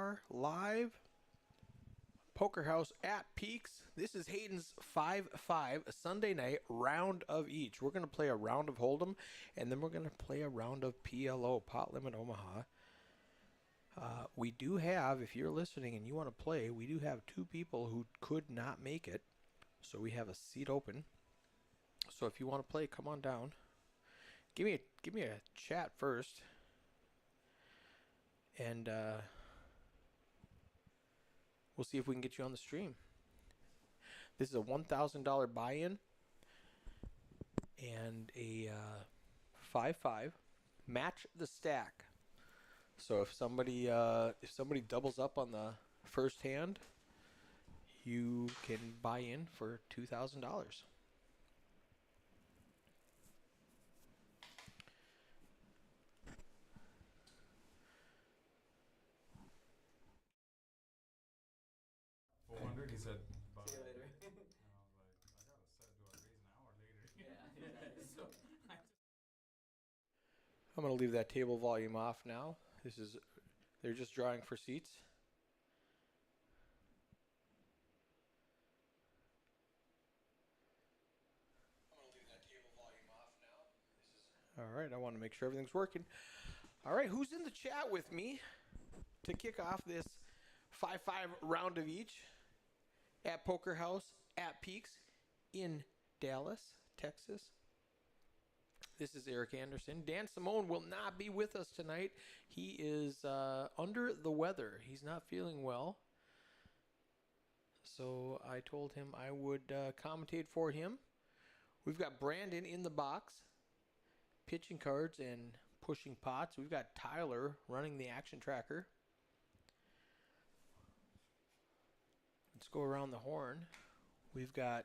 are live. Poker House at Peaks. This is Hayden's 5-5 Sunday night round of each. We're going to play a round of Hold'em, and then we're going to play a round of PLO, Pot Limit Omaha. We do have, if you're listening and you want to play, we do have two people who could not make it. So we have a seat open. So if you want to play, come on down. Give me a chat first. And we'll see if we can get you on the stream. This is a $1,000 buy-in and a 5-5. Match the stack. So if somebody doubles up on the first hand, you can buy in for $2,000. He said, see you later. And I was like, I gotta set, do I raise an hour later? Yeah. So I'm going to leave that table volume off now. They're just drawing for seats. All right, I want to make sure everything's working. All right, who's in the chat with me to kick off this 5-5 round of each at Poker House at Peaks in Dallas, Texas? This is Eric Anderson. Dan Simone will not be with us tonight. He is under the weather. He's not feeling well. So I told him I would commentate for him. We've got Brandon in the box, pitching cards and pushing pots. We've got Tyler running the action tracker. Let's go around the horn. We've got...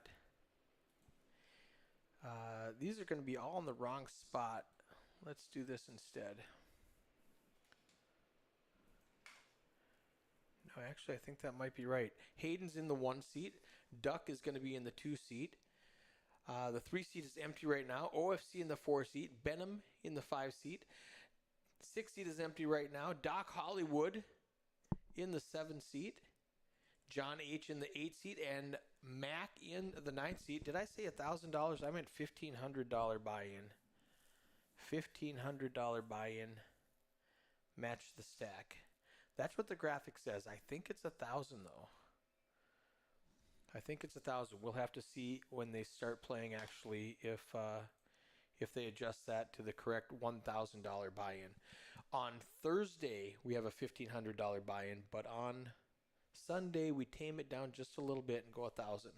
these are going to be all in the wrong spot. Let's do this instead. No, actually, I think that might be right. Hayden's in the 1 seat. Duck is going to be in the 2 seat. The 3 seat is empty right now. OFC in the 4 seat. Benham in the 5 seat. 6 seat is empty right now. Doc Hollywood in the 7 seat. John H. in the 8 seat. And Mac in the 9 seat. Did I say $1,000? I meant $1,500 buy-in. $1,500 buy-in. Match the stack. That's what the graphic says. I think it's 1,000 though. I think it's 1,000. We'll have to see when they start playing actually if they adjust that to the correct $1,000 buy-in. On Thursday we have a $1,500 buy-in, but on Sunday we tame it down just a little bit and go 1,000.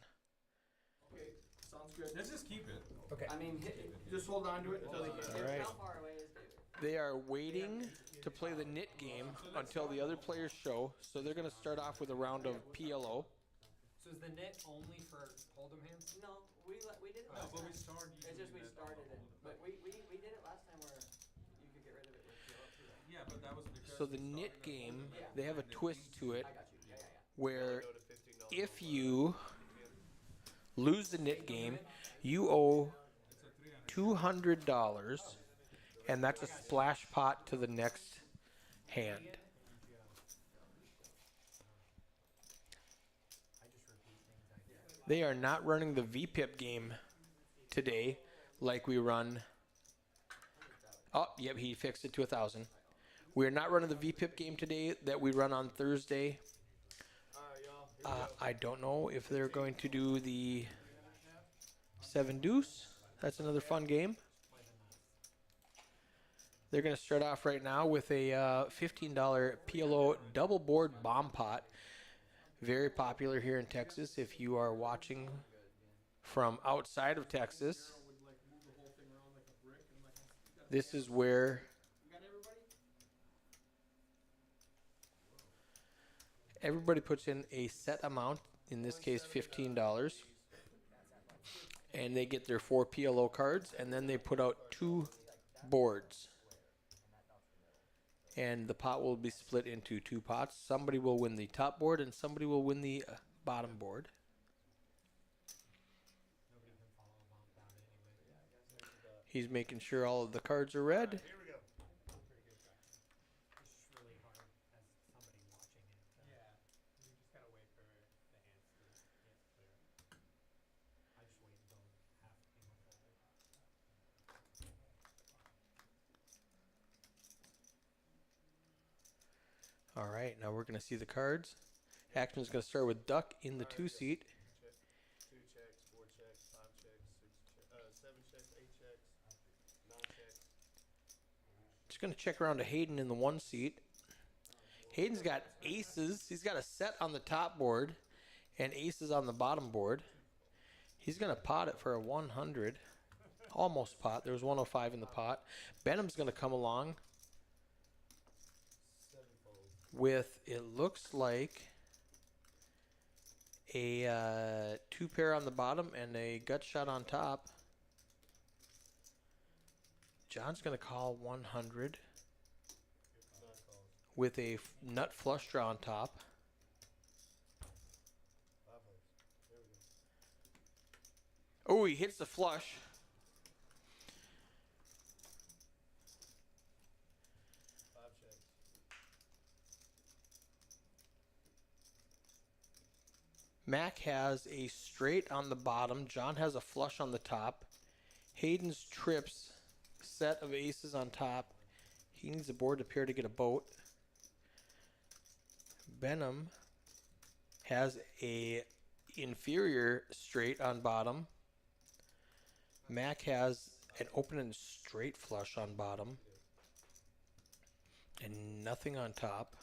okay, sounds good. Let's just keep it. Okay. I mean, just hold on to it until they get All right. How far away is David? They are waiting to play the knit game until the other players show. So they're going to start off with a round of PLO. So is the knit only for Hold'em hands? No, we did it No, last but time. we started. It's just we started it, but we did it last time where you could get rid of it with PLO too. Right? Yeah, but that was because. So the knit game, they have a twist to it I got you. Yeah. where if you lose the knit game, you owe $200, and that's a splash pot to the next hand. They are not running the VPIP game today like we run. Oh, yep, he fixed it to 1,000. We are not running the VPIP game today that we run on Thursday. I don't know if they're going to do the 7 deuce. That's another fun game. They're going to start off right now with a $15 PLO double board bomb pot. Very popular here in Texas. If you are watching from outside of Texas, this is where everybody puts in a set amount, in this case $15, and they get their 4 PLO cards, and then they put out 2 boards. And the pot will be split into 2 pots. Somebody will win the top board and somebody will win the bottom board. He's making sure all of the cards are read. It's really hard as somebody watching it. All right, now we're going to see the cards. Action is going to start with Duck in the 2-seat. Check. 2 checks, 4 checks, 5 checks, 7 checks, 8 checks, 9 checks. Just going to check around to Hayden in the 1-seat. Hayden's got aces. He's got a set on the top board and aces on the bottom board. He's going to pot it for a 100. Almost pot. There was 105 in the pot. Benham's going to come along with, it looks like, a 2-pair on the bottom and a gut shot on top. John's going to call 100 with a nut flush draw on top. Oh, he hits the flush. Mac has a straight on the bottom. John has a flush on the top. Hayden's trips, set of aces on top. He needs a board to pair to get a boat. Benham has a inferior straight on bottom. Mac has an open and straight flush on bottom. And nothing on top.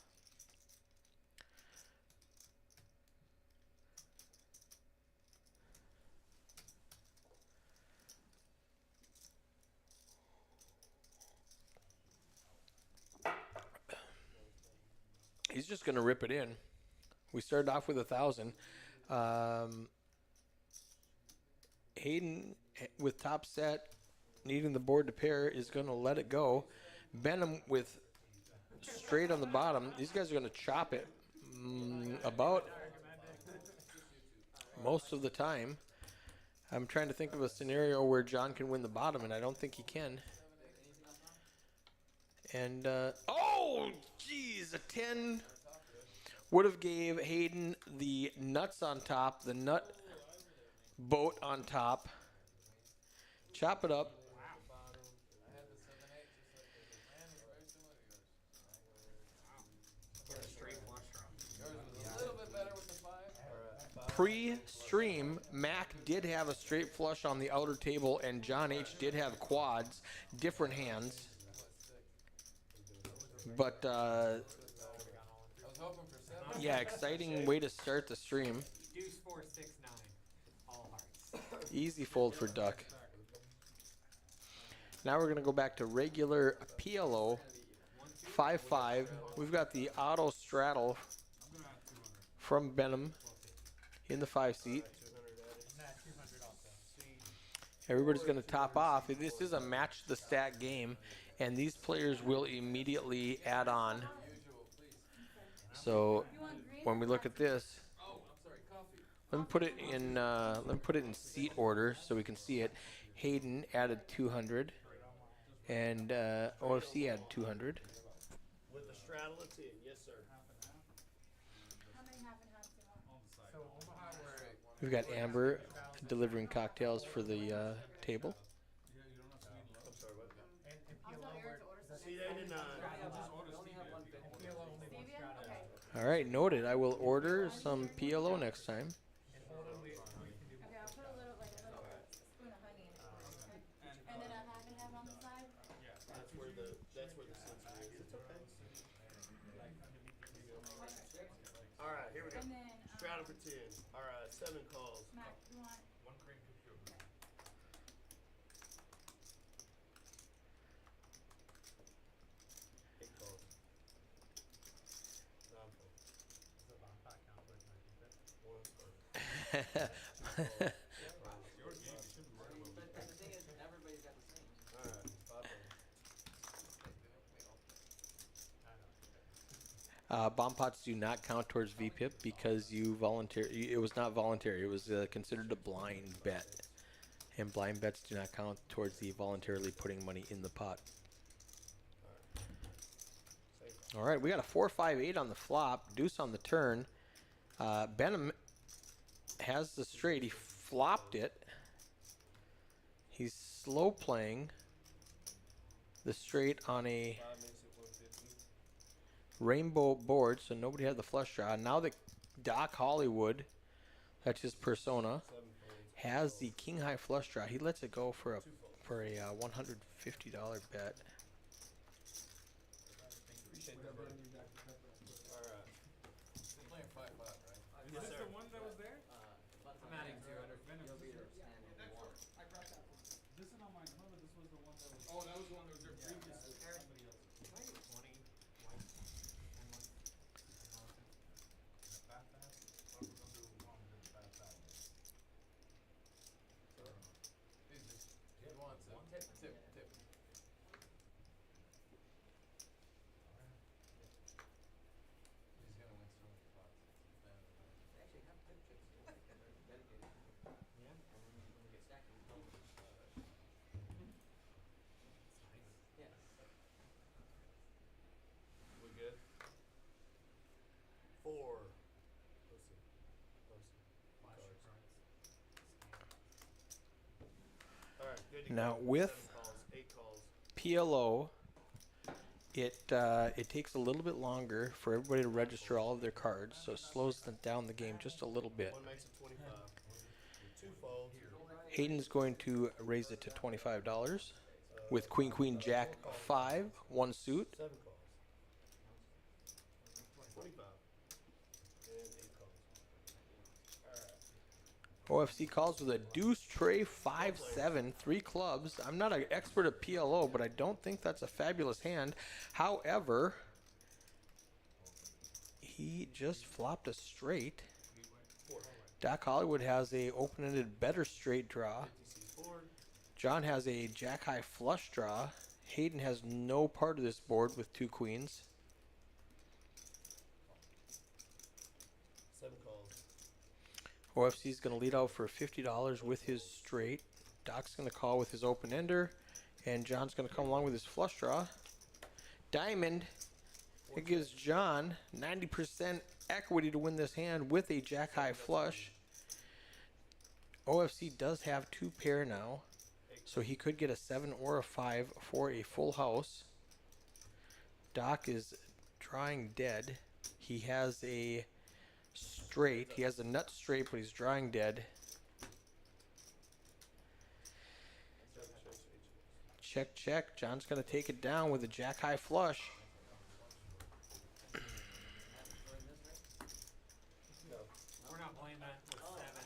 He's just going to rip it in. We started off with 1,000. Hayden, with top set, needing the board to pair, is going to let it go. Benham with straight on the bottom. These guys are going to chop it about most of the time. I'm trying to think of a scenario where John can win the bottom, and I don't think he can. And, oh, geez, a 10 would have gave Hayden the nuts on top, the nut boat on top. Chop it up. Pre-stream, Mac did have a straight flush on the outer table, and John H. did have quads, different hands. But, yeah, exciting way to start the stream. Deuce 4, 6, 9. All hearts. Easy fold for Duck. Now we're going to go back to regular PLO. 5-5. We've got the auto straddle from Benham in the 5-seat. Everybody's going to top off. This is a match the stack game, and these players will immediately add on. So when we look at this, let me put it in seat order so we can see it. Hayden added 200, and OFC added 200. With the straddle, it's in. Yes, sir. We've got Amber delivering cocktails for the table. I'm sorry, what? Seat 89. All right, noted. I will order some PLO next time. Okay, I'll put a little spoon of honey in it. And then a half and half on the side? That's where the sensor is. It's okay. Alright, here we go. And then, Straddle for 10. Alright, 7 calls. Mac, you want? 1 cream, 2 cubes. 8 calls. 9 calls. Your game, you should be worried about But the thing is, everybody's got the same. Alright, 5 calls. Bomb pots do not count towards VPIP because you it was not voluntary. It was considered a blind bet, and blind bets do not count towards the voluntarily putting money in the pot. All right, we got a 4-5-8 on the flop, deuce on the turn. Benham has the straight. He flopped it. He's slow playing the straight on a 5 makes it 150. rainbow board, so nobody had the flush draw. Now that Doc Hollywood, that's his persona, 7 folds. has the king high flush draw, he lets it go for a $150 bet. Appreciate that, buddy. Alright. They're playing 5-5, right? Yes, Is this sir. the one that was there? I'm adding 200. You'll be there standing if you want. This is not mine. Remember, this was the one that was. Oh, that was the one that was there previously. Somebody else. 20 white and one. Fat fat? What we're gonna do? One with the fat fat. He wants it. Tip. He's gonna win so many spots. They actually have good chips too. They're dedicated. Yeah. And then when you get stacked, you tell them. Yes. We good? 4. Pussy. Flash your cards. Alright, good to Now go. with 7 calls, 8 calls. PLO, it takes a little bit longer for everybody to register all of their cards, so it slows down the game just a little bit. 1 makes it 25. 2 folds. Hayden's going to raise it to $25 with Queen Queen Jack 5, 1 suit. 7 calls. 25. And 8 calls. Alright. OFC calls with a deuce tray 5-7, 3 clubs. I'm not an expert at PLO, but I don't think that's a fabulous hand. However, he just flopped a straight. Doc Hollywood has a open-ended better straight draw. TC 4. John has a jack high flush draw. Hayden has no part of this board with 2 queens. 7 calls. OFC is going to lead out for $50 with his straight. Doc's going to call with his open ender, and John's going to come along with his flush draw. Diamond. It gives John 90% equity to win this hand with a jack high flush. OFC does have 2 pair now, so he could get a 7 or a 5 for a full house. Doc is drawing dead. He has a straight. He has a nut straight, but he's drawing dead. Check, check. John's going to take it down with a jack high flush. We're not playing that with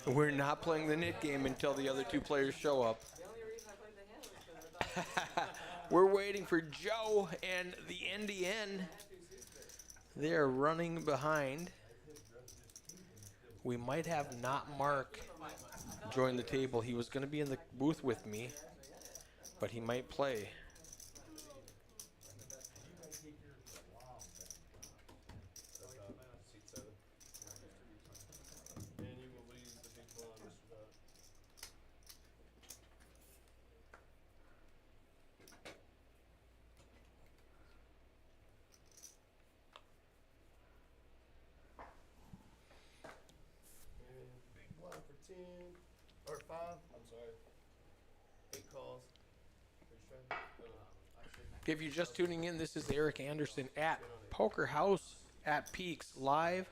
7. We're not playing the knit game until the other 2 players show up. The only reason I played the hand was because I thought We're waiting for Joe and the NDN. I had 2 suits there. They are running behind. We might have not Mark join the table. He was going to be in the booth with me, but he might play. Seat 7. And you will leave the big blind, Mr. Doc. And big blind for 10. Or 5. I'm sorry. 8 calls. If you're just tuning in, this is Eric Anderson at Poker House at Peaks live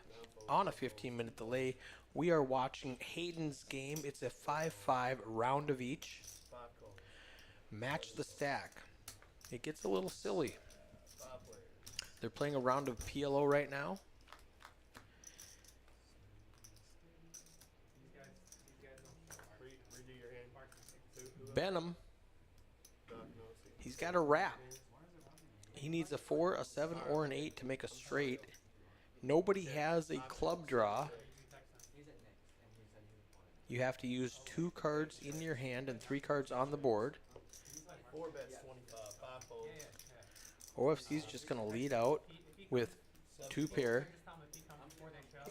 on a 15-minute delay. We are watching Hayden's game. It's a 5-5 round of each. 5 calls. Match the stack. It gets a little silly. 5 players. They're playing a round of PLO right now. These guys don't Redo your hand. Who else? Benham, Doc, no, see. he's got a wrap. He needs a 4, a 7, or an 8 to make a straight. Nobody has a club draw. He's at Nick's, and he said he wanted. You have to use 2 cards in your hand and 3 cards on the board. 4 bets, 25. 5 folds. OFC is just going to lead out with 2 pair,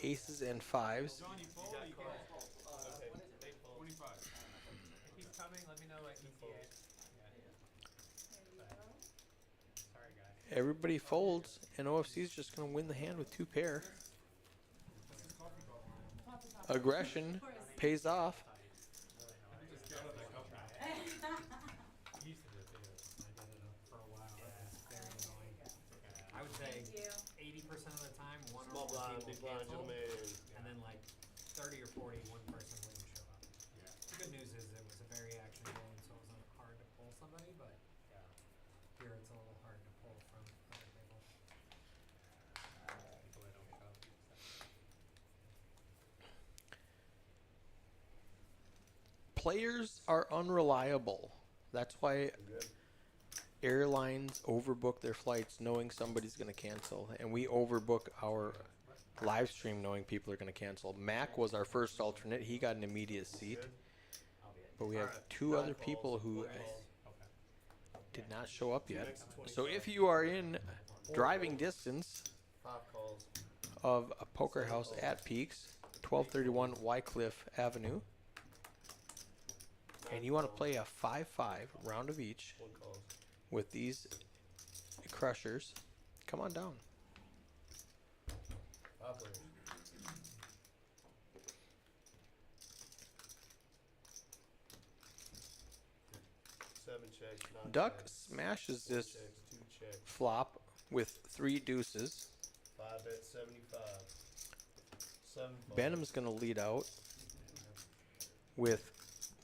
aces and 5s. John, you fold or you call? Okay, 8 folds. 25. If he's coming, let me know at ETA. There you go. Sorry, guys. Everybody folds, and OFC is just going to win the hand with 2 pair. Aggression pays off. He used to do it too. I did it for a while. It's very annoying. I would say Thank you. Small blind, people big blind, cancel, gentlemen. and then like 30 or 40, one person wouldn't show up. Yeah. The good news is it was a very action game, so it wasn't hard to pull somebody, but Yeah. here it's a little hard to pull from other people. People that don't show up. Players are unreliable. That's why Good. airlines overbook their flights knowing somebody's going to cancel, and we overbook our live stream knowing people are going to cancel. Mac was our first alternate. He got an immediate seat, Good. I'll be at. but we have Alright, 2 nine other calls, people who one calls. Okay. did not show up yet. Next to So 25. if you are in driving distance 5 calls. of a poker house at Peaks, 1231 Wycliffe Avenue, and you want to play a 5-5 round of each 1 calls. with these crushers, come on down. 5 players. Seven checks. 9 Duck checks. smashes 4 this checks. 2 checks. flop with 3 deuces. 5 bet 75. 7 folds. Benham's going to lead out with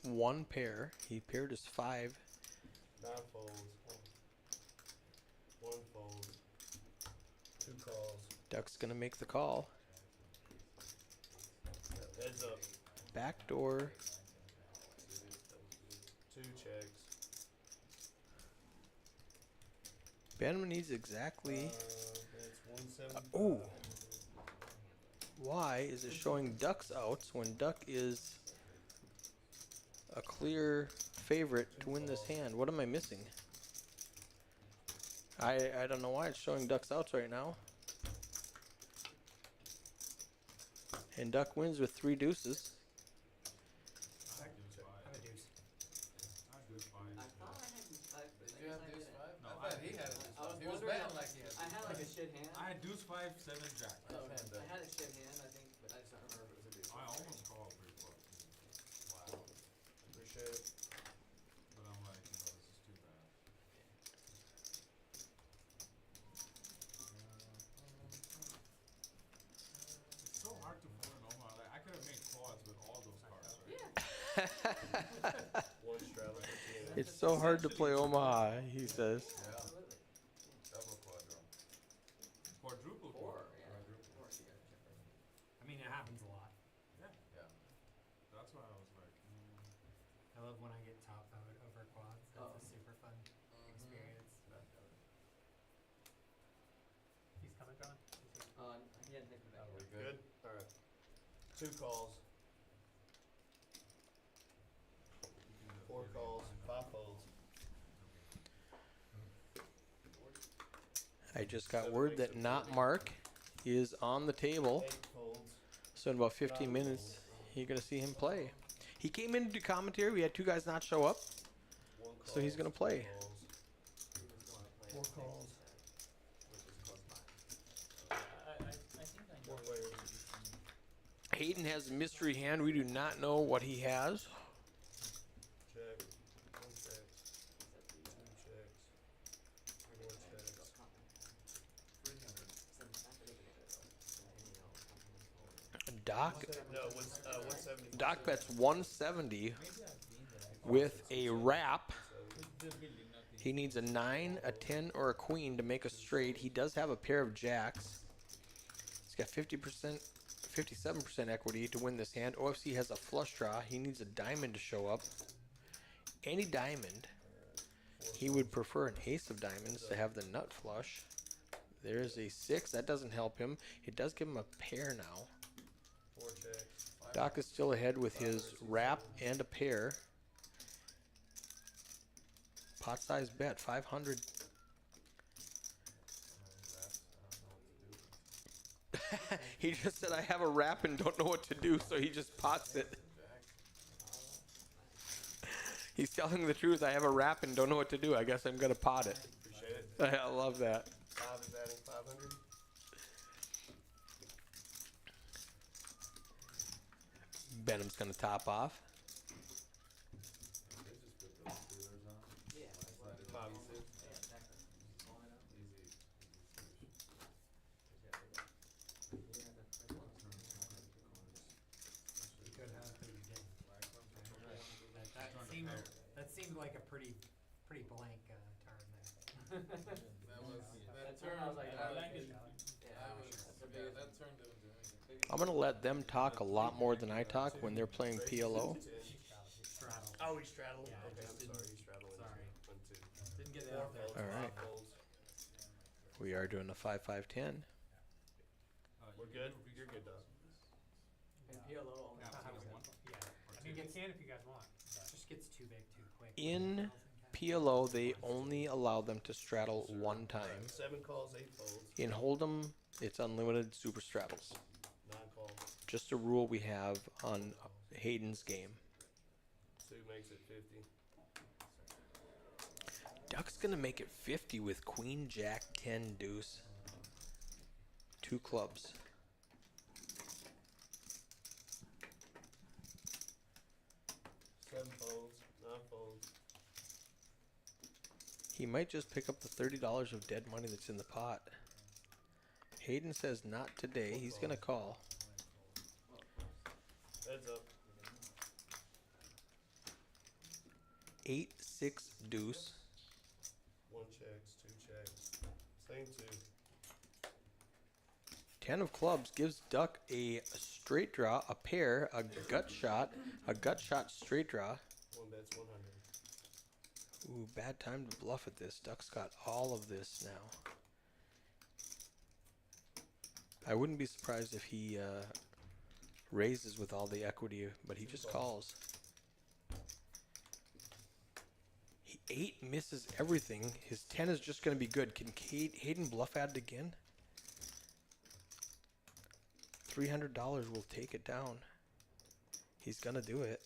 1 pair. He paired his 5. 9 folds. 1 fold. 2 calls. Duck's going to make the call. Heads up. Backdoor. 2 checks. Benham needs exactly. That's 175. Ooh. Why is it showing Duck's outs when Duck is a clear favorite to win this hand? What am I missing? I don't know why it's showing Duck's outs right now. And Duck wins with 3 deuces. I had deuce I have a five. deuce. I had deuce five. I thought I had deuce five, but Did you have deuce five? No, I thought he had a deuce I was five. He was wondering betting how- like he had I had like a shit hand. I had deuce five, 7 jack. Oh, man, I had a shit hand, I think, but I just don't remember if it was a deuce. I almost called pre-flop, Wow. Appreciate it. but I'm like, this is too bad. It's so hard to pull in Omaha. Like, I could have made quads with all those cards, right? 1 straddle. 15. It's so hard to play Omaha, he says. Yeah. Absolutely. Double quadruple. Quadruple Four, quad. yeah. Quadruple. Four, you gotta check. I mean, it happens a lot. Yeah. That's why I was like, I love when I get top vote over quads. That's Oh. a super fun experience. He's coming, John? He hadn't taken it back Oh, yet. we Good? Alright. 2 calls. 4 calls. 5 folds. I just got word that not Mark is on the table. 8 folds. So in about 15 minutes, you're going to see him play. He came in to do commentary. We had 2 guys not show up. 1 call. So he's gonna play. 2 calls. He was going to play 4 at the calls. which is close by. I think I 4 players. Hayden has a mystery hand. We do not know what he has. Check. 1 check. 2 Except the, checks. I 4 guess I checks. go continent. 300. I forget the name of it though. You know, continental. Doc, No, 170. Doc bets 170 with a wrap. He needs a 9, a 10, or a queen to make a straight. He does have a pair of jacks. He's got 50%, 57% equity to win this hand. OFC has a flush draw. He needs a diamond to show up. Any diamond. He would prefer an ace of diamonds to have the nut flush. There's a 6. That doesn't help him. It does give him a pair now. 4 checks. Doc is still ahead with his wrap and a pair. Pot size bet, 500. He just said, I have a wrap and don't know what to do, so he just pots it. He's telling the truth. I have a wrap and don't know what to do. I guess I'm going to pot it. Appreciate it. I love that. 5 is adding 500. Benham's going to top off. They just put those feelers on. Yeah. Slide it 5 on. and 6. Yeah, exactly. Pulling it up. Easy. There's that big one. like a pretty blank turn there. That was that turn, I was like, I oh, like okay. it. Yeah, I was that's the yeah, biggest that one. turn didn't do anything. I'm gonna let them talk a lot more than I talk when they're playing PLO. Straddle. Oh, he straddled? Yeah, Okay, just I'm didn't- sorry, he straddled sorry. into 1, 2. Didn't get it 4 out there. folds, All 5 right. folds. We are doing a 5-5-10. We're good? You're good, Doc. And PLO only Yeah, has so two one. sets. Yeah. I mean, it can if you guys want. It just gets too big too quick. In PLO, they only allow them to straddle one time. 7 calls, 8 folds. In Hold'em, it's unlimited super straddles. 9 calls. Just a rule we have on Hayden's game. 2 makes it 50. Duck's gonna make it 50 with Queen, Jack, 10, Deuce. 2 clubs. Seven folds, 9 folds. He might just pick up the $30 of dead money that's in the pot. Hayden says not today. He's gonna call. Heads up. 8, 6, Deuce. 1 checks, 2 checks. Same 2. 10 of clubs gives Duck a straight draw, a pair, a gut shot straight draw. 1 bets 100. Ooh, bad time to bluff at this. Duck's got all of this now. I wouldn't be surprised if he raises with all the equity, but he just calls. He 8 misses everything. His 10 is just going to be good. Can Hayden bluff at it again? $300 will take it down. He's going to do it.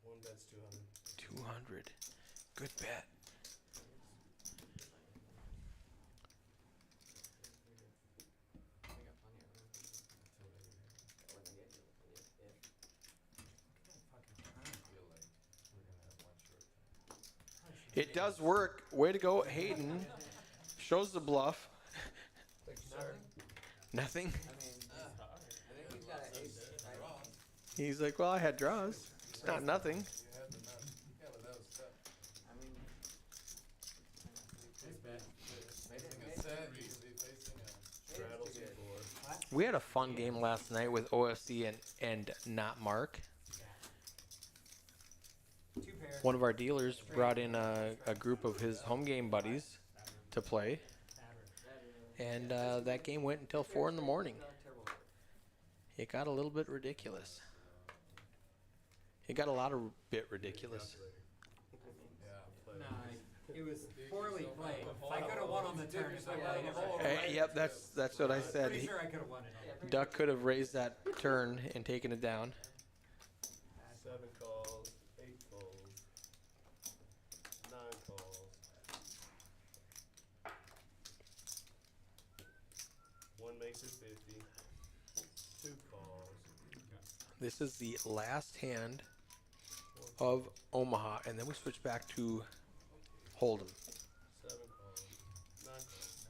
1 bet's 200. 200. Good bet. We got plenty of room. We're gonna get you plenty of I feel like we're gonna have one short time. It does work. Way to go, Hayden. Shows the bluff. Thank you, sir. Nothing. I mean, I think he's got an ace, right? He's like, well, I had draws. It's not nothing. You had the nut. Yeah, but that was tough. I mean, It's bad. made it, Like made I it said, too you should be facing a Straddles too and good. 4. We had a fun game last night with OFC and not Mark. Yeah. 2 pairs. One of our dealers brought in a group of his home game buddies to play, and that game went until 4 in the morning. Not terrible work. It got a little bit ridiculous. It got a lot of bit ridiculous. yeah. No, it was poorly played. If I could have won on the turn, if I played it right. Yep, that's what I said. Pretty sure I could have won it on Duck could have raised that turn and taken it down. 7 calls, 8 folds, 9 calls. 1 makes it 50. 2 calls. This is the last hand of Omaha, and then we switch back to Hold'em. 7 calls. 9 calls.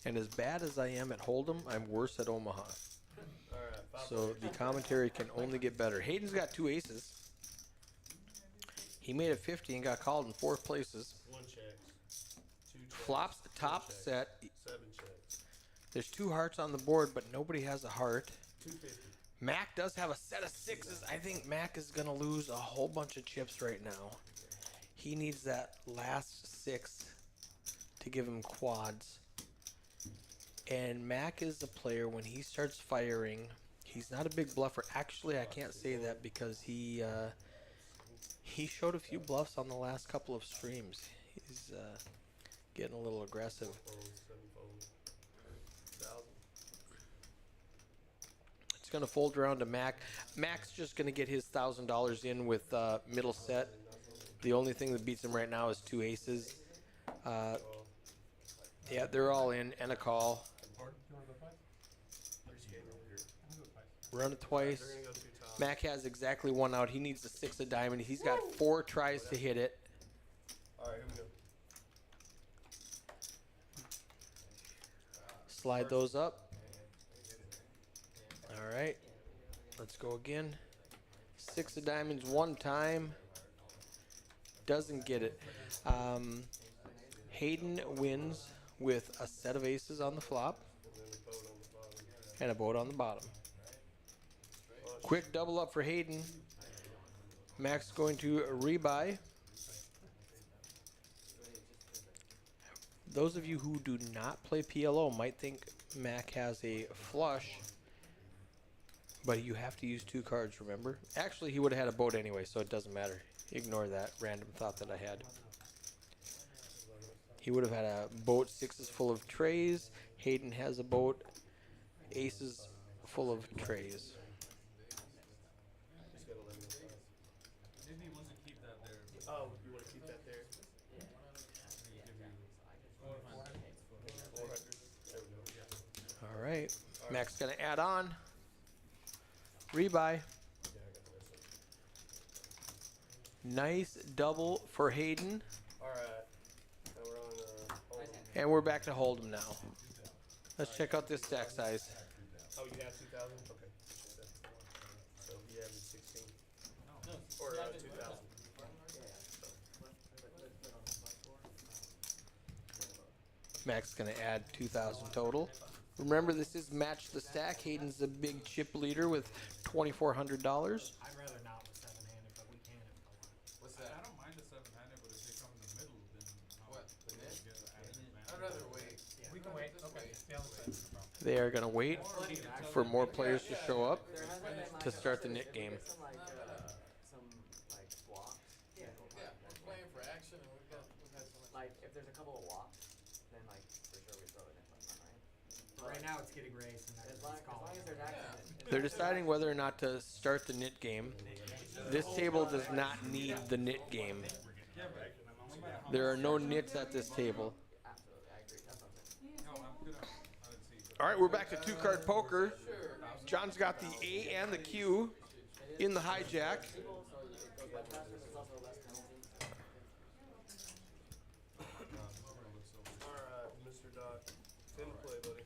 And as bad as I am at Hold'em, I'm worse at Omaha. Alright, 5 So the commentary can only get better. Hayden's got 2 aces. He made it 50 and got called in 4 places. 1 checks. 2 checks. Flops the top 2 checks. set. 7 checks. There's 2 hearts on the board, but nobody has a heart. 250. Mac does have a set of 6s. I think Mac is going to lose a whole bunch of chips right now. He needs that last 6 to give him quads. And Mac is a player, when he starts firing, he's not a big bluffer. Actually, I can't say that because he showed a few bluffs on the last couple of streams. He's getting a little aggressive. 4 folds, 7 folds. 1,000. It's going to fold around to Mac. Mac's just going to get his $1,000 in with middle set. The only thing that beats him right now is 2 aces. Yeah, they're all in, and a call. Run it twice. They're gonna go 2 times. Mac has exactly 1 out. He needs a 6 of diamond. He's got 4 tries to hit it. Alright, here we go. Slide those up. All right. Let's go again. 6 of diamonds one time. Doesn't get it. Hayden wins with a set of aces on the flop And then a boat on the bottom. and a boat on the bottom. Quick double up for Hayden. Max going to rebuy. Those of you who do not play PLO might think Mac has a flush, but you have to use 2 cards, remember? Actually, he would have had a boat anyway, so it doesn't matter. Ignore that random thought that I had. He would have had a boat, 6s full of trays. Hayden has a boat, aces full of trays. Just gotta let me know. Maybe he wants to keep that there. But Oh, you want to keep that there? he give you 400. 400. There we go. All right. Max going to add on. Rebuy. Yeah, I got this one. Nice double for Hayden. All right. Now we're on. Hold on. And we're back to Hold'em now. Let's check out this stack size. Oh, you have 2,000? Okay. So he added 16. No. Or 2,000. Max going to add 2,000 total. Remember, this is match the stack. Hayden's a big chip leader with $2,400. I'd rather not with 7-handed, but we can if I want. What's I that? don't mind the 7-handed, but if they come in the middle, then how What, the we'll net? get an added I'd advantage. rather wait. We can wait. Just Okay. wait. Stay on the side. No problem. They are going to wait for more players to show up There hasn't been like to start the knit if we game. get some like blocks. Yeah, we're playing for action and we've had so much. Like if there's a couple of walks, then like for sure we throw it in front, right? But right now it's getting race and As that's long, it's as long calling. as there's action. They're deciding whether or not to start the knit game. This table does not need the knit game. Yeah, but no matter how There are no knits at this table. Absolutely, I agree. That's what I'm saying. No, I'm gonna. Let's see. All right, we're back to 2-card poker. John's got the A and the Q in the hijack. People, so it goes much faster, but it's also less penalty. All right, Mr. Doc. 10 to play, buddy.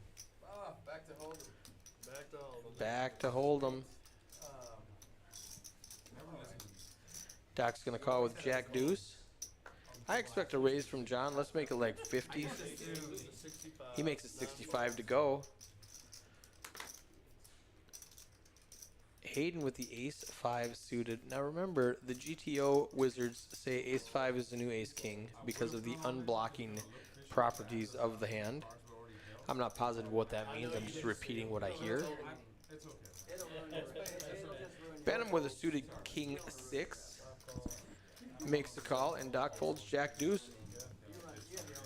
Back to Hold'em. Back to all of them. Back to Hold'em. Doc's going to call with Jack Deuce. I expect a raise from John. Let's make it like 50. 65. He makes it 65 to go. Hayden with the ace-5 suited. Now remember, the GTO wizards say ace-5 is the new ace-king because of the unblocking properties of the hand. I'm not positive what that means. I'm just repeating what I hear. It's okay. It'll ruin your it'll just ruin your Benham with a suited king-6 makes the call, and Doc folds Jack Deuce.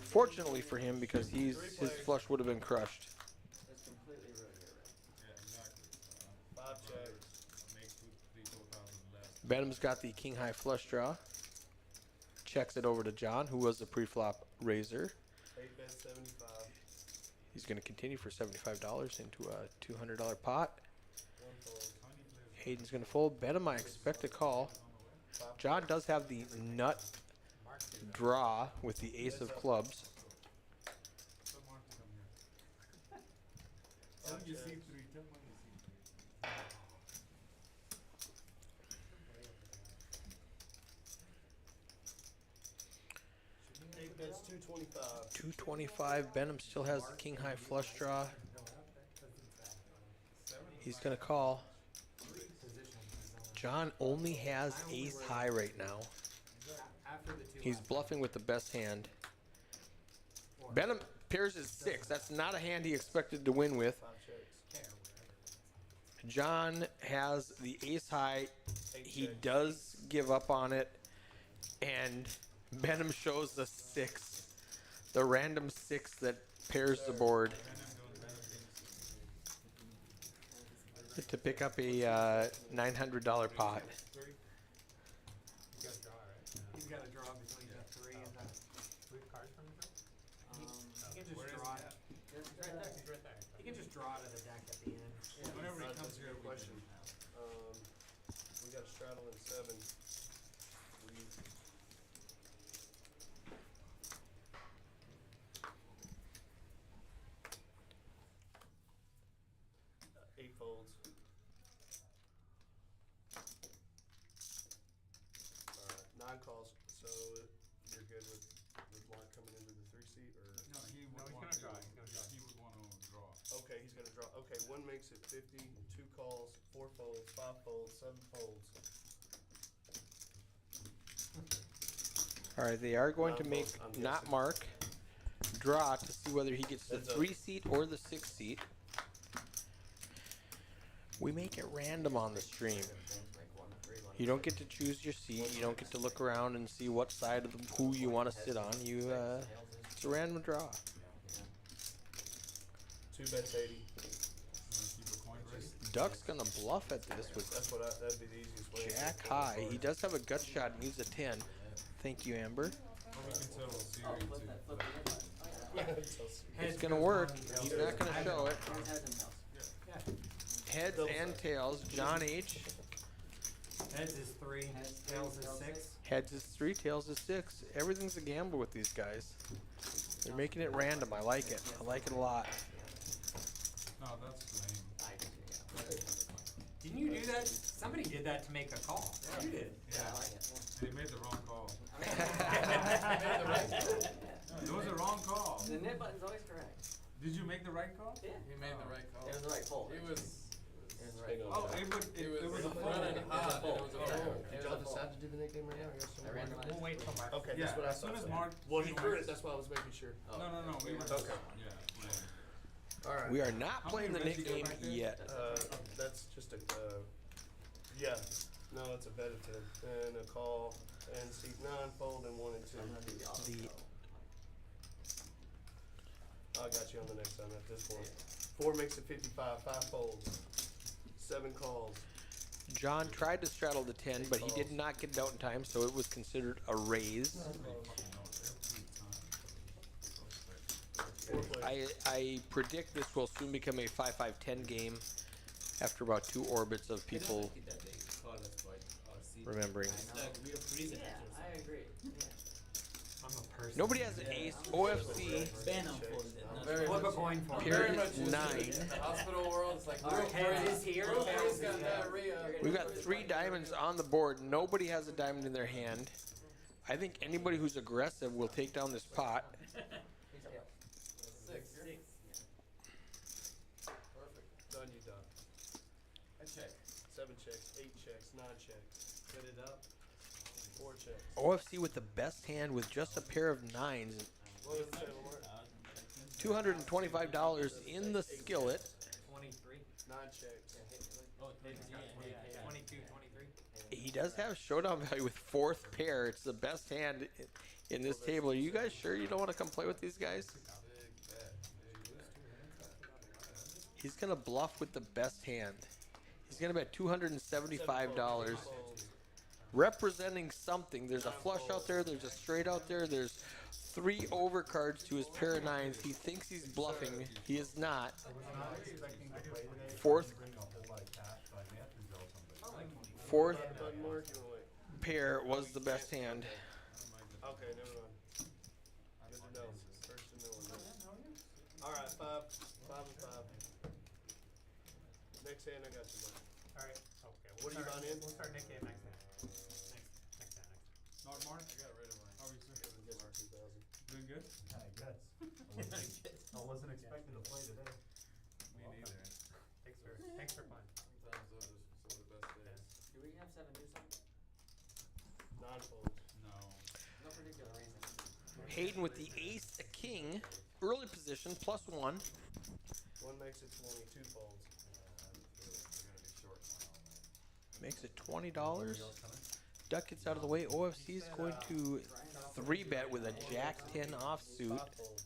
Fortunately for him, because his flush would have been crushed. It's completely ruin your risk. Yeah, exactly. 5 checks. Make 2,000, 3,000, 4,000 less. Benham's got the king-high flush draw. Checks it over to John, who was the pre-flop raiser. 8 bet 75. He's going to continue for $75 into a $200 pot. 1 fold. Hayden's going to fold. Benham, I expect a call. John does have the nut draw with the ace of clubs. Tell Mark to come here. Five You checks. see 3. Tell Mark you see 3. 8 bets 225. 225. Benham still has the king-high flush draw. He's going to call. John only has ace-high right now. After the two He's last bluffing with the best hand. Benham pairs his 6. That's not a hand he expected to win with. 5 checks. John has the ace-high. 8 He checks. does give up on it. And Benham shows the 6. The random 6 that pairs the board. To pick up a $900 pot. He's got a draw, right? He's got a draw between the 3 and the. We have cards from him? He can just draw it. He's right there. He can just draw it at the deck at the end. Whenever he That's comes a here, good we question. We got a straddle in 7. We 8 folds. would he's want gonna to. draw, he's gonna draw. He would want to draw. Okay, he's gonna draw. Okay, one makes it 50, 2 calls, 4 folds, 5 folds, 7 folds. All right, they are going to make I'm not guessing. Mark draw to see whether he gets the Heads up. 3 seat or the 6 seat. We make it random on the stream. You don't get to choose your seat. You don't get to look around and see what side of who you want to sit on. It's a random draw. 2 bets 80. You want to keep a coin ready? Duck's gonna bluff at this with That's what that'd be the easiest way. Jack high. He does have a gut shot and needs a 10. Thank you, Amber. Or we can tell Siri Oh, flip to. that, flip the hit button. Oh, yeah. It's Heads gonna goes work. one, He's tails not gonna goes show it. Here's heads and tails. Yeah. Heads and tails. John H. Heads is 3, Heads, tails is tails 6. Heads is 3, tails is 6. Everything's a gamble with these guys. They're making it random. I like it. I like it a lot. No, that's lame. Didn't you do that? Somebody did that to make a call. You did. Yeah. I like it, And he made the wrong call. yeah. It was the wrong call. The knit button's always correct. Did you make the right call? Yeah. He made the right call. It was the right fold. He was It was the right Hang on. fold. Oh, it was a running fold. hot. and It was a fold. fold. Did It y'all was a decide fold. to do the nick game right now? Or you guys still I want randomized. We'll wait till Mark. Okay, Yeah, that's what I as soon thought. as Mark. Well, he threw went- it. That's why I was making sure. Oh, No, we were. Okay. Yeah. playing. All right. We are not How playing the many Nick reds you game got back there? yet. That's just a. Yeah. No, it's a bet of 10 and a call and seat 9 fold and 1 and 2. I'm gonna do the auto. The- I got you on the next time at this point. 4 makes it 55, 5 folds, 7 calls. John tried to straddle the 10, but he did not get it out in time, so it was considered a raise. 4 plays. I predict this will soon become a 5-5-10 game after about 2 orbits of people remembering. Yeah, I agree. Yeah. I'm a person. Nobody has an ace. OFC Very Flip a much. coin for Here Very is much is 9. The hospital world is like Alright, Heads is here. Real tails Chris is got here. diarrhea. We've got 3 diamonds on the board. Nobody has a diamond in their hand. I think anybody who's aggressive will take down this pot. He's tails. 6. Perfect. Done, you done. I check. 7 checks, 8 checks, 9 checks. Set it up. 4 checks. OFC with the best hand with just a pair of 9s. What was the table, Mark? $225 in the skillet. 23. 9 checks. Yeah, 22, 23. He does have showdown value with 4th pair. It's the best hand in this table. Are you guys sure you don't want to come play with these guys? Big bet. He's going to bluff with the best hand. He's going to bet $275. Folds. Representing something. There's a flush out there. There's a straight out there. There's 3 overcards to his pair of 9s. He thinks he's bluffing. He is not. 4th Button, Mark, you wanna wait? pair was the best hand. Okay, never mind. Good to know. First to know. Alright, 5 and 5. Next hand, I got you, Mark. Alright. Okay. What are you buying in? We'll start Nick game next time. Next time. Not Mark. I got rid of mine. How are you, sir? I guess it's 2,000. Doing good? I guess. I wasn't expecting to play today. Me neither. Thanks for playing. Sometimes those are some of the best days. Do we have 7 do something? 9 folds. No. No particular reason. Hayden with the ace, a king. Early position, +1. 1 makes it 20, 2 folds. We're gonna be short tomorrow. Makes it $20. Duck gets out of the way. OFC is going to 3-bet with a Jack 10 offsuit. 5 folds.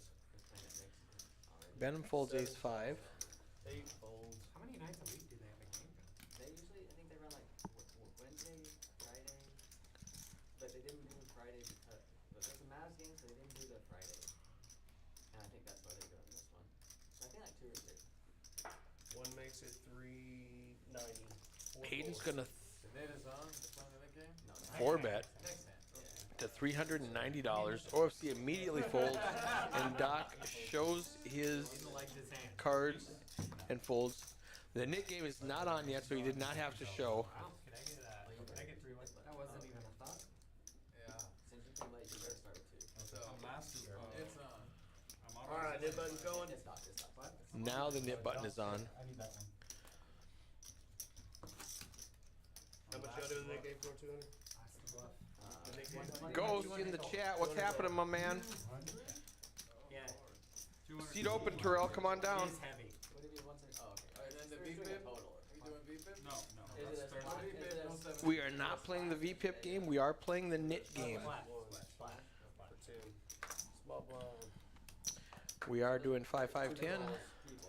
Benham folds ace 5. 8 folds. How many nights a week do they have a game? They usually, I think they run like Wednesday, Friday, but they didn't do Friday because there's a Mavs game, so they didn't do the Friday. And I think that's why they're doing this one. So I think like 2 or 3. 1 makes it 390. Hayden's going to The net is on. The fun of the game. No, 4-bet Next hand. to $390. OFC immediately folds, and Doc shows his Didn't like this hand. cards and folds. The Nick game is not on yet, so he did not have to show. Wow. Can I get 3 1? that wasn't even a thought. Yeah. Since you came late, you better start with 2. So I'm last to. it's on. I'm out Alright, nib button's going. It's not. What? Now the nip button is on. I need that one. How much y'all doing in that game for, 200? That's the bluff. The Nick game? Ghost in the chat. What's happening, my man? Yeah, Seat open, Terrell. Come on down. it's heavy. What do you mean once in? Oh, okay. Alright, then the So you're doing a VPIP? total. Are you doing VPIP? No. Is it a That's spot? Thursday. Is it a VPIP 170. We are not playing the VPIP game. We are playing the knit game. Flat. One. Flat. For 10. Small blind. We are doing 5, 5, 10. People,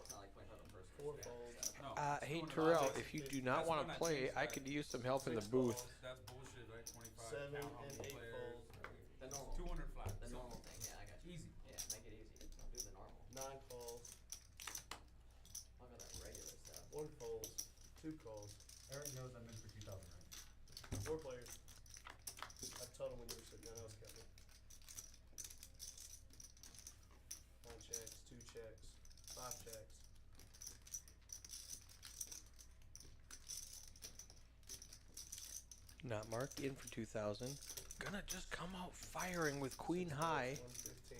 it's not like playing for the first 4 one. folds. No. Hey, 200 Terrell, logic. if you do not That's want when to I play, changed I that. could use some help in the 6 booth. folds. That's bullshit, right? 25. 7 count how and many 8 players. folds. The normal. 200 flat. The normal thing. Yeah, I got you. Easy. Yeah, make it easy. Don't do the normal. 9 calls. I'll go that regular stuff. 1 folds. 2 calls. Eric knows I'm in for 2,000, right? 4 players. I told him when you were sitting down, I was counting. 9 checks, 2 checks, 5 checks. Not marked in for 2,000. Gonna just come out firing with queen high. 115.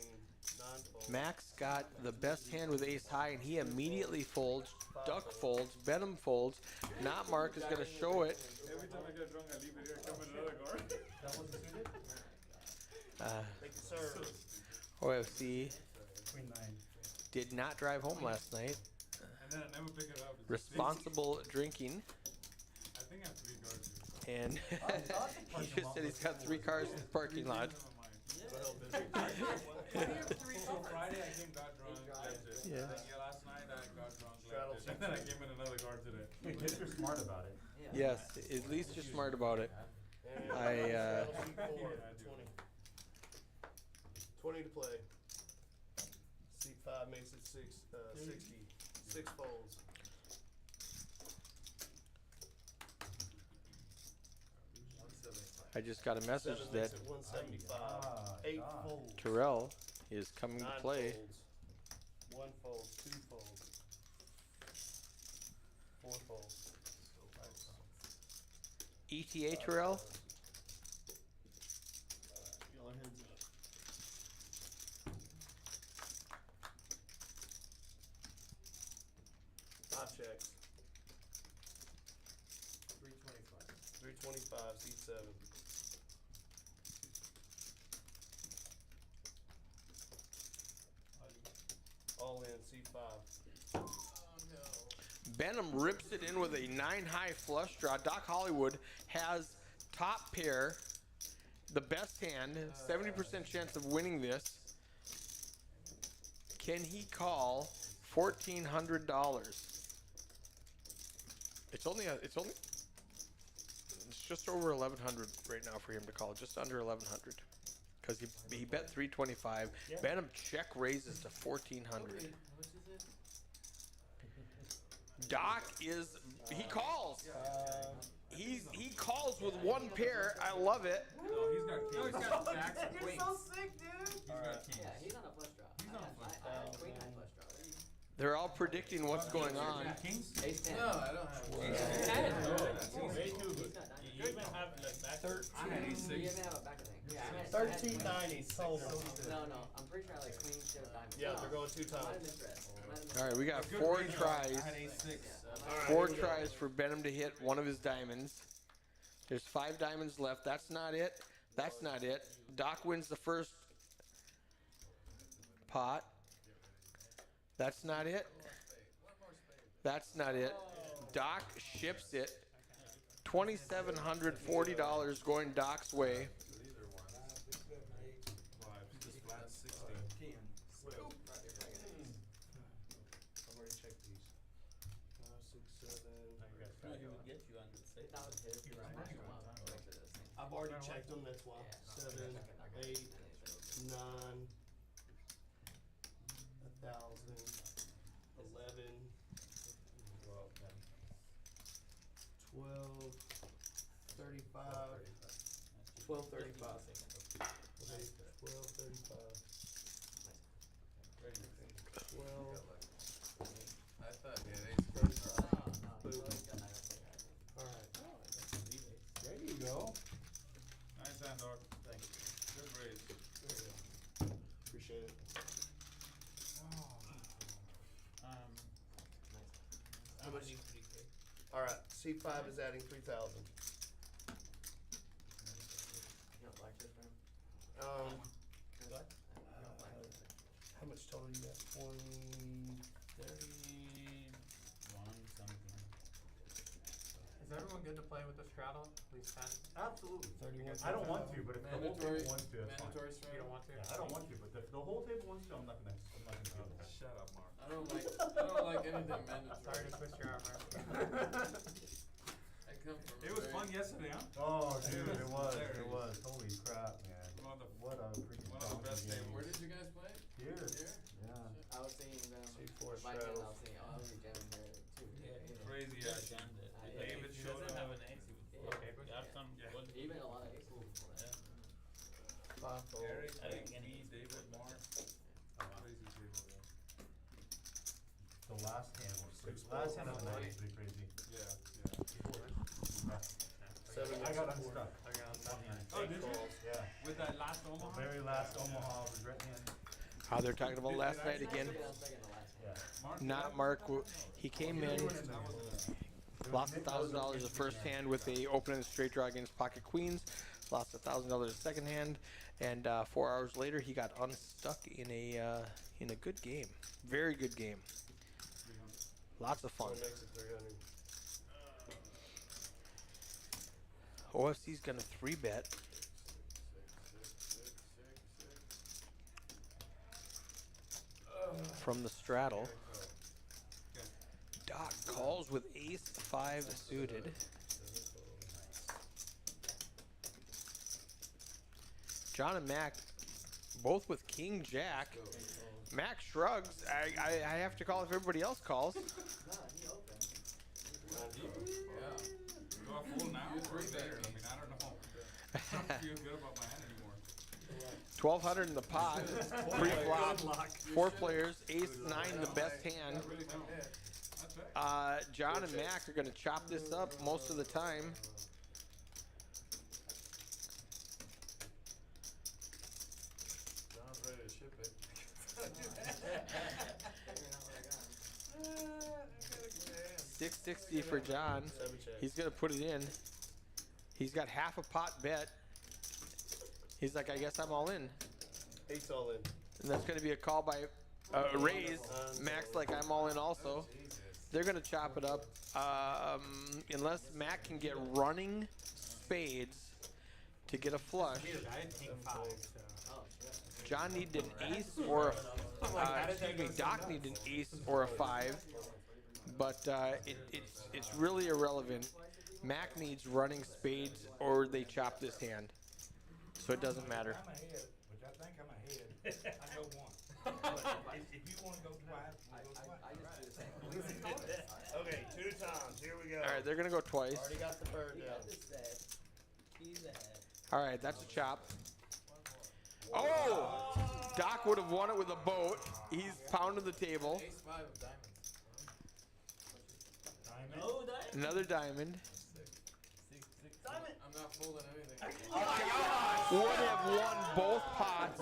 9 folds. Max got the best hand with ace high, and he immediately folds. Duck folds. Benham folds. Not marked is gonna show it. Every time I get drunk, I leave it here, come in another guard. That wasn't suited? Thank you, sir. OFC Queen 9. did not drive home last night. And then I never pick it up. It's Responsible drinking, I think I have 3 guards and here. he just said he's got 3 cars in the parking lot. So Friday I came, got drunk, left it. Yeah. Then last night I got drunk, left it. And then I came in another guard today. At least you're smart about it. Yes, at least you're smart about it. And I, 4, 20 to play. Seat 5 makes it 60. 6 folds. I just got a message 7 that makes it 175. 8 folds. Terrell is coming 9 to play. folds. 1 fold, 2 folds. 4 folds. ETA Terrell. Y'all are heads up. Five checks. 325, seat 7. All in, seat 5. Benham rips it in with a 9 high flush draw. Doc Hollywood has top pair, the best hand, 70% chance of winning this. Can he call $1,400? It's just over 1,100 right now for him to call, just under 1,100. Because he bet 325. Benham check raises to 1,400. Doc he calls. He calls with 1 pair. I love it. No, he's got kings. He's got jacks and queens. sick, dude. He's got kings. Yeah, he's on a flush draw. He's on a flush I had queen high flush draw. They're all predicting what's going on. Kings? Ace 10. No, I don't have Way too good. You even have it like back. I had ace 6. You even have a back thing. Yeah, I had 1390 total. No, I'm pretty sure I like queen, shit, diamond. Yeah, they're going 2 I might have times. misread. All right, we got Good 4 range, though. tries. I had ace 6. Alright, 4 here we go. tries for Benham to hit one of his diamonds. There's 5 diamonds left. That's not it. That's not it. Doc wins the first pot. That's not it. That's not it. Doc ships it. $2,740 going Doc's way. Just flat 60. I've already checked these. 5, 6, 7. That was his. I've already checked them, that's why. 7, 8, 9, 1,000, 11, 12, 35, 1235. Okay, 1235. 12. I thought he had ace queen. Alright. There you go. Nice hand, dog. Thank you. Good raise. Appreciate it. much? Alright, C5 is adding 3,000. You don't like this, man? What? You don't like this. How much total you got? 20. 31 something. Is everyone good to play with the straddle? At least 10? Absolutely. 31. I don't want to, but if the whole Mandatory- table wants to, that's fine. mandatory You strategy. don't want to? Yeah, I don't want to, but if the whole table wants to, I'm not gonna deal with that. Shut up, Mark. I don't like anything mandatory. Sorry to twist your arm, Mark. I come from It a was very- fun yesterday, huh? Oh, dude, it was, There it it was. Holy crap, man. One of the What a freaking one of the best game. games. Where did you guys play? Here. Here? Yeah. I was thinking them. C4 if I can, I straddles. was thinking, oh, I'll be jamming here too. Crazy action. David He showed doesn't up. have an ace. Okay, You have some Yeah. good. Even a lot of aces. Yeah. 5 fold. Eric, I think me, any- David, Mark. Crazy table there. The last hand was Six crazy. Last hand fold. of the night was pretty crazy. Yeah, yeah. Seven I got mixes. unstuck. I got One hand. Oh, did you? Calls. Yeah. With that last The Omaha? very last Omaha regret hand. How they're talking about last night again. I was thinking the last one. Yeah. Mark, Not Mark. He came in, lost $1,000 the first hand with a open and straight draw against pocket queens. Lost $1,000 the second hand, and 4 hours later he got unstuck in a good game. Very good game. Lots of fun. One makes it 300. OFC's gonna 3-bet. From the straddle. Doc calls with ace-5 suited. John and Mac both with king jack. Mac shrugs. I have to call if everybody else calls. No, he opened. Yeah. Go full now You or three bet later? I me. mean, I don't know. I don't feel good about my hand anymore. 1,200 in the pot. Pre-flop. luck. 4 players. Ace-9 the best hand. I really don't. That's right. John and Mac are going to chop this up most of the time. John's ready to ship it. Figuring out what I got. 660 for John. 7 check. He's going to put it in. He's got half a pot bet. He's like, I guess I'm all in. Eight's all in. And that's going to be a call by raise. Mac's like, I'm all in also. Jesus. They're going to chop it up. Unless Mac can get running spades to get a flush. I had king 5, so. Oh, shit. John needed an ace or excuse me, Doc needed an ace or a 5. But it's really irrelevant. Mac needs running spades or they chop this hand. So it doesn't matter. I'm ahead, which I think I'm ahead. I go one. If you wanna go twice, we'll go twice. I just do the same. Okay, 2 times. Here we go. All right, they're going to go twice. Already got the bird He down. got this set. All right, that's a chop. Oh! Doc would have won it with a boat. He's pounded the table. Ace 5 of diamonds. Diamond. Another diamond. I'm not folding anything. Would have won both pots.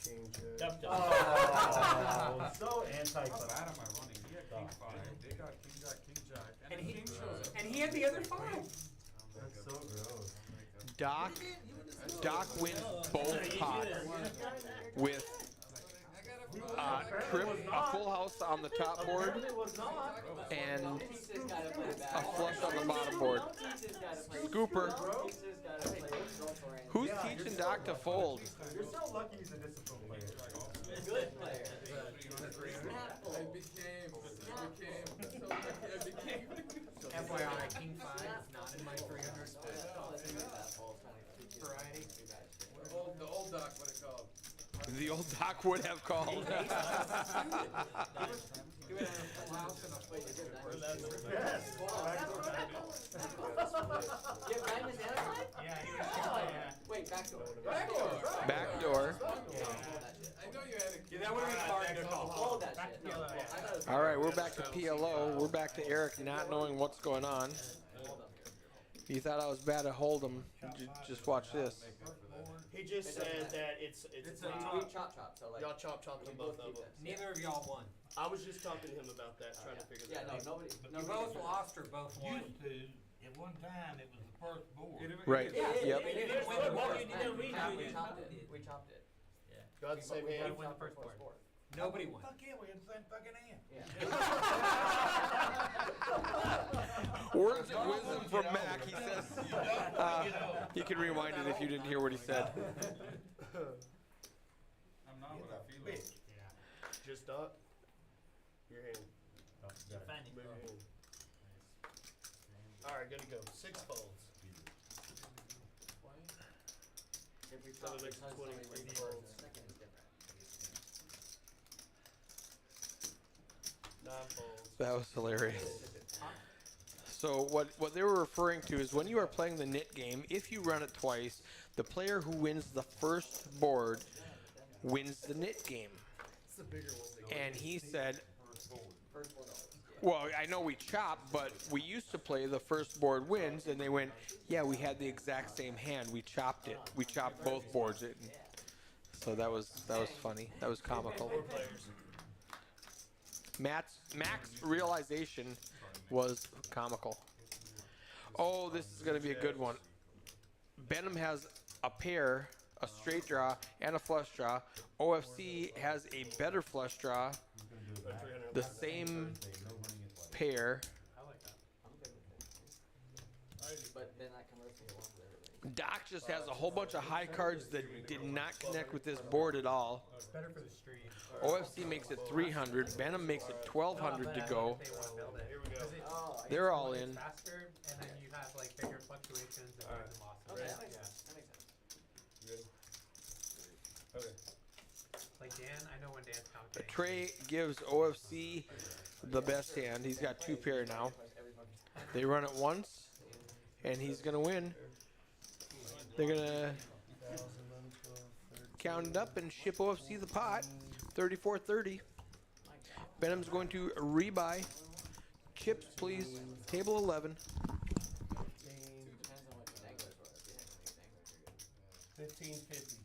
King jack. Oh, so How anti-climax. bad am I running? He had king 5. They got king jack, and And then he- king shows up. And he had the other 5. That's so gross. Doc wins both pots with a full house on the top board and He's just gotta play a back. flush on the bottom board. He's just gotta play. Scooper. He's just gotta play girlfriend. Who's teaching Doc to fold? You're so lucky he's a disciplined player. Good player. I became so lucky I became. FYI, king 5 is not in my 300 variety. The old doc would have called. The old Doc would have called. He would have a full house and a plate of good diamonds. Yes. You have diamonds and a plate? Yeah, he was yeah. Wait, back door. Back door. I know you had a. Yeah, that would have been hard to call. Hold that Back shit. to No, PLO, I yeah. thought it was All right, we're back to PLO. We're back to Eric not knowing what's going on. hold up here. You thought I was bad at Hold'em. Just watch this. He just said that it's We chop, so like. y'all chop them we both both of keep them. this. Neither of y'all won. I was just talking to him about that, trying to figure Yeah, that no, out. nobody. You nobody both did. lost or both won? Used to, at one time, it was the first board. Right. Yeah, Yep. they did Well, win the well, first you one. didn't We read chopped it. it. We chopped it. Got the same We hand? won the chopped first the board. board. Nobody won. Fuck yeah, we had the same fucking hand. Yeah. Words of wisdom from Mac. He says you can rewind it if you didn't hear what he said. I'm not what I feel like. Bitch. Just dot. Your hand. Finding Move your hand. Alright, good to go. 6 folds. If we So chop it makes because 20 somebody wins the folds. first, the second is different. 9 folds. That was hilarious. So what they were referring to is when you are playing the knit game, if you run it twice, the player who wins the first board wins the knit game. It's the bigger ones that And he said, First board always. well, I know we chop, but we used to play the first board wins, and they went, yeah, we had the exact same hand. We chopped it. We chopped both boards. So that was funny. That was comical. 4 players. Mac's realization was comical. Oh, this is going to be a good one. Benham has a pair, a straight draw, and a flush draw. OFC has a better flush draw, the same pair. I like that. I'm good with it. But then that converts me to one for everybody. Doc just has a whole bunch of high cards that did not connect with this board at all. It's better for the stream. OFC makes it 300. Benham makes it 1,200 to go. If they want to build it. Here we go. 'Cause it- Oh, I They're guess- all it's in. faster, and then you have like bigger fluctuations and Alright. wins and losses. Okay, that Ready? makes Yeah. sense. That makes sense. Good. Okay. Like Dan, I know when Dan's counting. Trey gives OFC the best hand. He's got 2 pair now. Every fucking time. They run it once, and he's going to win. They're going to 1,000, 11, 12, 13. count it up and ship OFC the pot. 34.30. Benham's going to rebuy. Chips, please. Table 11. 15, Depends on what your danglers were. If you had any danglers, you're good. 1550.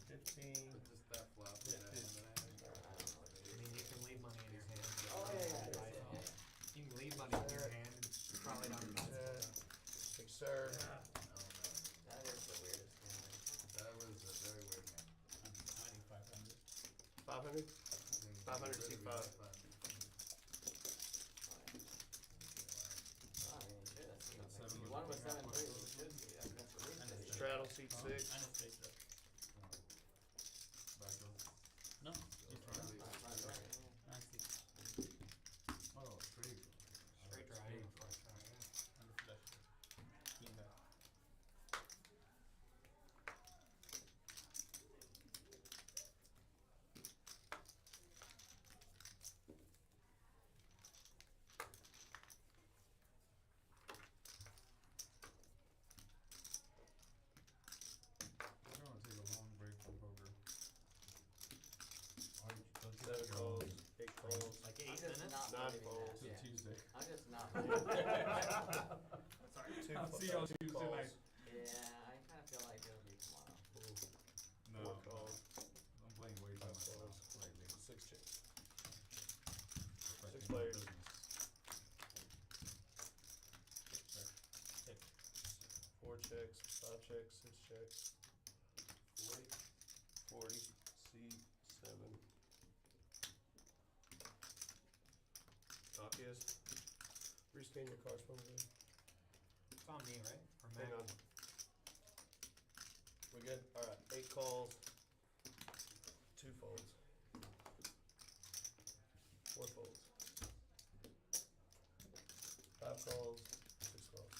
15. Just that flop. I don't know what to I do. mean, you can leave money in your hand. Oh, yeah. You can leave money in your hand. It's probably not advisable. Yes, sir. That is the weirdest thing. That was a very weird hand. 500? 500 to see 5. I mean, shit, that's Seven was one was the 7-3. king. We should be. That's the least. Straddle seat 6. Back up. No. Oh, straight. Straight draw. Straight. We're gonna take a long break from poker. 7 folds. 8 folds. Like I'm 8 just minutes? not 9 believing folds. that. It's a Yeah. Tuesday. I'm just not believing that. I'll see you on Two Tuesday calls. night. Yeah, I kind of feel like it'll be tomorrow. No, 4 calls. I'm playing way too 5 much calls. lately. 6 chicks. Affecting my players. business. 4 checks. 5 checks. 6 checks. 40. 40. C 7. Doc is. Rescan your cards for me, dude. It's on me, right? Or Hang Mac? on. We good? Alright. 8 calls. 2 folds. 4 folds. 5 calls. 6 calls.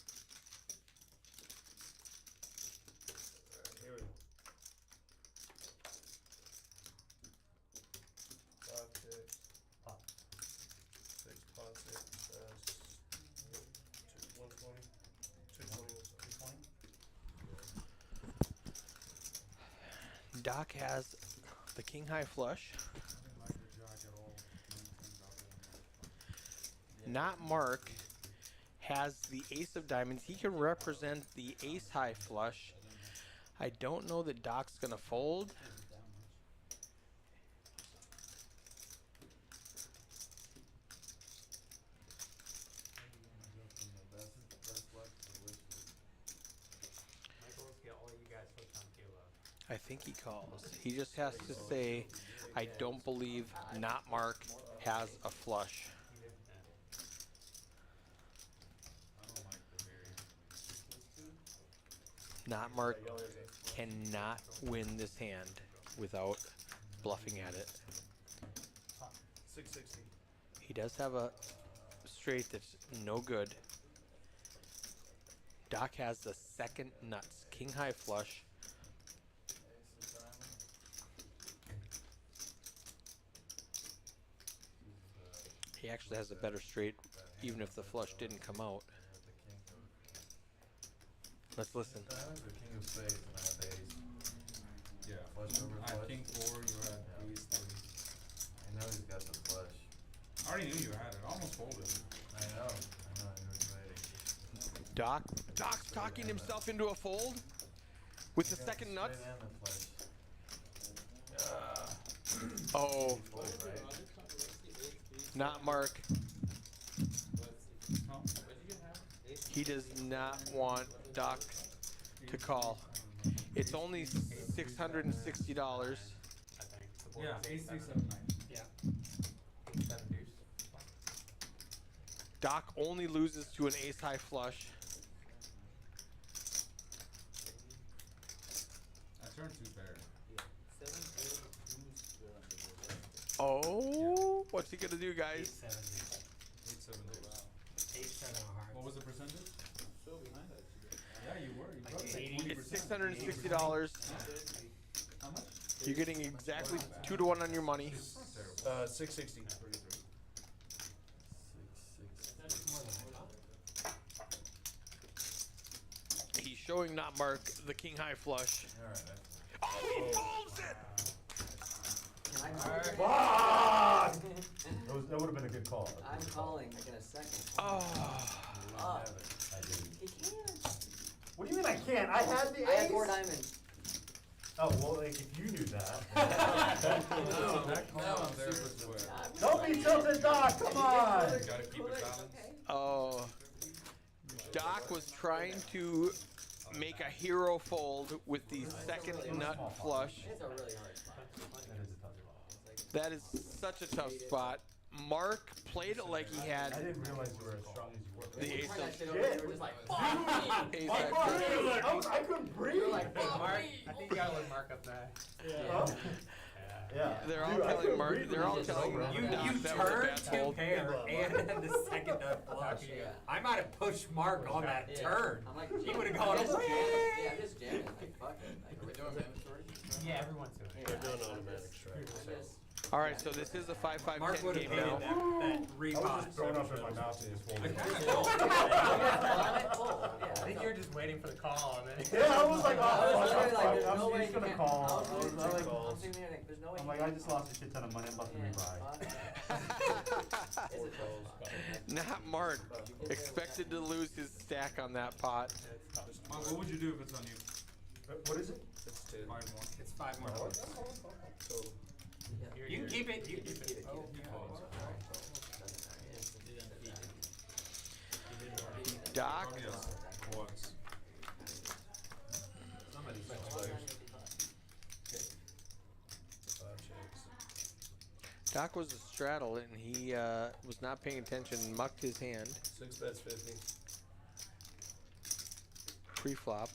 Alright, here we go. 5 checks. Pop. 6 pot 6. 120. 220. 220? Doc has the king high flush. I didn't like your jack at all. Not Mark has the ace of diamonds. He can represent the ace high flush. I don't know that Doc's gonna fold. think he calls. He just has to say, I don't believe not Mark has a flush. I don't like the very. Not Mark cannot win this hand without bluffing at it. 660. He does have a straight that's no good. Doc has the second nuts. King high flush. Ace of diamonds. He actually has a better straight even if the flush didn't come out. The king of Let's listen. diamonds or king of spades, and I have the ace. Yeah. Flush over I had flush. king 4, you had Yeah. ace 3. I know he's got the flush. I already knew you had it. Almost folded. I know. He was waiting. Doc's talking himself into a fold with the Got second straight nuts. and the flush. Oh, Fold, right? not Mark. Huh? He does not want Doc to call. It's only $660. I think. The board Yeah, is ace 3, 8-7. 7, 9. Yeah. 8-7 deuce. Doc only loses to an ace high flush. I turned 2 pair. Oh, what's he gonna do, guys? 8-7 deuce. 8, 7, deuce. 8-7 of hearts. What was the percentage? Yeah, you were. You Like broke 80. 20%. It's $660. How much? You're getting exactly 2 to 1 on your money. 660. 6, 6. That's more than I thought. He's showing not Mark the king high flush. Alright, Oh, he folds it! Can I call? Fuck! That would have been a good call. I'm calling like in a second. Oh, Oh, I didn't. he can. What do you mean I can't? I had the I had ace. 4 diamonds. Oh well, like, if you knew that. No, now I'm super square. Don't be tilted, Doc. Come on. You gotta keep it balanced. oh. Doc was trying to make a hero fold with the second nut flush. It's a really hard spot. That is a tough call. That is such a tough spot. Mark played it like he had I didn't realize you were as strong as you were. the ace Turn that of shit over, you were just like, fuck me. ace Fuck, high. I couldn't breathe. You're like, fuck Mark, me. I think you gotta look Mark up there. Huh? Yeah. They're all Dude, I telling couldn't Mark. breathe They're when all you just telling over. Doc You that was a turned bad 2 fold. pair and had the second nut flush. Yeah. I might have pushed Mark on that Yeah. turn. I'm like, He jamming. would've gone, I'm just "Whee!" jamming. Yeah, I'm just jamming. Like, fuck it. Like, we're doing Yeah, everyone's doing it. They're doing automatic strike. I just, All right, so this is a 5-5-10 Mark would have game hated now. that I was repot. just throwing up in my mouth and just folding. I think you're just waiting for the call and then. Yeah, I was like, I was oh, literally like, fuck, there's no I'm way just you gonna can't. call. I was literally calls. I'm sitting there like, there's no way I'm you like, I can't just call. lost a shit ton of money. I'm about to Yeah, rebuy. fuck. It's a tough spot. Not Mark. Expected to lose his stack on that pot. Mark, what would you do if it's on you? What is it? It's 10. 5 more. It's 5 more points. Total. You can keep it. You can keep it. Doc. Probably has quads. Five checks. Doc was a straddle and he was not paying attention and mucked his hand 6 bets 50. pre-flop.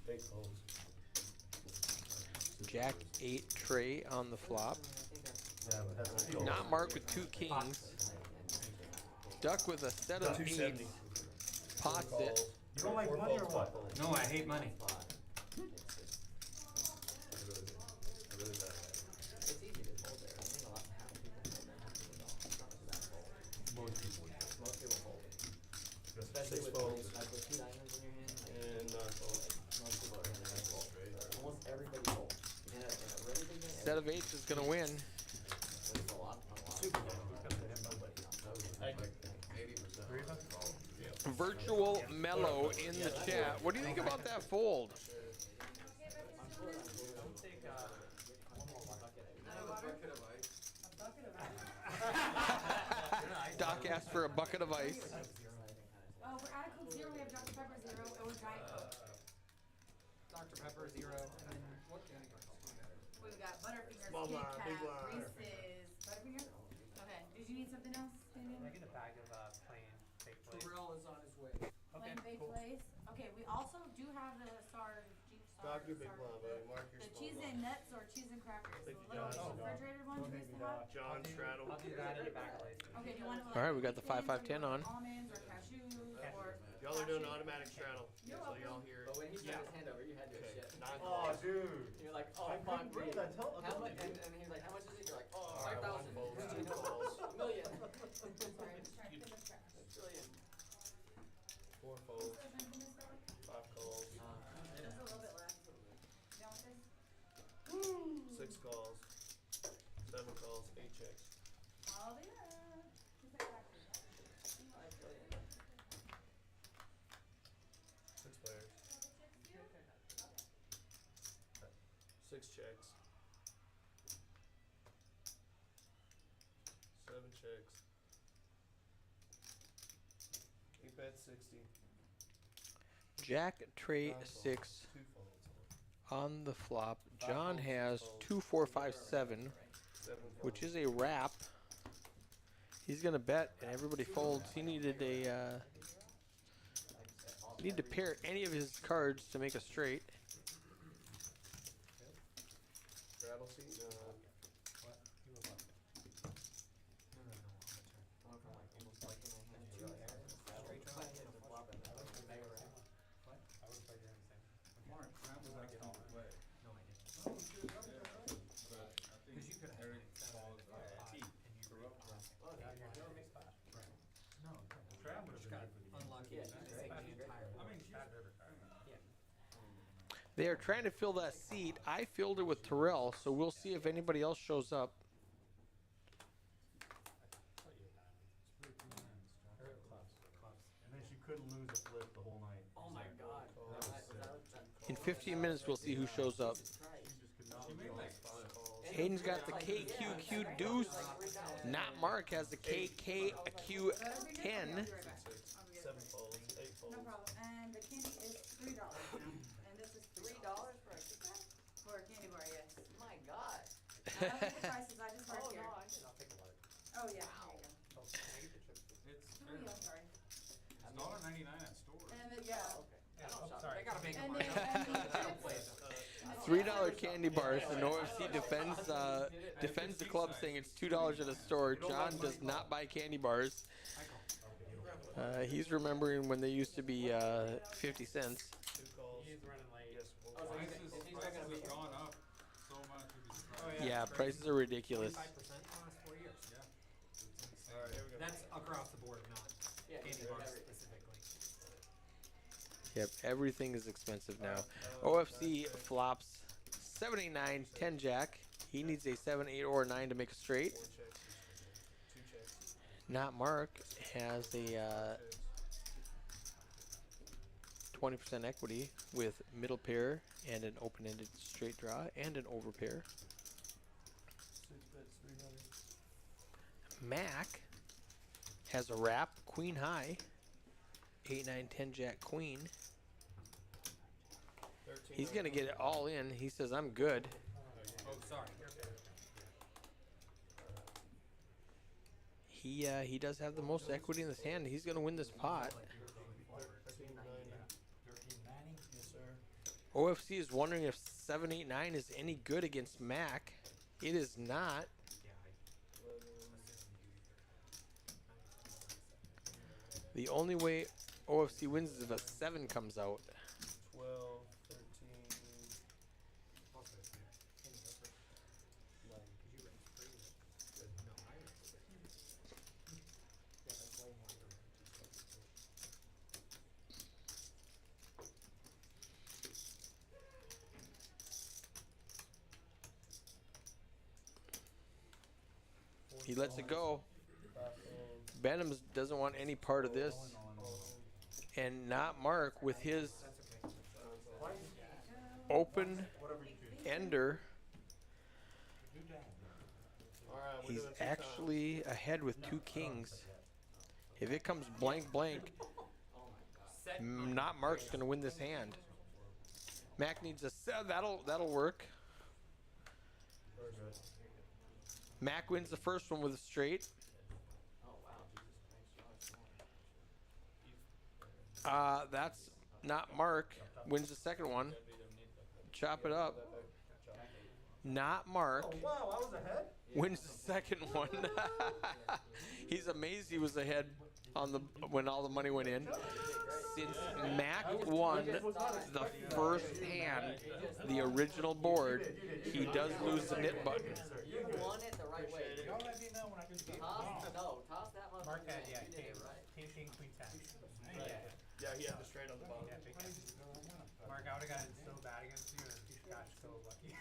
8 calls. Jack 8 tray on the flop. Yeah, but that's a Not Mark with 2 kings. Duck with a set of 270. 8s. Pots it. You don't like money or what? No, I hate money. I really bad. It's easy to fold there. I think a lot half the people fold there, half the people don't. It's not so bad fold. Most people would. Most people fold. Especially 6 with folds. like with 2 diamonds in your hand. Like, And 9 calls. most people are gonna fold. Almost everybody folds. In a really big game. Set of 8s is going to win. There's a lot. Super game. We couldn't hit nobody. Like 80%. Three of us? Virtual Mellow in the chat. What do you think about that fold? Doc asked for a bucket of ice. Oh, for added Coke Zero, we have Dr. Pepper Zero, and we're Diet Coke. Dr. Pepper, 0. And then We got Butterfingers, Small Kit line, Kat, big line. Reese's. Butterfingers? Okay. Did you need something else, Daniel? I get a bag of plain baked Lays. Terrell is on his way. Okay, Plain baked cool. Lays. Okay, we also do have the Dr. Big Blonde, buddy. Mark your the small cheese line. and nuts or cheese and crackers. The Thank you, little guys. refrigerated ones we used to have. John Straddle. I'll do that in a bag of Lays. Okay, do you want All right, we got the 5510 on. Almonds or cashews or Y'all are doing automatic straddle. You're So welcome. y'all hear But it. when he turned his hand over, you had to Okay, shit. 9 Oh, calls. dude. You're like, oh, I fuck couldn't me. breathe. I told How much? you. And he's like, how much is it? You're like, oh, Alright, 5,000. one fold, 2 $2 calls. A million. sorry, I'm just trying to pick up trash. A trillion. 4 folds, 5 calls, There's a little bit left. You want this? 6 calls, 7 calls, 8 checks. Oh yeah. Just like that. 5 trillion. 6 players, 6 checks, 7 checks. 8 bet 60. Jack, tray, 9 folds, 6 2 folds, on the flop. 5 John folds, has 2 folds, 2, 4, 5, 7, 7 which folds. is a wrap. He's gonna bet, and everybody folds. He needed a. Need to pair any of his cards to make a straight. Straddle seat? What? You were what? No, no, no. On the turn. Going from like almost like in my hand to there. Straight draw? Play it, flop it. I would have played your hand the same. Mark, Sam was asking to play. No, I didn't. But I think Because you could have Eric calls T. T. And you Corrupt. Oh, Yeah, yeah. you're in a big spot. Right. No, Tram would have got been good for the game. unlucky. Yeah, She's she's saying great. the She's great. entire I mean, she's Bad river. Yeah. They are trying to fill that seat. I filled it with Terrell, so we'll see if anybody else shows up. Or clubs. Clubs. And then she couldn't lose a flip the whole night. Oh my god. Calls, In 15 minutes, we'll see who shows up. Jesus Christ. She just could not She lose made all like these 5 calls. Hayden's got the KQQ deuce. Not Mark has the KKQ 10. I'll be right back. 7 folds, 8 folds. No problem. And the candy is $3 now. And this is $3 for a Kit Kat? for a candy bar, yes. My god. I don't get the prices, I just work Oh here. no, I didn't. I'll take a look. Oh, yeah, there you go. Oh, can I get the chips? It's Oh, yeah, I'm sorry. $1.99 at stores. And then, yeah. Oh, okay. Yeah, I don't oh, shop. sorry. I gotta make And them. then, and the I don't play chips, them. $3 candy bars. And OFC defends the club, saying it's $2 at a store. John does not buy candy bars. He's remembering when they used to be 50 cents. 2 calls. He's running late. Yes, 1 Oh, so fold. he's- Prices, if he's not prices gonna have be- gone up so much with these Oh, prices. Yeah, prices are ridiculous. 25% in the last 4 years. Yeah. It's insane. Alright, here we go. That's across the board, not Yeah, candy yeah, bars everything. specifically. Yep, everything is expensive now. Alright, OFC that's it. flops 7, 8, 9, 10 jack. He needs a 7, 8, or 9 to make a straight. 4 checks. 2 checks. Not Mark has a 20% equity with middle pair and an open-ended straight draw and an overpair. 6 bets, 300. Mac has a wrap, queen high, 8, 9, 10 jack queen. 13. He's gonna get it all in. He says, I'm good. Oh, sorry. He does have the most equity in this hand. He's gonna win this pot. 1390. Yes, sir. OFC is wondering if 7, 8, 9 is any good against Mac. It is not. Yeah, 11. The only way OFC wins is if a 7 comes out. 12, 13, also, candy over. 9. Because you raised free. No, I raised it. Yeah, that's way more. He lets it go. 5 hands. Benhams doesn't want any part of this. And not Mark with his That's okay. open Whatever you choose. ender. Alright, we're He's doing 2 times. actually ahead with 2 kings. If it comes blank blank, Oh my god. not Mark's gonna win this hand. Mac needs a that'll work. Mac wins the first one with a straight. Oh wow, Jesus Christ, y'all are smart. That's not Mark. Wins the second one. Chop it up. Not Mark. Oh, wow, I was ahead? Wins the second one. He's amazed he was ahead on the when all the money went in. Since Mac won the first hand, the original board, he does lose the knit button. You won it the right way. Y'all let me know when I can get Toss that motherfucker. Mark had, yeah, You did it right. king, queen, 10. Yeah, he had the straight on the bottom. Yeah, big guy. Mark, I would've gotten so bad against you, and you got so lucky.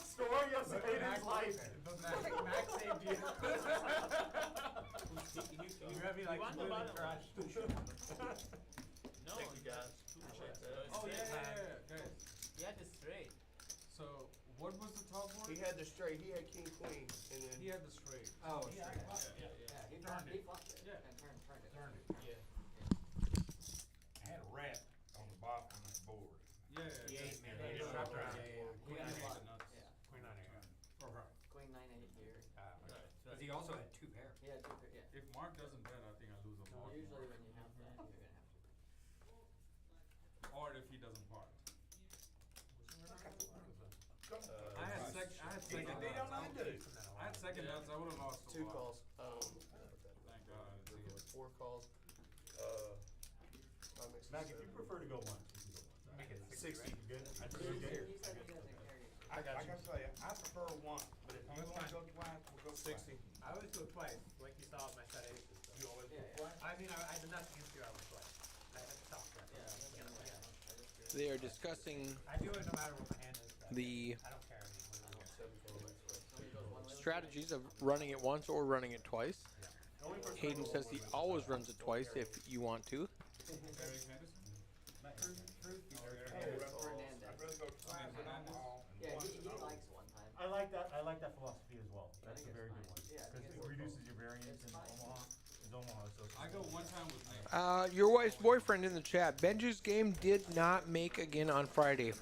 Story of Hayden's life. But Max saved you. You had me like completely crushed. Thank you guys. Appreciate that. Oh yeah. Guys, Yeah, it's straight. so what was the top one? He had the straight. He had king queen, and then He had the straight. Oh, Yeah, straight. Yeah, he Turned it. fluffed it. Yeah. And turned it. Turned it. yeah. I had a rat on the bottom of that board. Yeah. He just wrapped around. He got Queen fluffed. eight nuts. Yeah. Queen 9 Alright. Queen 9-8 here. Because he also had 2 pair. He had two. Yeah. If Mark doesn't bet, I think I lose a lot. Usually when you have that, you're gonna have to. Or if he doesn't part. Uh, I had second They don't nuts. undo. I had second nuts. I would have lost a two lot. calls. Thank God I didn't see it. 4 calls. Climax Mac, is if you 7. prefer to go once, you can go once. Make it 60. You good? I He do good. said he doesn't carry. I gotta tell you, I prefer one, but if you That's wanna fine. go twice, we'll go 60. I always go twice, like you saw with my set aces. You always go Yeah. twice? I mean, I did not against you, I was twice. I had to stop that. Yeah, that's what I'm saying. I just figured. They are discussing I do it no matter what my hand is. but the I don't care anymore. 7 calls. Somebody goes one way. strategies of running it once or running it twice. The only person Hayden I go says over he with always is runs it twice if you want to. Eric Henderson? Fernandez. I'd rather go twice than all and Yeah, once he and all. likes one time. I like that philosophy as well. I That's think a it's very good fine. one. Yeah, I think Because it's it reduces your variance It's in fine. Omaha, so. I go one time with Nick. Your wife's boyfriend in the chat. Benji's game did not make again on Friday.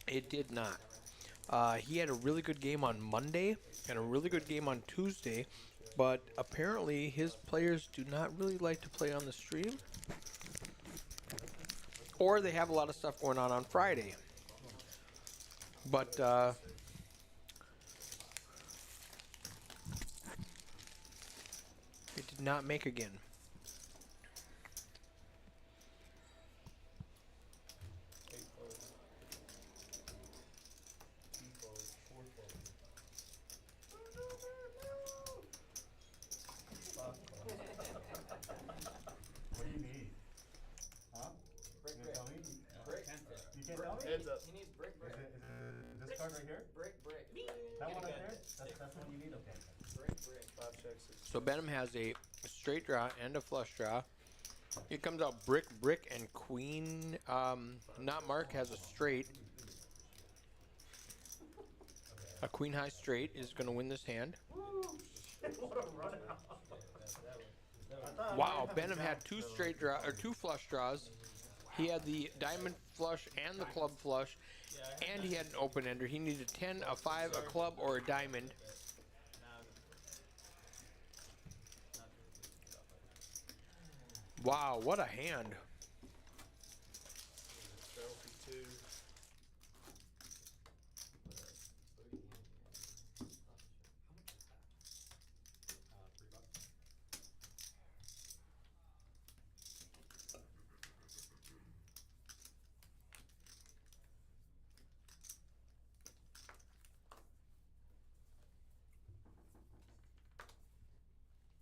It did not. He had a really good game on Monday and a really good game on Tuesday, but apparently his players do not really like to play on the stream, or they have a lot of stuff going on Friday. But it did not make again. 8 calls. 2 calls. 4 calls. 5 calls. What do you need? Huh? Brick, You gonna tell me? Brick. You can't tell me? Heads up. He needs brick. Is it this card right here? Brick. That one right there? That's what you need? Okay. Brick. 5 checks. 6. So Benham has a straight draw and a flush draw. It comes out brick, and queen. Not Mark has a straight. A queen high straight is going to win this hand. What a run out. Wow, Benham had 2 straight draw or 2 flush draws. He had the diamond flush and the club flush, and he had an open ender. He needed 10, a 5, a club, or a diamond. Wow, what a hand. Penalty 2.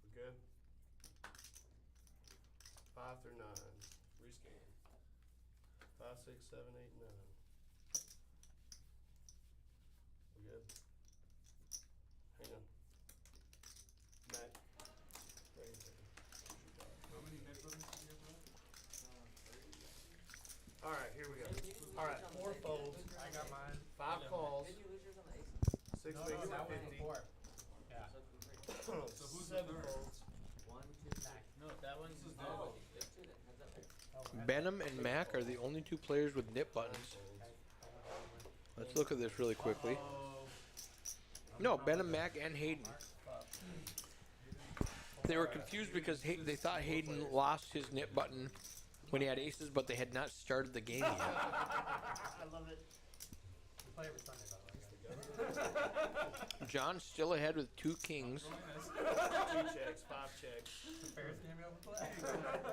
We're good. 5 through 9. Rescan. 5, 6, 7, 8, 9. We good? Hang on. Matt. Wait a second. How many net buttons do you have left? Alright, here we go. Alright, 4 folds. I got mine. 5 calls. Did you lose yours on the ace? 6 No, makes that was it 50. before. Yeah. So it's 3. So who's 7 the third? folds. 1, 2, 3. No, that one's This is Oh, there's 2 then. Heads up. Benham and Mac are the only two players with nip buttons. Let's look at this really quickly. No, Benham, Mac, and Hayden. They were confused because they thought Hayden lost his nip button when he had aces, but they had not started the game yet. I love it. We play every Sunday, by the way. John's still ahead with 2 kings. 2 checks, 5 checks. Ferris game over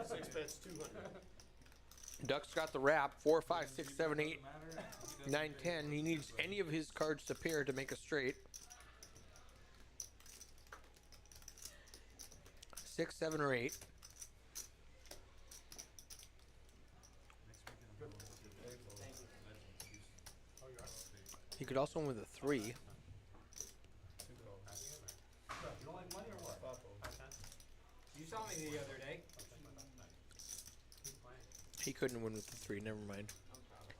play. 6 bets, 200. Duck's got the wrap. 4, 5, 6, 7, 8, 9, 10. He needs any of his cards to pair to make a straight. 6, 7, or 8. He could also win with a 3. You don't like money or what? You saw me the other day. He couldn't win with the 3. Never mind.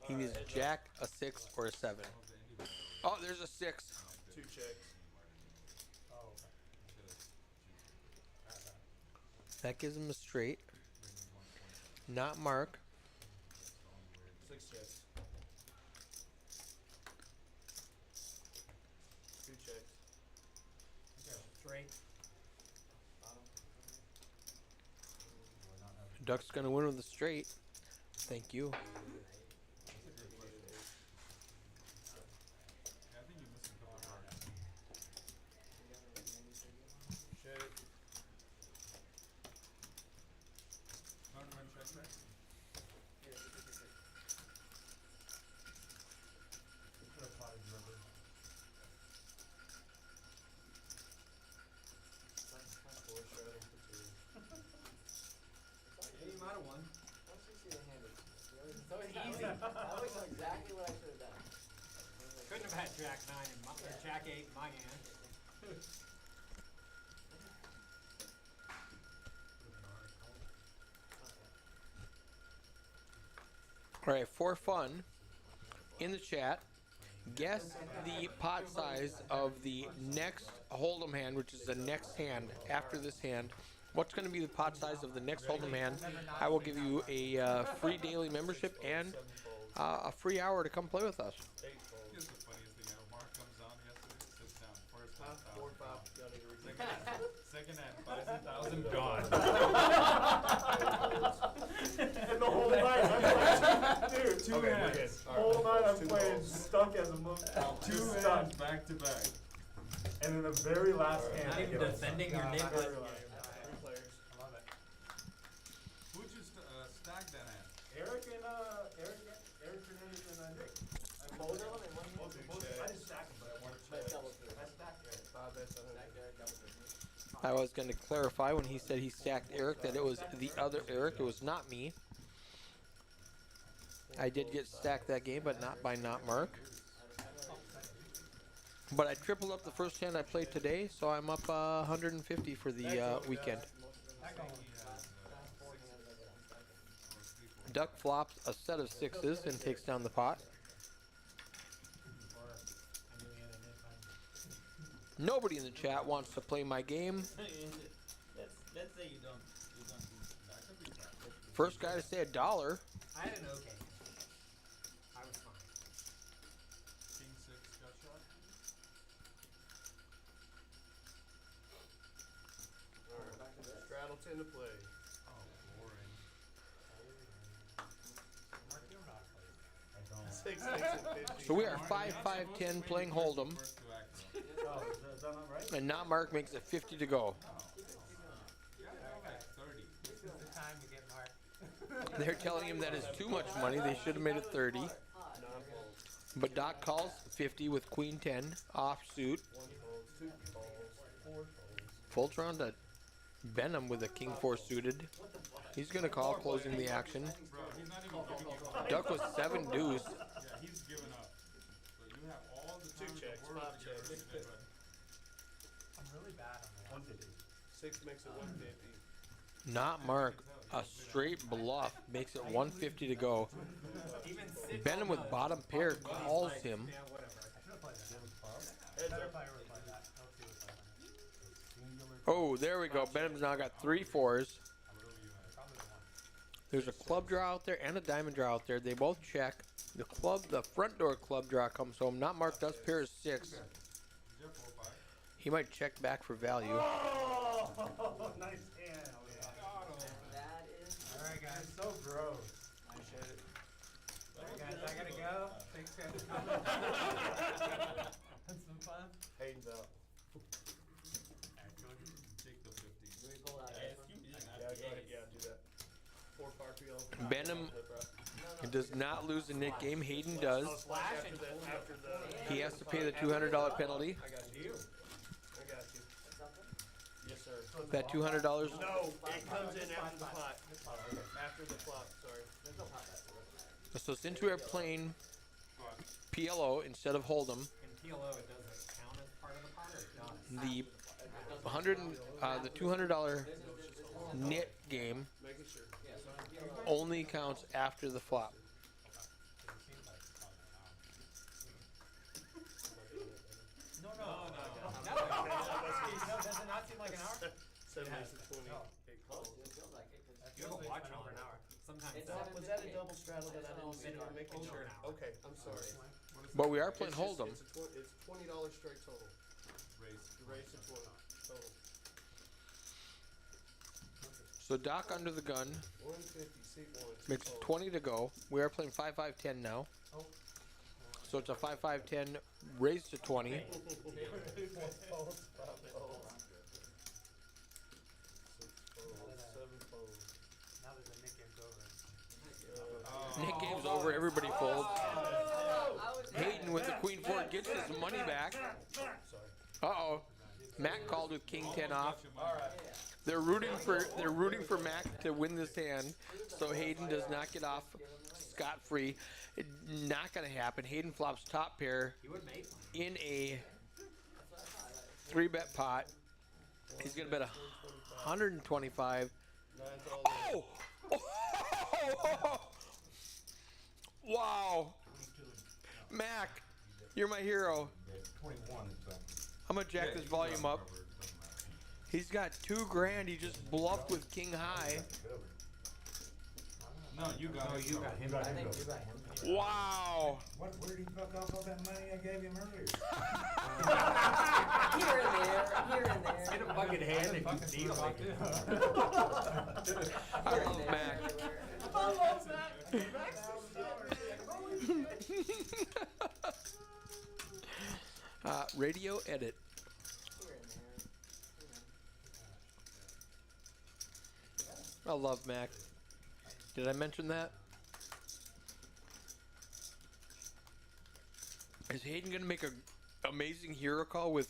He needs a jack, a 6, or a 7. Oh, there's a 6. 2 checks. Oh, okay. That gives him a straight. Not Mark. 6 checks. 2 checks. Straight. Duck's gonna win with a straight. Thank you. Yeah, I think you missed a couple of cards. Check. Tournament check back. Yeah, you might have won. Once you see the hand, it's always easy. I always know exactly what I should have done. Couldn't have had Jack 9 and Jack 8 in my hand. All right, for fun, in the chat, guess the pot size of the next Hold'em hand, which is the next hand after this hand. What's going to be the pot size of the next Hold'em hand? I will give you a free daily membership and a free hour to come play with us. 8 Here's folds. the funniest thing ever. Mark comes on yesterday, sits down, first 4, 1,000 5. gone. Got it. Second hand, 5,000 gone. And the whole night I'm playing, dude, 2 Okay, hands. okay. Whole night I'm 2 playing balls. stuck as a monkey. 2 Stuck. hands back to back. And in the very last hand, Not I even get a- defending your Very nip. last. 3 players. I love it. Who'd you stack that hand? Eric Hernandez and Nick. I Both of them in one Both hand? do I checks. didn't stack them, but I wanted to. But double through. I stacked Eric. 5 bets, 100. Back there, double through. I was going to clarify when he said he stacked Eric that it was the other Eric. It was not me. I did get stacked that game, but not by not Mark. But I tripled up the first hand I played today, so I'm up 150 for the weekend. Duck flops a set of 6s and takes down the pot. Nobody in the chat wants to play my game. Let's say you don't do First guy to say $1. I had an okay. I was fine. King 6 gut shot? Alright. Straddle 10 to play. Oh, boring. Mark, you're not playing. 6, 6, and 50. So we are 5, 5, 10 playing Hold'em, First to act, though. Oh, is that not right? and not Mark makes it 50 to go. Yeah, like 30. This is the time to get Mark. They're telling him that is too much money. They should have made it 30. Non-folds. But Doc calls 50 with Queen 10 offsuit. 1 folds, 2 falls, 4 folds. Folds around to Benham with a King 4 suited. He's going to call, closing the action. Bro, he's not even giving you. Duck with 7 deuce. Yeah, he's given up. So you have all the 2 time in the checks, world 5 to get rid checks. of it, but I'm really bad on that. 150. 6 makes it 150. Not Mark. A straight bluff makes it 150 to go. Even sit Benham with bottom pair calls him. Yeah, whatever. I should have played that. Heads Better up. player would play that. Let's see what's happening. Oh, there we go. Benham's now got 3 4s. whatever you have. Probably the one. There's a club draw out there and a diamond draw out there. They both check. The front door club draw comes home, not marked us. Pair is 6. Is there 4 or 5? He might check back for value. Oh, nice hand. And that is. All right, guys. So gross. Appreciate it. All right, guys. I gotta go. Thanks, guys, for coming. Had some fun. Hayden's out. Take the 50. Do we pull out? Yeah, go ahead. Yeah, do that. 4 card for y'all. Benham does not lose the Nick game. Hayden does. Oh, splash after the. He has to pay the $200 penalty. I got you. I got you. Something? Yes, sir. That $200. No, it comes in after the plot. After the plot, sorry. There's no pop that, so it doesn't matter. So since we are playing PLO instead of Hold'em, In PLO, it doesn't count as part of the pot, or it does? the $200 knit game Making sure. only counts after the flop. No, does it not seem like an hour? 7 makes it 20. Eight calls. It feels like it, 'cause You have a watch over an hour. Sometimes. It's it's- Was that a double straddle that I didn't see? I'm making Over sure. an hour. Okay, I'm sorry. But we are playing It's just- Hold'em. It's $20 straight total. Raise. Raise to 20 total. So Doc under the gun 150, seat 1. makes 20 to go. We are playing 5-5-10 now. So it's a 5-5-10 raised to 20. Now that the Nick game's over. Nick game's over. Everybody folds. I was Hayden with the Queen 4 gets his money back. Uh-oh. Matt called with King 10 off. They're rooting for Mac to win this hand, so Hayden does not get off scot-free. Not gonna happen. Hayden flops top pair You would make one. in a 3-bet pot. He's gonna bet 125. Oh! Oh! Wow! Mac, you're my hero. 21 exactly. I'm gonna jack this volume up. He's got $2,000. He just bluffed with King High. No, you got it. You got him. I think you got him. Wow! What, where did he fuck off all that money I gave him earlier? Here and there, here and there. Get a fucking hand and you deal like it. I love Mac. Radio edit. Here and there. I love Mac. Did I mention that? Is Hayden gonna make a amazing hero call with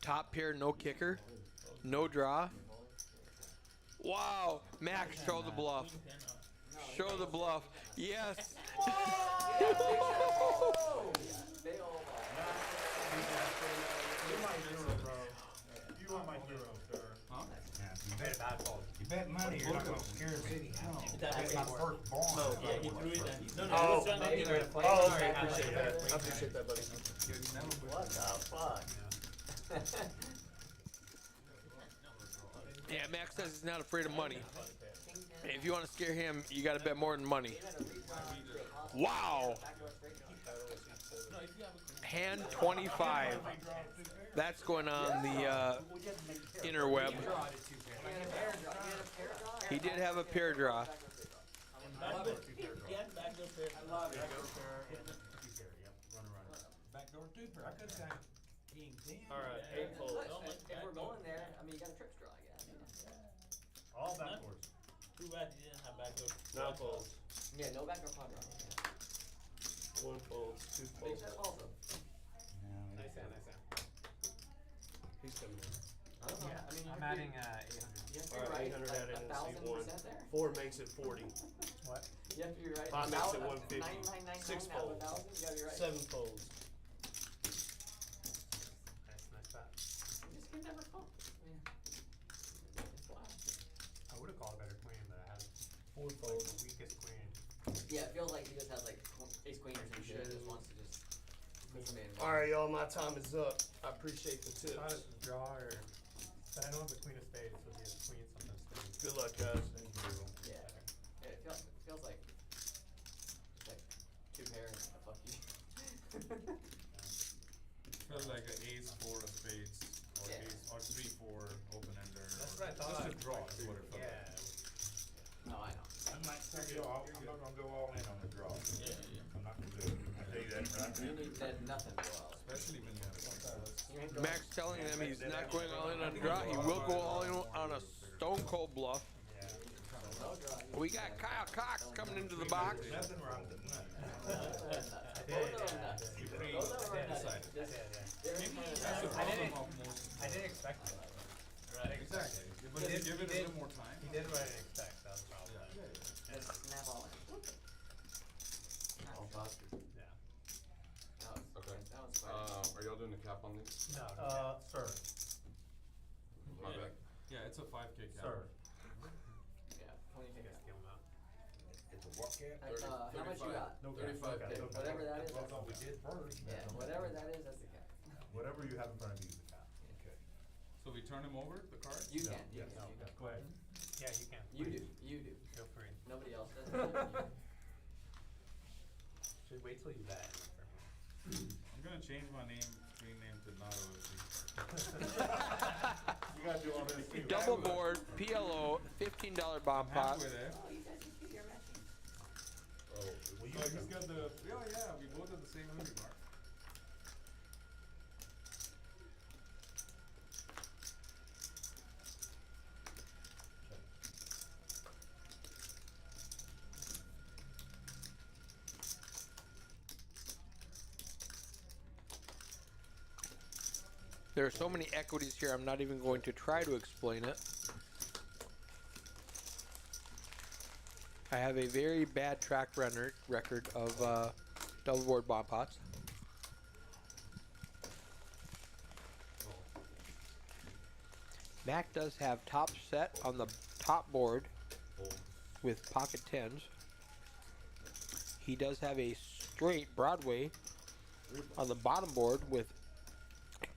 top pair, no kicker, no draw? Wow, Mac, show the bluff. Show the bluff. Yes. You are my hero, sir. Huh? You bet bad fault. You bet money, you're not gonna scare me. No. That's my my firstborn. Oh, Yeah, he threw it and no, Oh, he was trying to maybe get rid they're of playing. Oh, Sorry, okay, I I appreciate like that. I appreciate that, buddy. What the fuck? Yeah, Mac says he's not afraid of money. If you want to scare him, you got to bet more than money. Wow. Hand 25. That's going on the interweb. He did have a pair draw. Backdoor two-pair. I could've done king 10. Alright, 8 folds. If we're going there, I mean, you got a trips draw, I guess. All backwards. Too bad he didn't have backdoor. 9 folds. Yeah, no backdoor pot draw. 1 folds. 2 Big folds. set also. Nice hand, nice hand. He's coming in. I don't know. I mean, I'm adding 800. You have to be Alright, right 800 added in seat 1. 1,000% there. 4 makes it 40. What? You have to be right. Pot makes it 150. 9999 6 out of folds. 1,000. You gotta be right. 7 folds. Nice bet. This can never fall. I mean, it's wild. I would have called a better queen, but I had 4 like folds. the weakest queen. Yeah, it feels like he just has like ace queen or some shit. Just wants to just put somebody in. Alright, y'all, my time is up. I appreciate the I thought it tips. was draw or. But I don't have the queen of spades, so he has queen, sometimes spades. Good luck, guys. Yeah. It feels feels like just like two pairs. Fuck you. Felt like an ace, four of spades, or Yeah. ace, or 3-4 open ender. That's what I thought. Just a draw is what it felt Yeah. like. No, I know. I'm not gonna go all in on the draw. Yeah, yeah. I'm not gonna do it. I tell you that right You now. need that nothing well. Especially when you have a Max telling them he's not going all in on draw. He will go all in on a stone cold bluff. No draw. We got Kyle Cox coming into the box. Nothing wrong with none. You pretty undecided. Maybe that's the problem of most. I didn't expect that. Right. Exactly. But He did- give he it a did- little more time. He did what I didn't expect. That was the problem. Just snap all in. All positive. Yeah. Okay. That was fine. Are y'all doing the cap on these? No. Sir. My bad. Yeah, it's a 5K cap. Sir. Yeah, 20 I guess cap. give him out. It's a what cap? How much you got? No cap. 35 No cap. K. No cap. Whatever that is, That's that's what we did first. Yeah, whatever that is, that's the cap. Whatever you have in front of you is the cap. Okay. So we turn him over, the cards? You No, can, you yes. can, you can. Go ahead. Yeah, you can. You do, please. you do. Feel free. Nobody else does. You. Should wait till you bet. I'm gonna change my screen name to not OC. You gotta do all this too. Double board, PLO, $15 bomb pot. Halfway there. Oh, you guys just do your matching. Oh, Well, you Oh, he's got the, yeah, we both have the same limit mark. There are so many equities here, I'm not even going to try to explain it. I have a very bad track record of double board bomb pots. Mac does have top set on the top board with pocket tens. He does have a straight Broadway on the bottom board with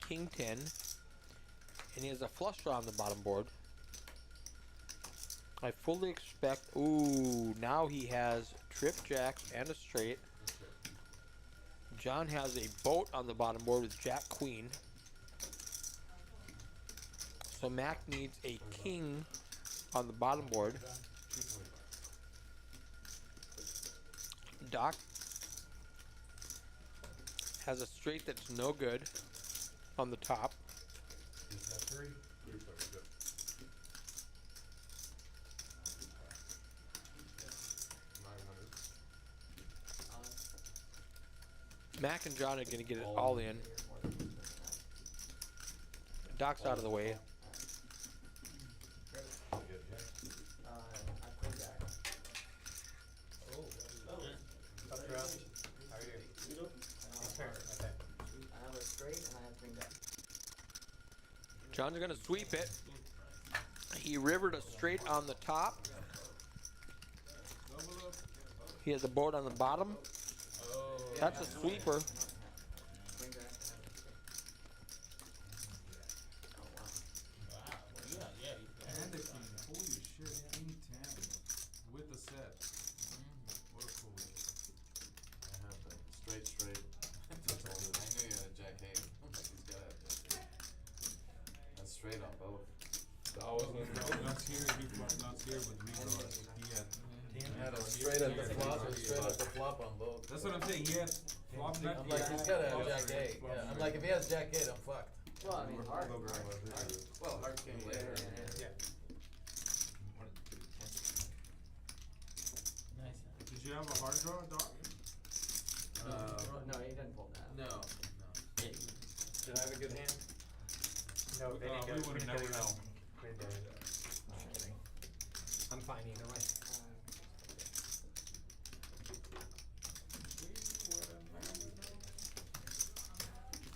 King 10, and he has a flush draw on the bottom board. I fully expect, ooh, now he has trip jack and a straight. John has a boat on the bottom board with Jack Queen. So Mac needs a king on the bottom board. Doc has a straight that's no good on the top. Three. Mac and John are going to get it all in. Doc's out of the way. I queen jack. Up your up. How are you? Okay. I have a straight and I have queen jack. John's going to sweep it. He rivered a straight on the top. He has a board on the bottom. That's a sweeper. Queen jack. Oh wow. And the king, holy shit, king 10 with the set. What a cool. I have that straight. That's all it is. I knew you had a jack 8. I'm like, he's gotta have jack 8. That's straight on both. I wasn't. Not here, he was not here with redraws. He had. Had a straight at the flop or straight at the flop on both. That's what I'm saying, he had flop nut. I'm like, he's gotta have jack 8. Yeah, I'm like, if he has jack 8, I'm fucked. Well, I mean, hard. Well, hard king later. Yeah. Nice. Did you have a hard draw, Doc? No, he didn't pull that. No. Did I have a good hand? No, they didn't We get it. would never know. We didn't get it. I'm fine either way.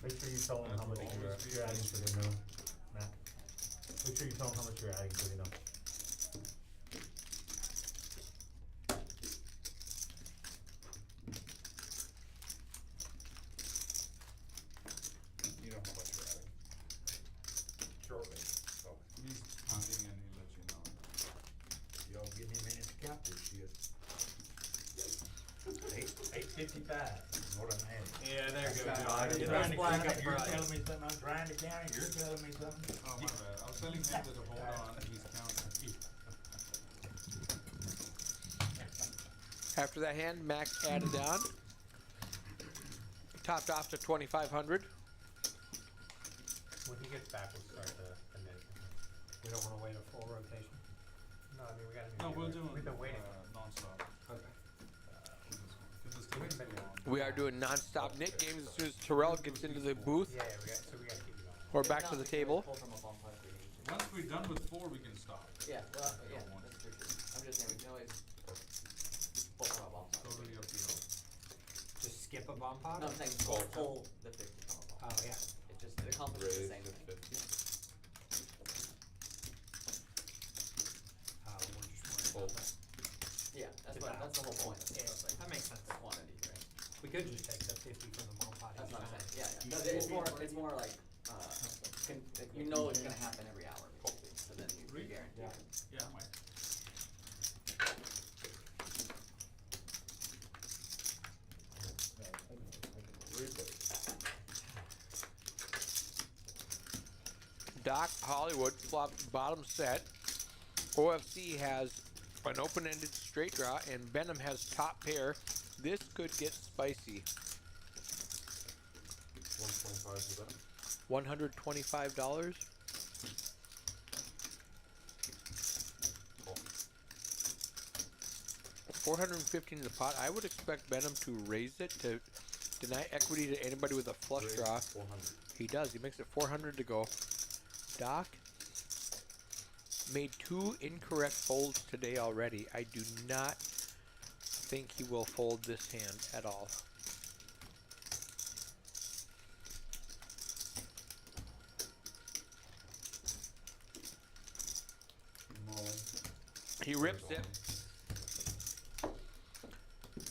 Make sure you tell them how much you're adding so they know, Matt. Make sure you tell them how much you're adding so they know. You know how much you're adding. Shortly. He's counting and he'll let you know. Y'all give me a minute to count this shit. that. Is what I'm saying. Yeah, there you go, I'm John. Get trying those to black count up it, you're front. telling me something, I'm trying to count it, you're telling me something. Oh, my bad. I was telling him to hold on, and he's counting. After that hand, Mac added on. Topped off to 2,500. When he gets back, we'll start the minute. We don't wanna wait a full rotation. No, I mean, we gotta. No, we're doing We've been waiting. non-stop. Okay. Cause this takes too long. We are doing non-stop Nick games as soon as Terrell gets into the booth. Yeah, we got, so we gotta keep it on. We're back to the table. Pull from a bump if we need to. Once we're done with 4, we can stop. Yeah, well, yeah, that's for sure. I'm just saying, we can always pull from a bump. Totally up to you. Just skip a bomb pot? No, I'm saying pull the 50 from a bump. Oh, yeah. It just, it accomplishes the Raise same to thing. 50. We're just Fold. worried about that. Yeah, that's the whole point. Yeah, It's like that makes sense. quantity, right? We could just take the 50 from the bomb pot That's each what I'm time. saying, yeah. No, it's more like, you know it's gonna happen every hour, basically, so then you guarantee it. Yeah, I might. Doc Hollywood flopped bottom set. OFC has an open-ended straight draw, and Benham has top pair. This could get spicy. 125 is that? $125. Cool. 415 in the pot. I would expect Benham to raise it to deny equity to anybody with a flush Raise draw. 400. He does. He makes it 400 to go. Doc made 2 incorrect folds today already. I do not think he will fold this hand at all. Mulling. He rips it.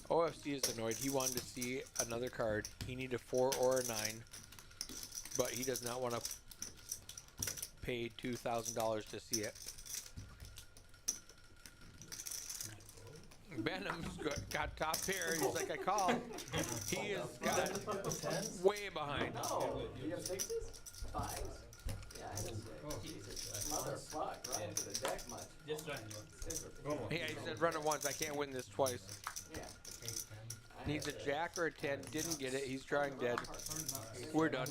OFC is annoyed. He wanted to see another card. He needed a 4 or a 9, but he does not want to pay $2,000 to see it. Benham's got top pair. He's like, I call. He has got way behind. No, you have 6s? 5s? Yeah, I just, Jesus, motherfuck, run into the deck much. Just trying to. Yeah, he said run it once. I can't win this twice. Yeah. Needs a jack or a 10. Didn't get it. He's drawing dead. We're done.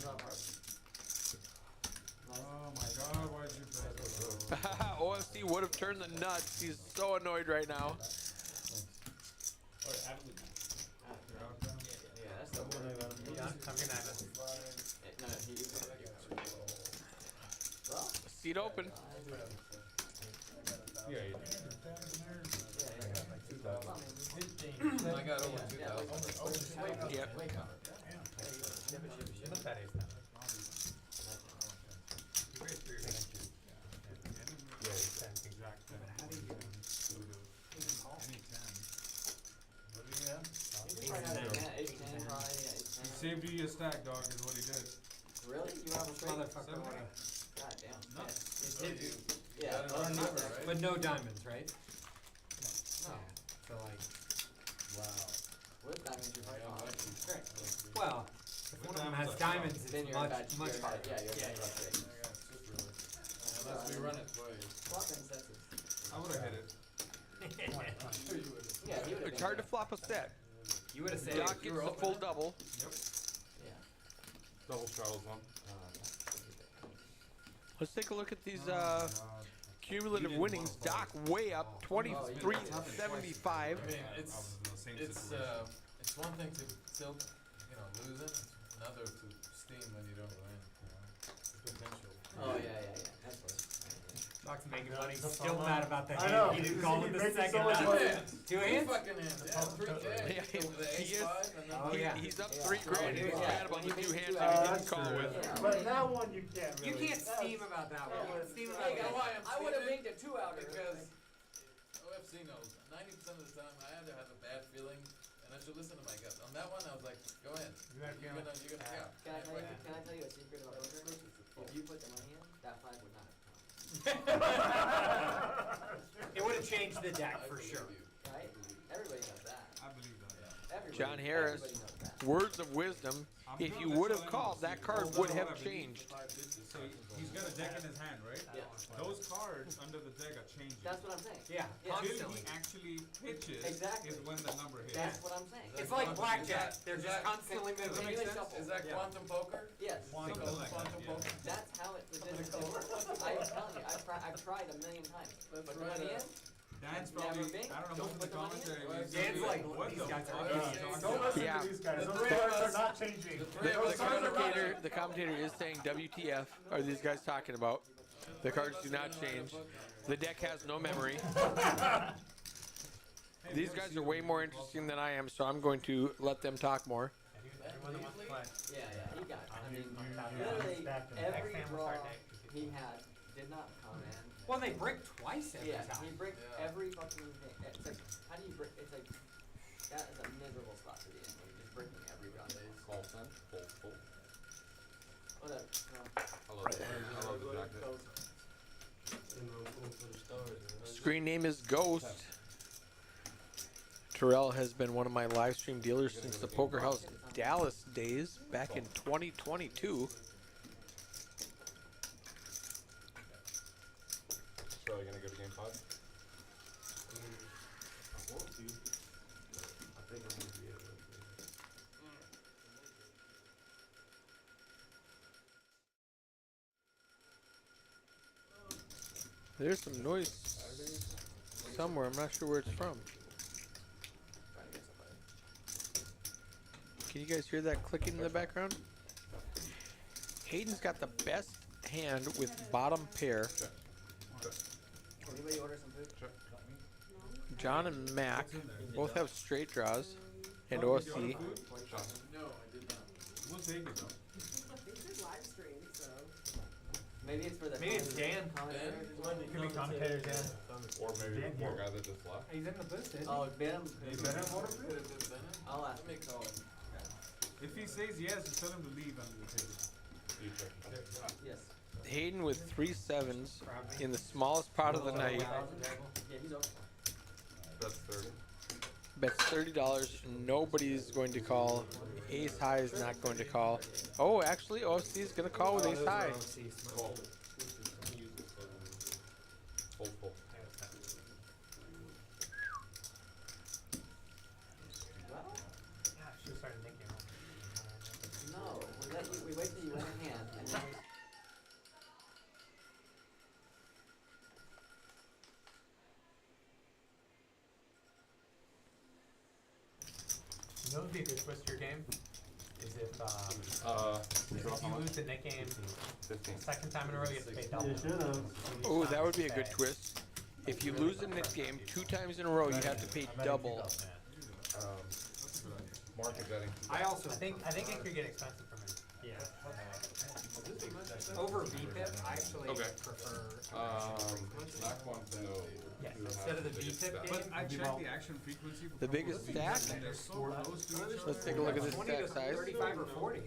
Oh my god, why'd you bet? OFC would have turned the nuts. He's so annoyed right now. Or have a good night. Yeah, that's the word. Yeah, have a good night, man. No, well, Seat open. Yeah, you yeah. I got over 2,000. Yep. Look that ace now. You raised 3 again. Yeah, Exactly. Any 10. what do you have? He probably had a 10, probably, yeah, He 8, 10. saved you a stack, dog, is what he did. Really? You have a straight? Motherfucker, Seven, what eight. a- God damn. Nuts. Yeah. Yeah. Got Oh, another not number, that. right? But no diamonds, right? No. So like, Wow. With diamonds, you're right on. Great. well, if one of them has diamonds, Then it's you're much, bad, much you're harder. bad, yeah, you're Yeah, bad, yeah. right. I got super list. Unless we run it twice. Flop and sexes. I would've hit it. Yeah, he would've It's been hard to good. flop a set. You would have said. Doc gets the full double. Yep. Yeah. Double Charles one. Let's take a look at these Oh, my God. cumulative didn't winnings. wanna Doc way up, 2375. I mean, it's I was in the same it's situation. it's one thing to still losing. It's another to steam when you don't win. Potential. Oh, yeah. That's what. Doc's making money, still mad about that I know. hand. He didn't call it the Making so second much time. money. Two hands? Fucking hands. Yeah, 3K. Yeah, With the he ace is- 5 and then Oh, yeah. He's up Yeah. 3 grand. He was Yeah. mad about the When 2 you hands make that he two didn't call with. Yeah. But that one you can't You really. can't steam about that one. You can steam about Hey, You know that why one. I'm I would've steaming? made the 2-outer. Because OFC knows 90% of the time I either have a bad feeling and I should listen to my gut. On that one, I was like, go ahead. You're gonna count. Can I tell you a secret about poker? If you put the money in, that 5 would not have come. It would have changed the deck I for believe sure. you. Right? Everybody knows that. I believe that. Yeah. Everybody, John Harris. everybody knows that. Words of wisdom. If you would have called, that card would have changed. So he's got a deck in his hand, right? Yeah. Those cards under the deck are changing. That's what I'm saying. Yeah, Yeah. Till constantly. he actually pitches Exactly. is when the number hits. That's what I'm saying. It's like blackjack. They're just constantly Does that moving. make Even sense? shuffle. Is that Yeah. quantum poker? Yes. Something like that, yeah. That's how it legitimately works. I'm telling you, I've tried a million times. Put the money in. Dan's Never probably, been. I don't know Don't who's in put the the money in. commentary. he's Dan's gonna be like, what these the guys are fuck idiots. is this? Don't listen Yeah. to these guys. The Those three of cards are us- not changing. The commentator is saying WTF are these guys talking about? The cards do not change. The deck has no memory. These guys are way more interesting than I am, so I'm going to let them talk more. Everyone that wants to play. Yeah, he got it. I mean, you literally stacked them. every Next time we'll draw start day. he had did not come in. Well, they break twice every Yeah, time. he bricked Yeah. every fucking thing. It's like, how do you brick? It's like, that is a miserable spot to be in. When you're just breaking every gun. Call send. Full. Whatever. I love it. I love the jacket. Screen name is Ghost. Terrell has been one of my live stream dealers since the Poker House Dallas days back in 2022. So are you gonna go to game 5? I want to. I think I'm gonna be able to. There's some noise somewhere. I'm not sure where it's from. Can you guys hear that clicking in the background? Hayden's got the best hand with bottom pair. Anybody order some food? John and Mac both have straight draws and OC. No, I did not. We'll take it though. Maybe it's for the. Maybe it's Dan. commentators or something. Could be commentators, yeah. Or maybe the poor guy that just left. He's in the booth, isn't he? Oh, Ben. Could have been Bennett. I'll ask. Let me call him. If he says yes, just tell him to leave under the table. You check. Yes. Hayden with 3 sevens in the smallest pot of the night. Yeah, he's over. That's 30. Bets $30. Nobody's going to call. Ace high is not going to call. Oh, actually, OC is going to call with ace high. Full. Well, Yeah, she was starting thinking. no. We wait till you win a hand and then. You know what would be a good twist to your game? Is if Drop how you much? lose the net game 15. second time in a row, you have to pay double. You should have. Oh, that would be a good twist. If you lose a net game 2 times in a row, you have to pay double. Market betting. I think it could get expensive for me. Yeah. Over VPIP, I actually Okay. prefer. Mac wants to know. Yes, who instead has of the biggest VPIP stack. game. But I checked the action frequency for The biggest both of these, stack? and they're so close to each other. Let's take a look at this 20 stack to size. 35 or 40.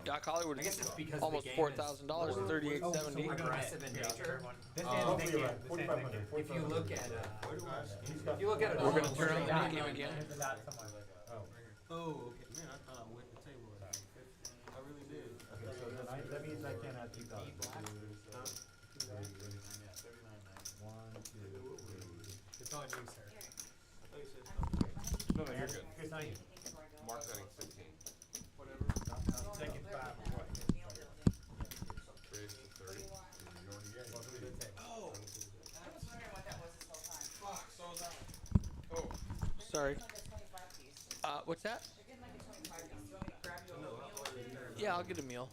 Doc Hollywood I is guess it's because almost the game is $4,000, more $3,870. aggressive in nature. This Oh, is you're the right. 4,500. If you look at if you look at a We're gonna normal turn on the dot, game again. there's a dot somewhere. Oh, okay. Man, I thought I went the table. I really did. Okay, so then that means I can't have 2,000. 1, 2, 3. It's on you, sir. No, you're good. It's not you. Mark betting 16. Second five. Raise to 30. I was wondering what that was this whole time. Fuck, so was I. Oh, sorry. Like a 25 piece. What's that? They're getting like a 25 piece. Do you want me to grab you a meal with it or? Yeah, I'll get a meal.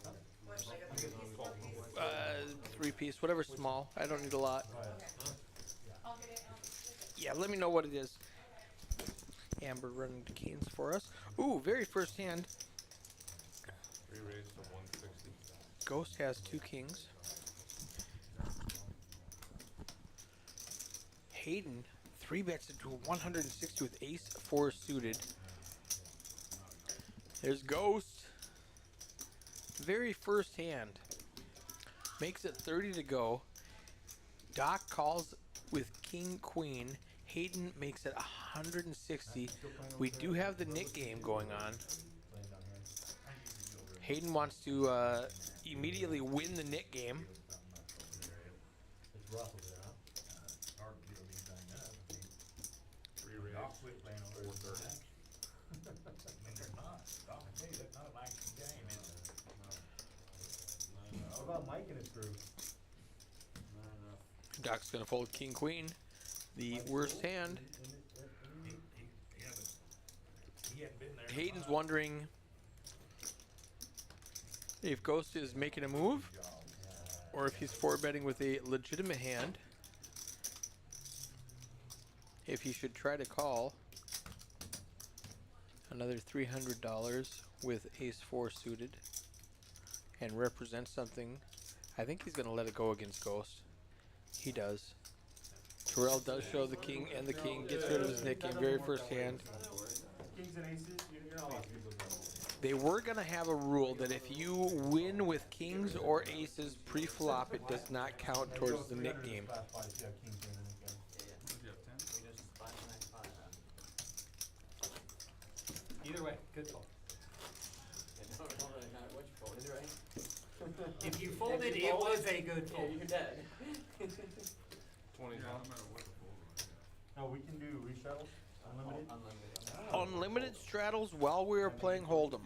What, like a 3 piece? 3-piece, whatever small. I don't need a lot. I'll get it and I'll just Yeah, let me know what it is. Amber running the canes for us. Ooh, very first hand. Re-raise to 160. Ghost has 2 kings. Hayden 3 bets into 160 with ace 4 suited. There's Ghost. Very first hand. Makes it 30 to go. Doc calls with king queen. Hayden makes it 860. We do have the Nick game going on. Hayden wants to immediately win the Nick game. It's rough over there, huh? Hard to get a lead bang up. Re-raise. Doc quit playing over there. 430. I mean, they're not. Doc can tell you, that's not a nice game, is it? What about Mike and his crew? Not enough. Doc's gonna fold king queen, the worst hand. Yeah, but he hadn't been there. Hayden's wondering if Ghost is making a move or if he's four betting with a legitimate hand. If he should try to call another $300 with ace four suited and represent something. I think he's gonna let it go against Ghost. He does. Terrell does show the king and the king, gets rid of his Nick game, very first hand. Kings and aces, you're not allowed to use those. They were gonna have a rule that if you win with kings or aces pre-flop, it does not count towards the Nick game. Either way, good call. If you folded, it was a good fold. You're dead. 20's Yeah, on. no matter what the fold was. No, we can do reshuttles, unlimited. Unlimited straddles while we are playing Hold'em.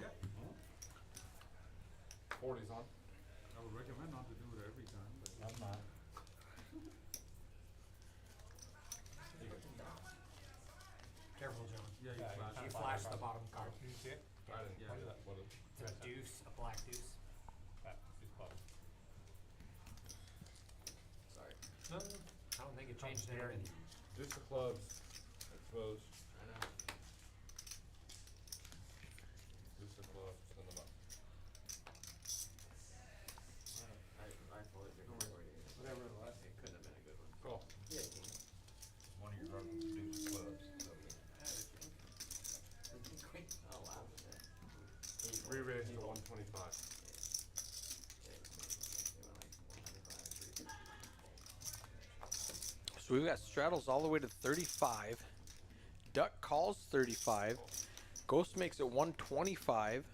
40's on. I would recommend not to do it every time, but I'm not. Careful, John. yeah, you Yeah, flash. You it. flash the bottom card. I didn't Yeah. play that. What is It's a deuce, a black deuce. Sorry. I don't think it changed anything. Just the clubs, I suppose. I know. Just the clubs, send them up. I fully agree with you. Whatever it was. It couldn't have been a good one. Call. Yeah, king. One of your hard deuce clubs, so. Queen. Oh, wow. Re-raise to 125. So we've got straddles all the way to 35. Duck calls 35. Ghost makes it 125.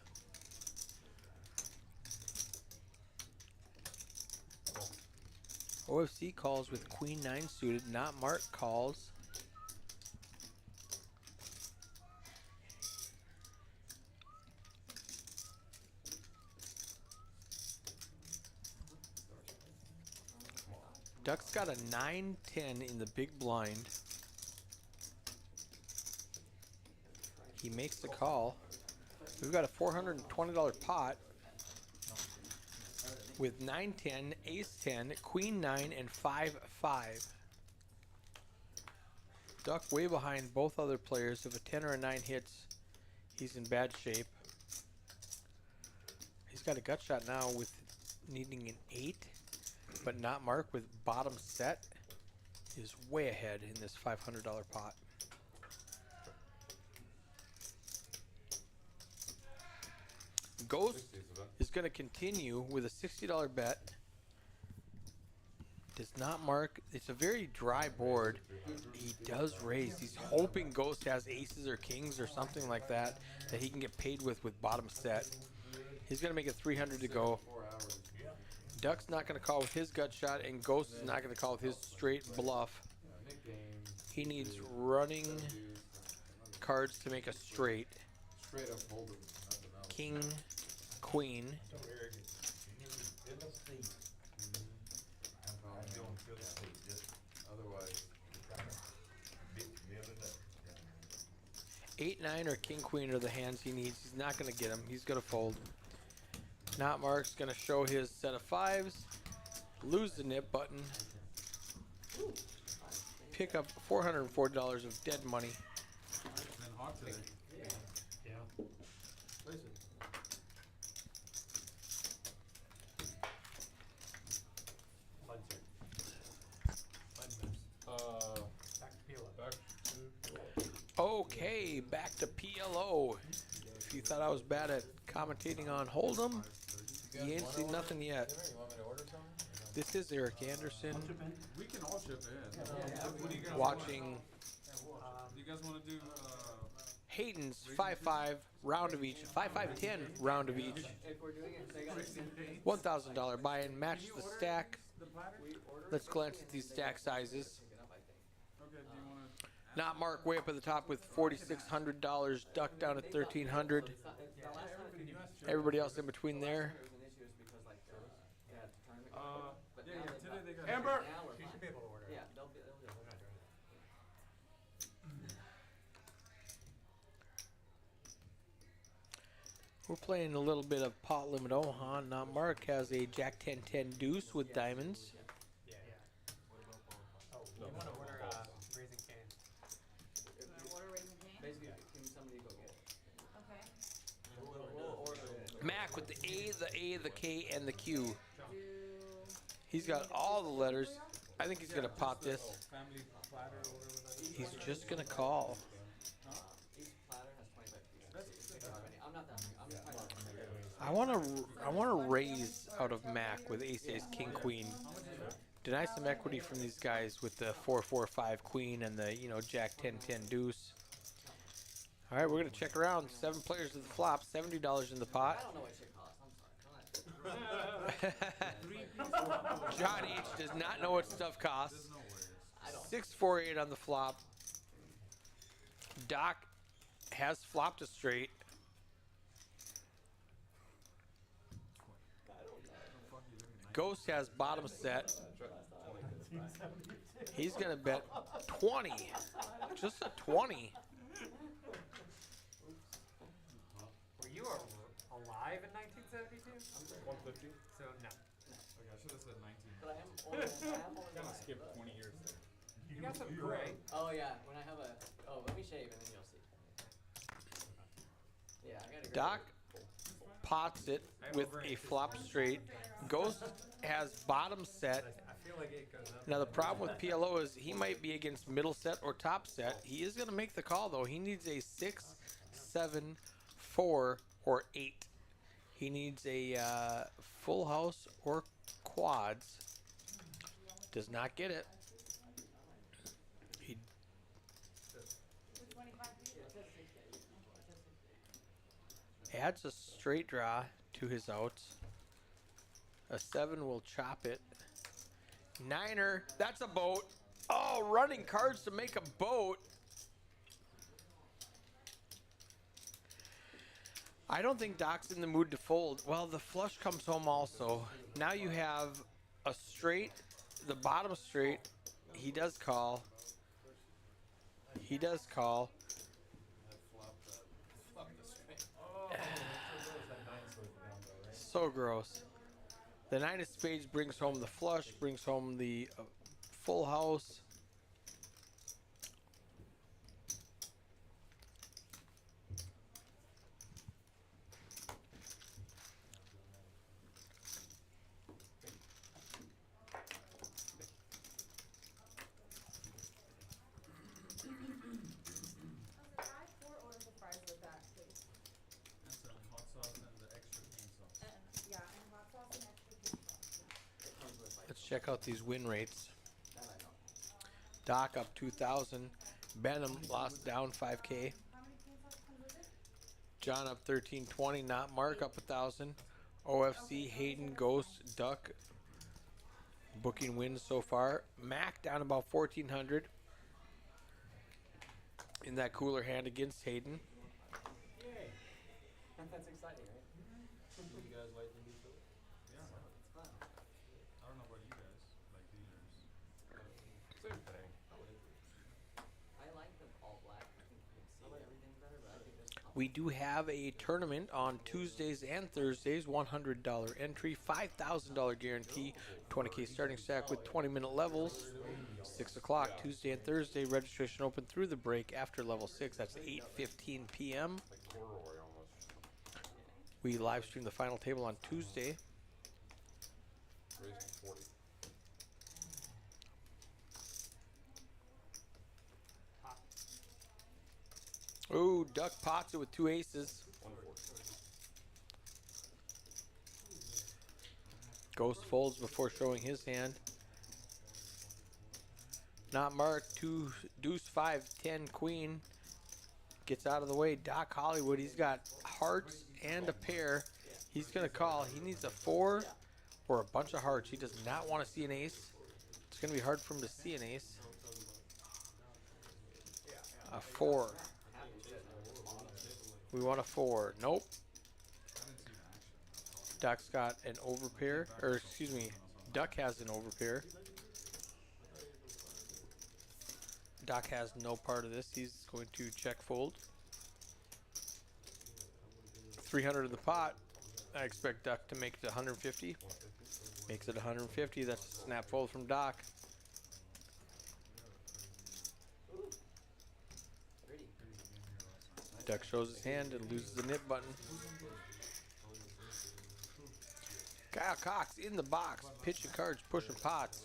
OFC calls with queen 9 suited. Not Mark calls. Duck's got a 9-10 in the big blind. He makes the call. We've got a $420 pot with 9-10, ace-10, queen 9, and 5-5. Duck way behind both other players. If a 10 or a 9 hits, he's in bad shape. He's got a gut shot now with needing an 8. But not Mark with bottom set is way ahead in this $500 pot. Ghost 60's the bet. is going to continue with a $60 bet. Does not Mark. It's a very dry board. He does raise. He's hoping Ghost has aces or kings or something like that that he can get paid with bottom set. He's going to make it 300 to go. 4 hours. Duck's not going to call with his gut shot, and Ghost is not going to call with his straight bluff. Nick game. He needs running Deuce. cards to make a straight. Straight up hold'em. Nothing else. King, queen. So arrogant. You never feel a seat. Oh, I don't feel a seat, just otherwise. build it up. 8, 9, or king, queen are the hands he needs. He's not going to get them. He's going to fold. Not Mark's going to show his set of 5s. Lose the nip button. Pick up $440 of dead money. It's been hot today. Yeah. Place it. Floods here. Flood moves. Back to PLO. Back. Okay, back to PLO. If you thought I was bad at commentating on Hold'em, you ain't seen nothing yet. You want me to order something? This is Eric Anderson We can all chip in. What are you gonna watching Do you guys want to do? Hayden's 5-5 round of each. 5-5-10 round of each. If we're doing it, they gotta see. $1,000 buy-in. Match the stack. The platter? We order Let's it glance quickly at and these then they stack gotta sizes. pick it up, I think. Okay. Do you want to? Not Mark way up at the top with $4,600. Duck down at $1,300. It's not, it's, the last time Everybody else in between there. it was an issue is because like they had the tournament. But Yeah, now yeah. they've Today got- they got. Amber! Now we're You fine. should be able to order it. Yeah, they'll be. We're playing a little bit of pot limit Ohan. Now Mark has a Jack 10-10 deuce with diamonds. Yeah. Oh, you want to order Raising Cane. Order Raising Cane? Basically, can somebody go get it? Okay. We'll order it. Mac with the A, the K, and the Q. Do. He's got all the letters. I think he's gonna pot this. Family platter or whatever that is. He's just gonna call. Each platter has 25 pieces. So you can pick however many. I'm not that hungry. I'm just trying to. I wanna raise out of Mac with Ace, King, Queen. Deny some equity from these guys with the 4-4-5 Queen and the Jack 10-10 deuce. All right, we're gonna check around. 7 players to the flop. $70 in the I pot. don't know what shit costs. I'm sorry. John H does not know what stuff costs. No worries. I don't. 6-4-8 on the flop. Doc has flopped a straight. Ghost has bottom set. He's gonna bet 20. Just a 20. Were you alive in 1972? 150. So no. Okay, I should have said 19. But I am only. Kind of skipped 20 years there. You got some gray. Oh yeah, when I have a. Oh, let me shave and then you'll see. Yeah, I got a. Doc pots it with a flop straight. Ghost has bottom set. I feel like it goes up. Now the problem with PLO is he might be against middle set or top set. He is going to make the call though. He needs a 6, 7, 4, or 8. He needs a full house or quads. Does not get it. He With 25 people. adds a straight draw to his outs. A 7 will chop it. Niner, that's a boat. Oh, running cards to make a boat. I don't think Doc's in the mood to fold. Well, the flush comes home also. Now you have a straight, the bottom straight. He does call. He does call. So gross. The 9 of spades brings home the flush, brings home the full house. I have 4 orders of fries with that, please. And some hot sauce and the extra cane sauce. Yeah, and hot sauce and extra pink sauce. Let's check out these win rates. That I know. Doc up 2,000. Benham lost down 5K. How many pink sauce comes with it? John up 1320. Not Mark up 1,000. OFC, Hayden, Ghost, Duck. Booking wins so far. Mac down about 1,400. In that cooler hand against Hayden. Yay. That's exciting, right? You guys like the new Philly? Yeah. It's fun. I don't know about you guys, like dealers. Same thing. I like the all black. I think you can see everything better, but I think this. We do have a tournament on Tuesdays and Thursdays. $100 entry, $5,000 guarantee, 20K starting stack with 20-minute levels. 6 o'clock Tuesday and Thursday. Registration open through the break after level 6. That's 8:15 p.m. Like corduroy almost. We live stream the final table on Tuesday. Raised to 40. Ooh, Duck pots it with 2 aces. 140. Ghost folds before showing his hand. Not marked. Two deuce 5-10 queen. Gets out of the way. Doc Hollywood. He's got hearts and a pair. He's gonna call. He needs a 4 or a bunch of hearts. He does not want to see an ace. It's gonna be hard for him to see an ace. A 4. We want a 4. Nope. Duck's got an overpair, or excuse me, Duck has an overpair. Duck has no part of this. He's going to check fold. 300 in the pot. I expect Duck to make it to 150. Makes it 150. That's a snap fold from Doc. Duck shows his hand and loses the nip button. Kyle Cox in the box, pitching cards, pushing pots.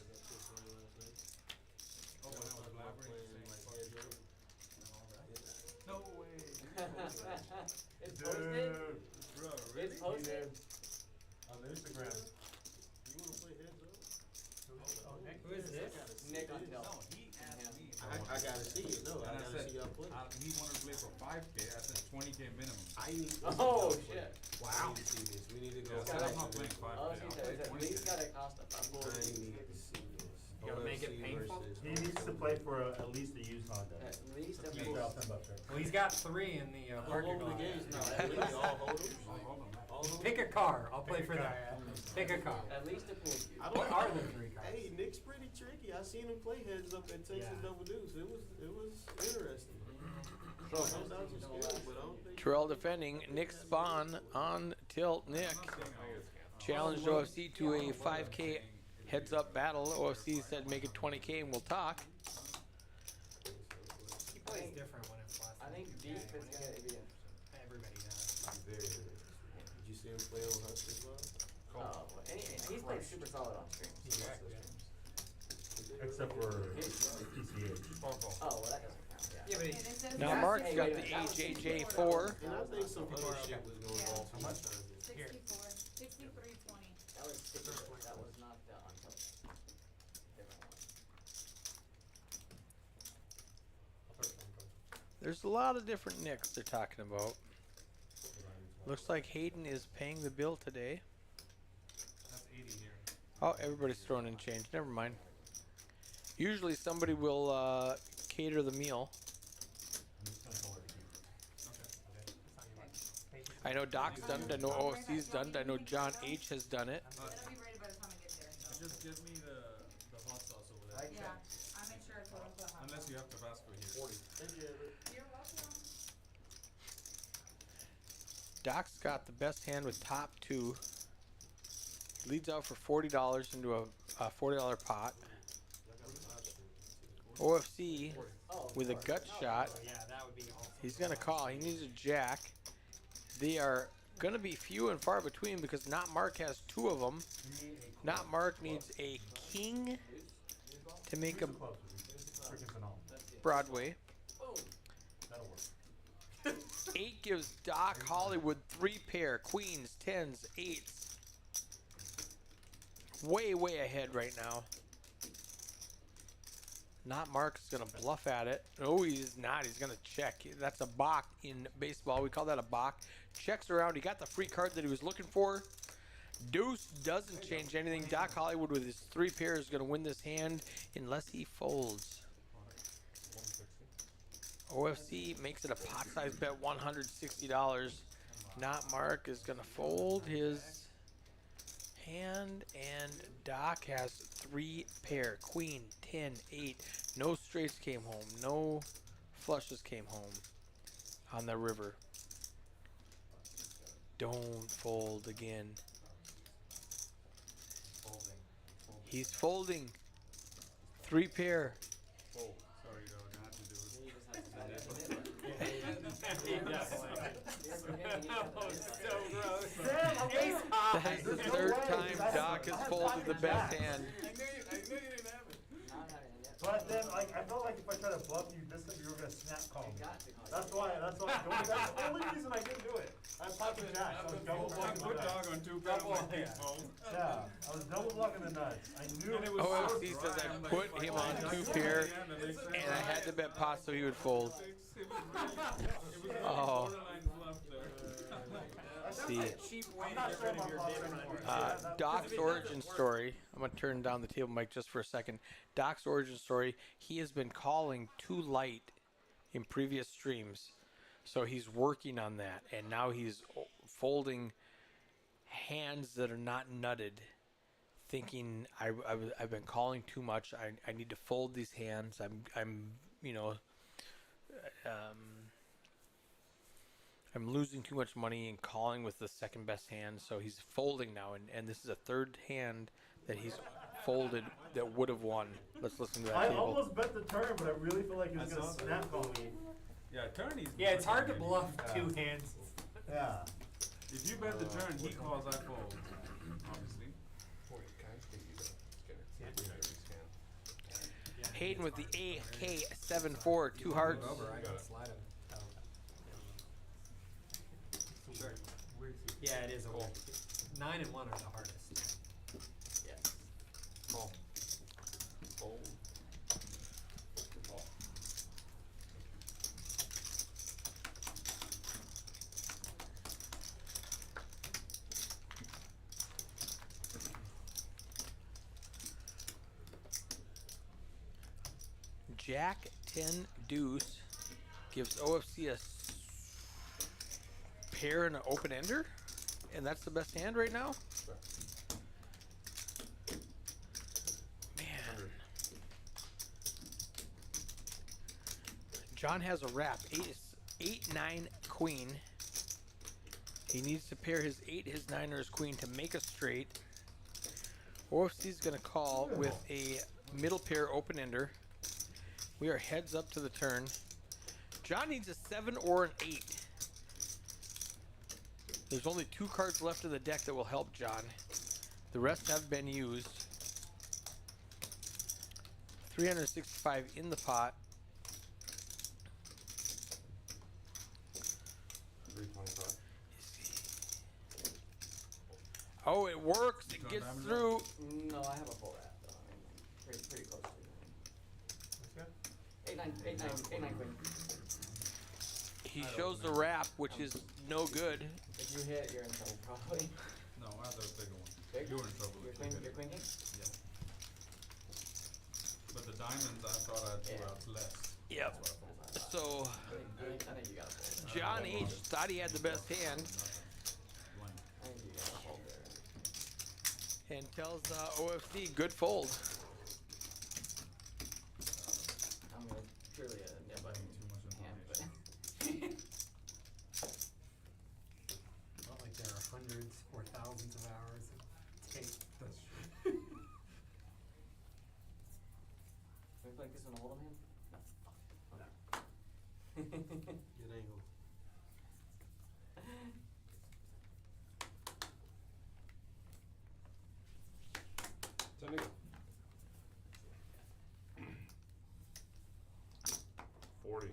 No way. It's posted. Bro, It's posted. On the Instagram. You wanna play heads up? Oh, Nick, who is this? Nick on No, tilt. he asked me. I gotta see it. No, I And I gotta said, see y'all play. he wanted to play for 5K. I said 20K minimum. I need to Oh, see shit. Wow. We need to see this. We need to go. I said, I'm not playing 5K. Oh, I'll see, play at 20K. least gotta cost a buck. I need to see this. You gotta make it OFC painful? versus- He needs to play for at least a used Honda. At least a He's buck. out $10 right? Well, he's got 3 in the parking All over lot. the games. No, at least all hold 'em. Hold on, man. All hold 'em. Pick a car. I'll play for that. Pick a car. At least a pool cue. I What don't- are the 3 cars? Hey, Nick's pretty tricky. I seen him play heads up at Texas Yeah. Double Deuce. It was interesting. Sometimes I was scared, but I don't think. Terrell defending. Nick Spawn on tilt. Nick challenged OFC to a 5K heads up battle. OFC said make it 20K and we'll talk. He plays different when it's less I than think 2K. deep is When gonna it's- be. Everybody does. Very interesting. Did you see him play on Husk as well? Oh, well, he's played super solid on streams. Yeah, Lots of yeah. streams. Except for PCH. Oh, well, that doesn't count. Yeah. Yeah, but Okay, he, this says Now that's Mark's it. got the AJJ4. And I think some other shit was going on How much? sometimes. 64, 63.20. That was different. That was not the on tilt. Different one. There's a lot of different Nicks they're talking about. Looks like Hayden is paying the bill today. That's 80 here. Oh, everybody's throwing in change. Never mind. Usually somebody will cater the meal. I know Doc's done it. I know OFC's done it. I know John H has done it. It'll be ready by the time I get there, so. Just give me the hot sauce over there. Yeah, I make sure I put on hot Unless sauce. you have Tabasco here. You're welcome. Doc's got the best hand with top 2. Leads out for $40 into a $40 pot. OFC with a gut shot. yeah, that would be awesome. He's gonna call. He needs a jack. They are gonna be few and far between because Not Mark has 2 of them. Not Mark needs a king to make a Freaking phenomenal. Broadway. That'll work. 8 gives Doc Hollywood 3 pair, queens, 10s, 8s. Way, way ahead right now. Not Mark is going to bluff at it. No, he is not. He's going to check. That's a balk in baseball. We call that a balk. Checks around. He got the free card that he was looking for. Deuce doesn't change anything. Doc Hollywood with his 3 pairs is going to win this hand unless he folds. OFC makes it a pot size bet, $160. Not Mark is going to fold his hand, and Doc has 3 pair, queen, 10, 8. No straights came home. No flushes came home on the river. Don't fold again. He's folding. 3 pair. Sorry, dog. I had to do it. You just have to That was so gross. That's the 3rd time Doc has folded the best hand. I knew you didn't have it. Not having it yet. But then, like, I felt like if I tried to bluff you this time, you were gonna snap call me. You got to. That's why that's the only reason I didn't do it. I popped the jack. I was double blocking the Good nuts. dog on 2 Double, pedals. yeah. Yeah, I was double blocking the nuts. I knew And it it was was. OFC says I put him on 2 pair, and I had to bet pot so he would fold. Oh. See, Cheap way to get rid of your different. Doc's origin story. I'm gonna turn down the table mic just for a second. Doc's origin story. He has been calling too light in previous streams, so he's working on that, and now he's folding hands that are not nutted, thinking I've been calling too much. I need to fold these hands. I'm losing too much money and calling with the second best hand, so he's folding now, and this is a third hand that he's folded that would have won. Let's listen to that I table. almost bet the turn, but I really feel like he was gonna snap call me. Yeah, turn Yeah, it's hard to bluff 2 hands. Yeah. If you bet the turn, he calls, I fold. Obviously. Hayden with the AK-74, 2 hearts. I can slide him. Yeah, it is a weird. 9 and 1 are the hardest. Yes. Call. Fold. Call. Jack 10 deuce gives OFC a pair and an open ender, and that's the best hand right now. Man, John has a wrap. 8-9 queen. He needs to pair his 8, his 9, or his queen to make a straight. OFC is going to call with a middle pair open ender. We are heads up to the turn. John needs a 7 or an 8. There's only 2 cards left in the deck that will help John. The rest have been used. 365 in the pot. 325. Oh, it works. It gets through. No, I have a full wrap though. I mean, pretty close to it. 8-9 queen. He shows the wrap, which is no good. If you hit, you're in trouble probably. No, I have the bigger one. Big? You were in trouble. You're if you hit queen it. king? Yeah. But the diamonds, I thought I had 2 Yeah. outs less. Yep. That's what I thought. So I think you got a fold. John H thought he had the best hand Blank. I think you got a fold there. and tells OFC good fold. I'm gonna purely a nib button Too much hand, but information. Not like there are hundreds or thousands of hours of tape. That's true. can we play this one hold 'em hand? No. Good angle. Time to go. 40.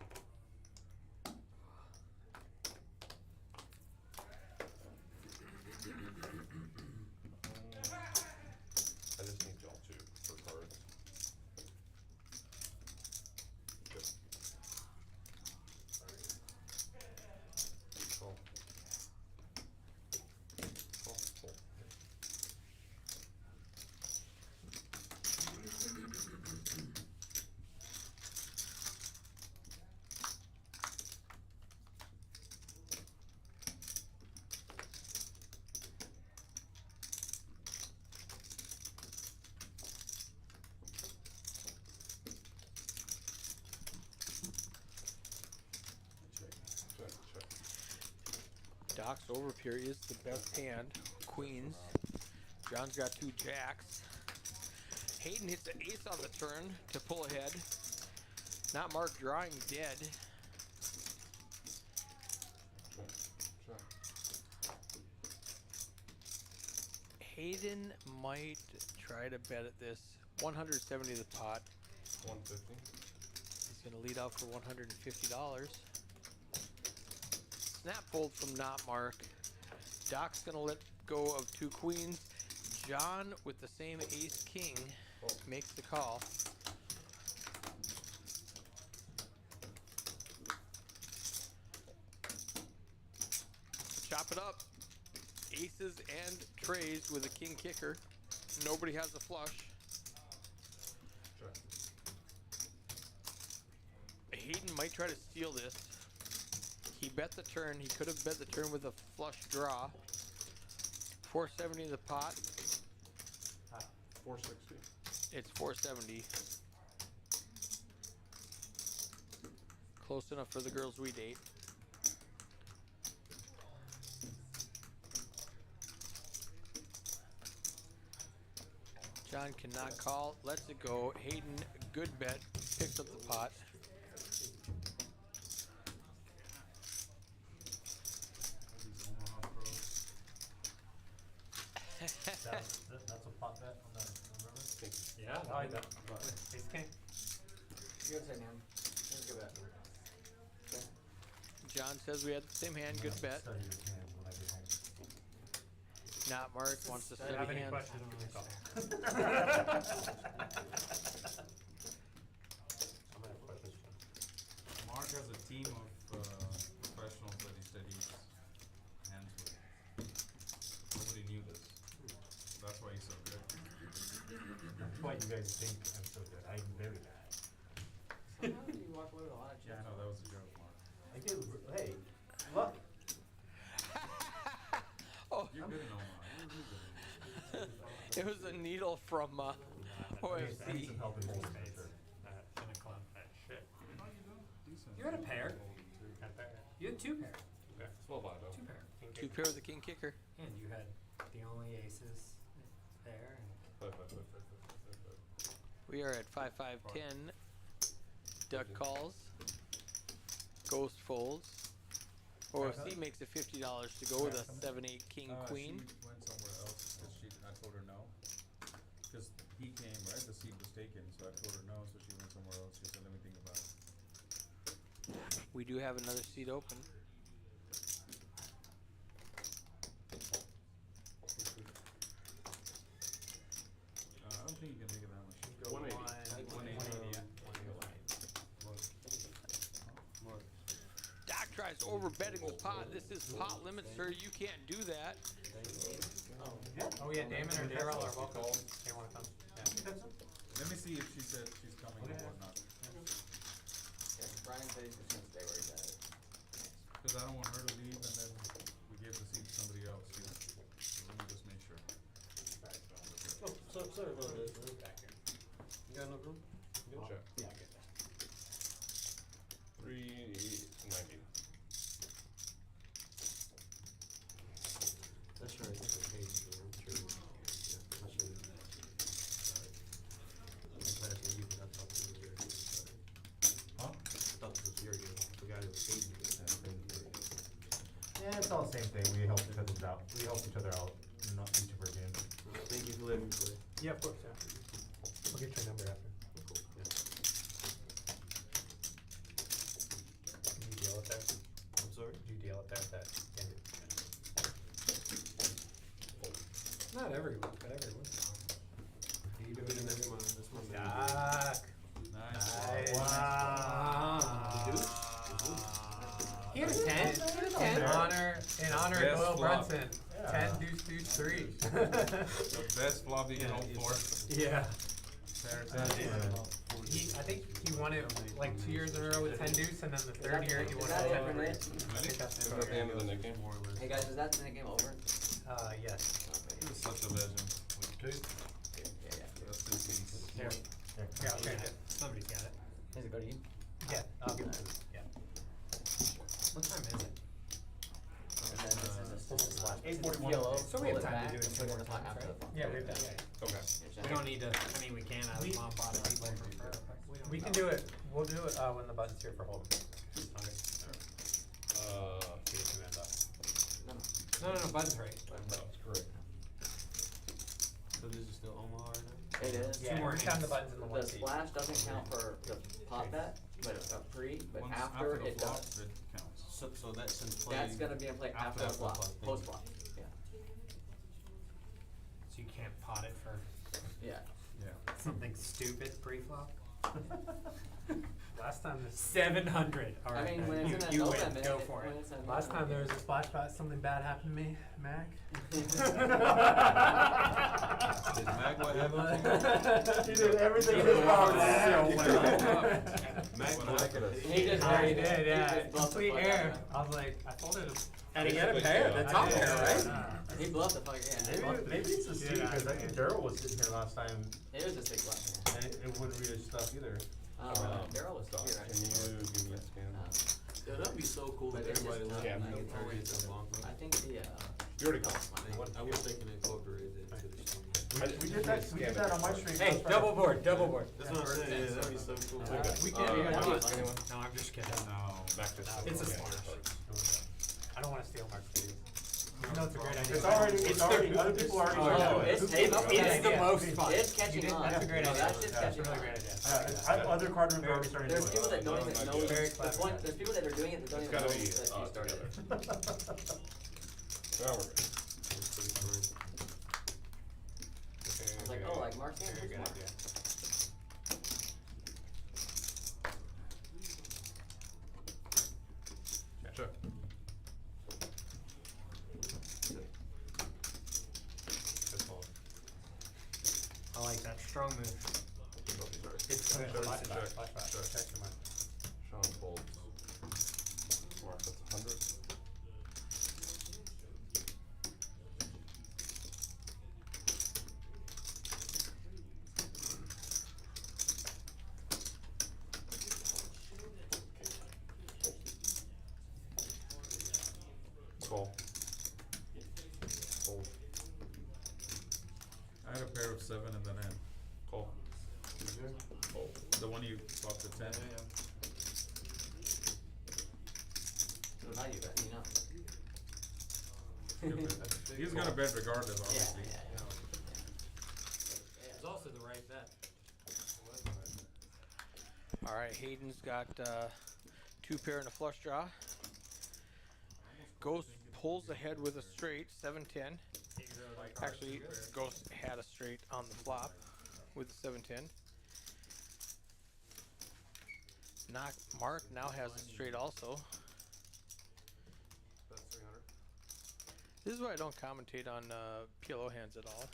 I just need y'all 2 for cards. Good. Call. Call. Fold. Check. Check. Check. Doc's overpair is the best hand. Queens. John's got 2 jacks. Hayden hits an ace on the turn to pull ahead. Not marked drawing dead. Check. Check. Hayden might try to bet at this. 170 the pot. 150. He's going to lead out for $150. Snap fold from not Mark. Doc's going to let go of 2 queens. John with the same ace king makes the call. Chop it up. Aces and trays with a king kicker. Nobody has a flush. Check. Hayden might try to steal this. He bet the turn. He could have bet the turn with a flush draw. 470 in the pot. 460. It's 470. Close enough for the girls we date. John cannot call. Lets it go. Hayden, good bet. Picks up the pot. That's a pot bet on the river? Yeah, I like that. Ace king. You gotta say, man. That's a good bet. Okay. John says we had the same hand. Good bet. Study your hand when I get home. Not Mark wants to If you study have any hands. questions, give me a call. Somebody have questions? Mark has a team of professionals that he studies hands with. Nobody knew this. That's why he's so good. That's why you guys think I'm so good. I'm very bad. Somehow you walk away with a lot of chips. Yeah, I know, that was a joke, Mark. I do. Hey, look. Oh, You're good in Omaha. You're really good in Omaha. it was a needle from I need OFC. some help in holding it. Shouldn't have clumped that shit. How you doing? Decent. You had a pair. Had that. You had 2 pair. Small buy though. 2 pair. King 2 kicker. pair with the king kicker. And you had the only aces there. And 5, 5, 5, 5, 5, 5, 5. We are at 5, 5, 10. Duck calls. Ghost folds. OFC makes it $50 to go with a 7, 8, king, queen. She went somewhere else because I told her no. Because he came, right? The seat was taken, so I told her no, so she went somewhere else. She said, let me think about it. We do have another seat open. I don't think you can make it that much. go 180. 180, yeah. Doc tries over betting the pot. This is pot limit, sir. You can't do that. Oh yeah, Damon or Daryl are welcome. They wanna come. Yeah. Let me see if she said she's coming or not. Yeah, Brian said he's just gonna stay where he's at. Because I don't want her to leave and then we give the seat to somebody else, you know? So let me just make sure. Oh, sorry about this. You got enough room? Good check. Yeah, I get that. 390. That's right, that's okay. I'm sure. Yeah, I'm sure. Sorry. I'm glad that you got talking to your sorry. Huh? I thought this was your game. The guy who was Hayden. Yeah, it's all the same thing. We help each other out. We help each other out in each of our games. Thank you for letting me play. Yeah, of course, yeah. I'll get your number after. Cool. Yeah. Did you deal with that? I'm sorry? Did you deal with that? Not every week, but every once in a while. Do you do it in That's every my, week? that's my Doc. Nice. Wow. You do? He had a 10. In honor of Best Doyle flop. Brunson. 10 deuce deuce 3. The best flop you can hope for. Yeah. Paratime. I think he won it like 2 years in a row with 10 deuce, and then the third year he won Is that it it for 10 Nick? I think that's Is that the end of the nick game? Hey guys, is that the game over? yes. He was such a legend. Yeah, yeah. Rest in peace. Here. Yeah, okay. Somebody's got it. Does it go to you? Yeah, I'll give it to him. Yeah. What time is it? And then this is a 8:41. yellow. So we have Pull it time to back do it and two more put it times, after right? the flop. Yeah, we have time. Okay. We don't need to, I mean, we can, I We- mom bought people from her. We can do it, we'll do it, when the button's here for holding. Okay. Get two hands up. No, No, button's right. That's correct. So this is still Omaha right now? It is. Yeah, every time the button's in the one The seat. splash doesn't count for the pop bet, but but Once after the it flop, does. it counts. So that's in play. That's gonna be in play after the flop, post flop. Yeah. So you can't pot it for Yeah. Yeah. something stupid pre-flop? Last time there's 700. All I right, mean, when it's in a you no win. limit, Go for when it. it's in a no Last time limit. there was a splash bet, something bad happened to me, Mac. Did Mac what happened? He did everything He in his did power. so Mac What like happened? us. He just Yeah, he did, he yeah. just bluffed the Complete fuck air. out of it. I was like, I told her to. And he had a pair, the I top did, pair, yeah, right? I know. He bluffed the fuck, yeah. Maybe it's a C, Yeah, because I think Daryl was sitting here last time, It was a sick bluff, yeah. and it wouldn't read his stuff either. Daryl was Doc, here, can you give me a scan? Yeah, that'd be so cool But if it's everybody just left tough, and like, no it's turn always- into a long I run. think the, You already called. I wish they could incorporate it into the stream. We did that on my stream. Hey, last double Friday. board, double board. That's what I'm saying, yeah, that'd be so cool. We Oh, can do yeah, it. that'd be fun. No, I'm just kidding. No. Back to It's a yeah, splash. I don't wanna steal Mark's ideas. Even though it's a great idea. It's already, other people already. Oh, know it's it. taking up It's the idea. most fun. It's catching on. That's a great No, idea. that's just That's a catching really on. great idea. Other card rooms are already starting to There's do people it. that don't even no, know, no, the very point, clever. there's people that are doing it that don't It's even know gotta be, that you started it. together. Now we're good. I was like, oh, like Mark's game, Very here's good Mark. idea. Check. Good call. I like that. Strong move. It's good. Check, Flash check, back, flash back. check. Check your mark. Sean folds. Mark, that's 100. Call. Fold. I had a pair of 7 and then end. Call. Fold. The one you flopped the 10. So now you bet, you know. He's gonna bet regardless, Yeah, obviously. yeah, yeah. It's also the right bet. All right, Hayden's got 2 pair and a flush draw. Ghost pulls ahead with a straight, 7-10. Actually, Ghost had a straight on the flop with the 7-10. Mark now has a straight also. That's 300. This is why I don't commentate on PLO hands at all.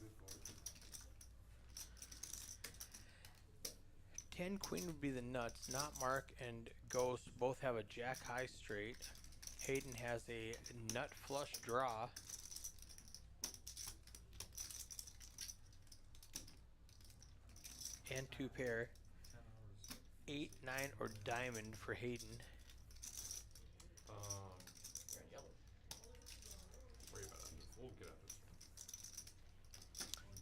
Good board. 10 queen would be the nuts. Not Mark and Ghost both have a jack high straight. Hayden has a nut flush draw. And 2 pair. 8, 9, or diamond for Hayden. You're in yellow. Worry about it. Fold, get out this.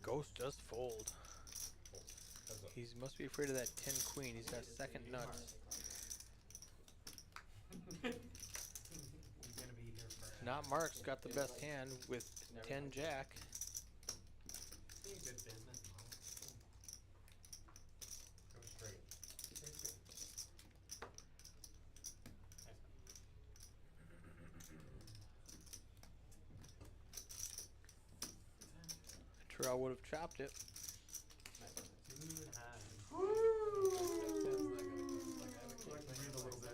Ghost does fold. Fold. Heads up. He must be afraid of that 10 queen. He's got second nuts. He's gonna be here for. Not Mark's got the best hand with 10 jack. Be a good business model. Go straight. Straight's good. Nice Terrell would have chopped it. one. Two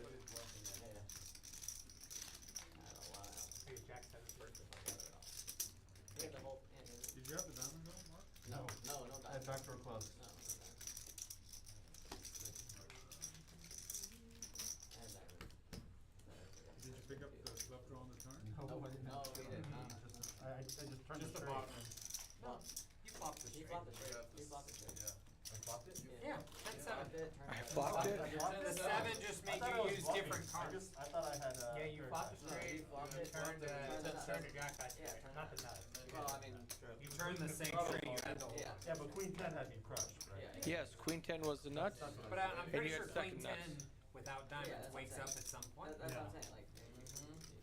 hands. Hey, Jack said his birthday. We have the whole, yeah, Did you have the diamond though, Mark? no, no, no diamond. backdoor clubs. No, no diamond. And diamond. Did you pick up the flop draw on the turn? No, no, we did not. I just turned Just it the straight. bottom. No, You flopped the he straight. flopped the straight. He flopped the straight. I flopped it? Yeah, that's seven. I flopped it. The seven just made you use different cards. I thought I had, Yeah, you flopped the straight, you turned the jack high Yeah, straight, turn not the nuts. Well, I mean, You turned the same straight you had the whole. yeah. Yeah, but queen ten had me crushed, right? Yeah. Yes, Queen 10 was the nuts. But I'm And pretty you sure had queen second ten nuts. without Yeah, diamonds that's wakes what up I'm at some point. That's what I'm Yeah. saying, like,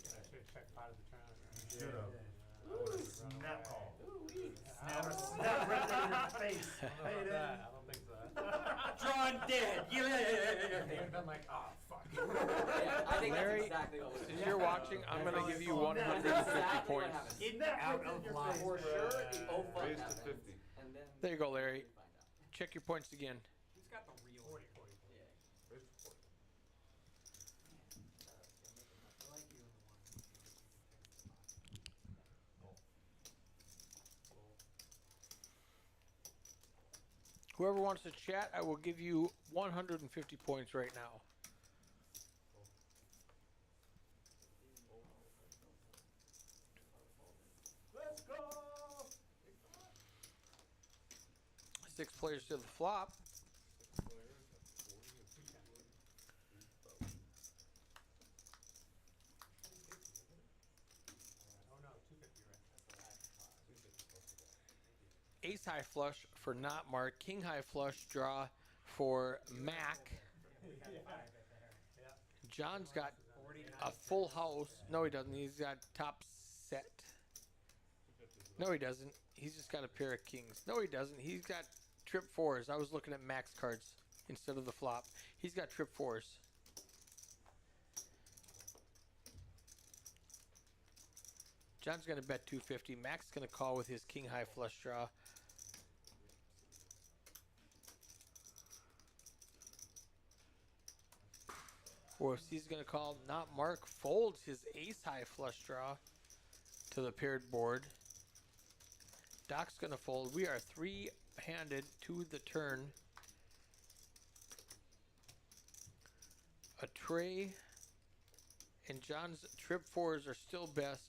I should check pot of the turn. Should've. Snap call. ooh-wee. Snap right in your face. I don't know Hayden. about that, I don't think so. Drawn dead, yeah. They would've been like, oh, fuck. Yeah, I think Larry, that's exactly what was Since you're watching, I'm going to give you 150 exactly what points. happened. Get out of line. For sure, the oh fuck Raise to happens, 50. and then There you go, Larry. we find out. Check your points again. Who's got the real? 40. Yeah. Raise to 40. I like you in the one. Whoever wants to chat, I will give you 150 points right now. Let's go! 6 players to the flop. Oh no, 250 right. Ace high flush for not Mark. King high flush draw for Mac. John's got a full house. No, he doesn't. He's got top set. No, he doesn't. He's just got a pair of kings. No, he doesn't. He's got trip fours. I was looking at Mac's cards instead of the flop. He's got trip fours. John's going to bet 250. Mac's going to call with his king high flush draw. OFC's going to call. Not Mark folds his ace high flush draw to the paired board. Doc's going to fold. We are three-handed to the turn. A tray and John's trip fours are still best.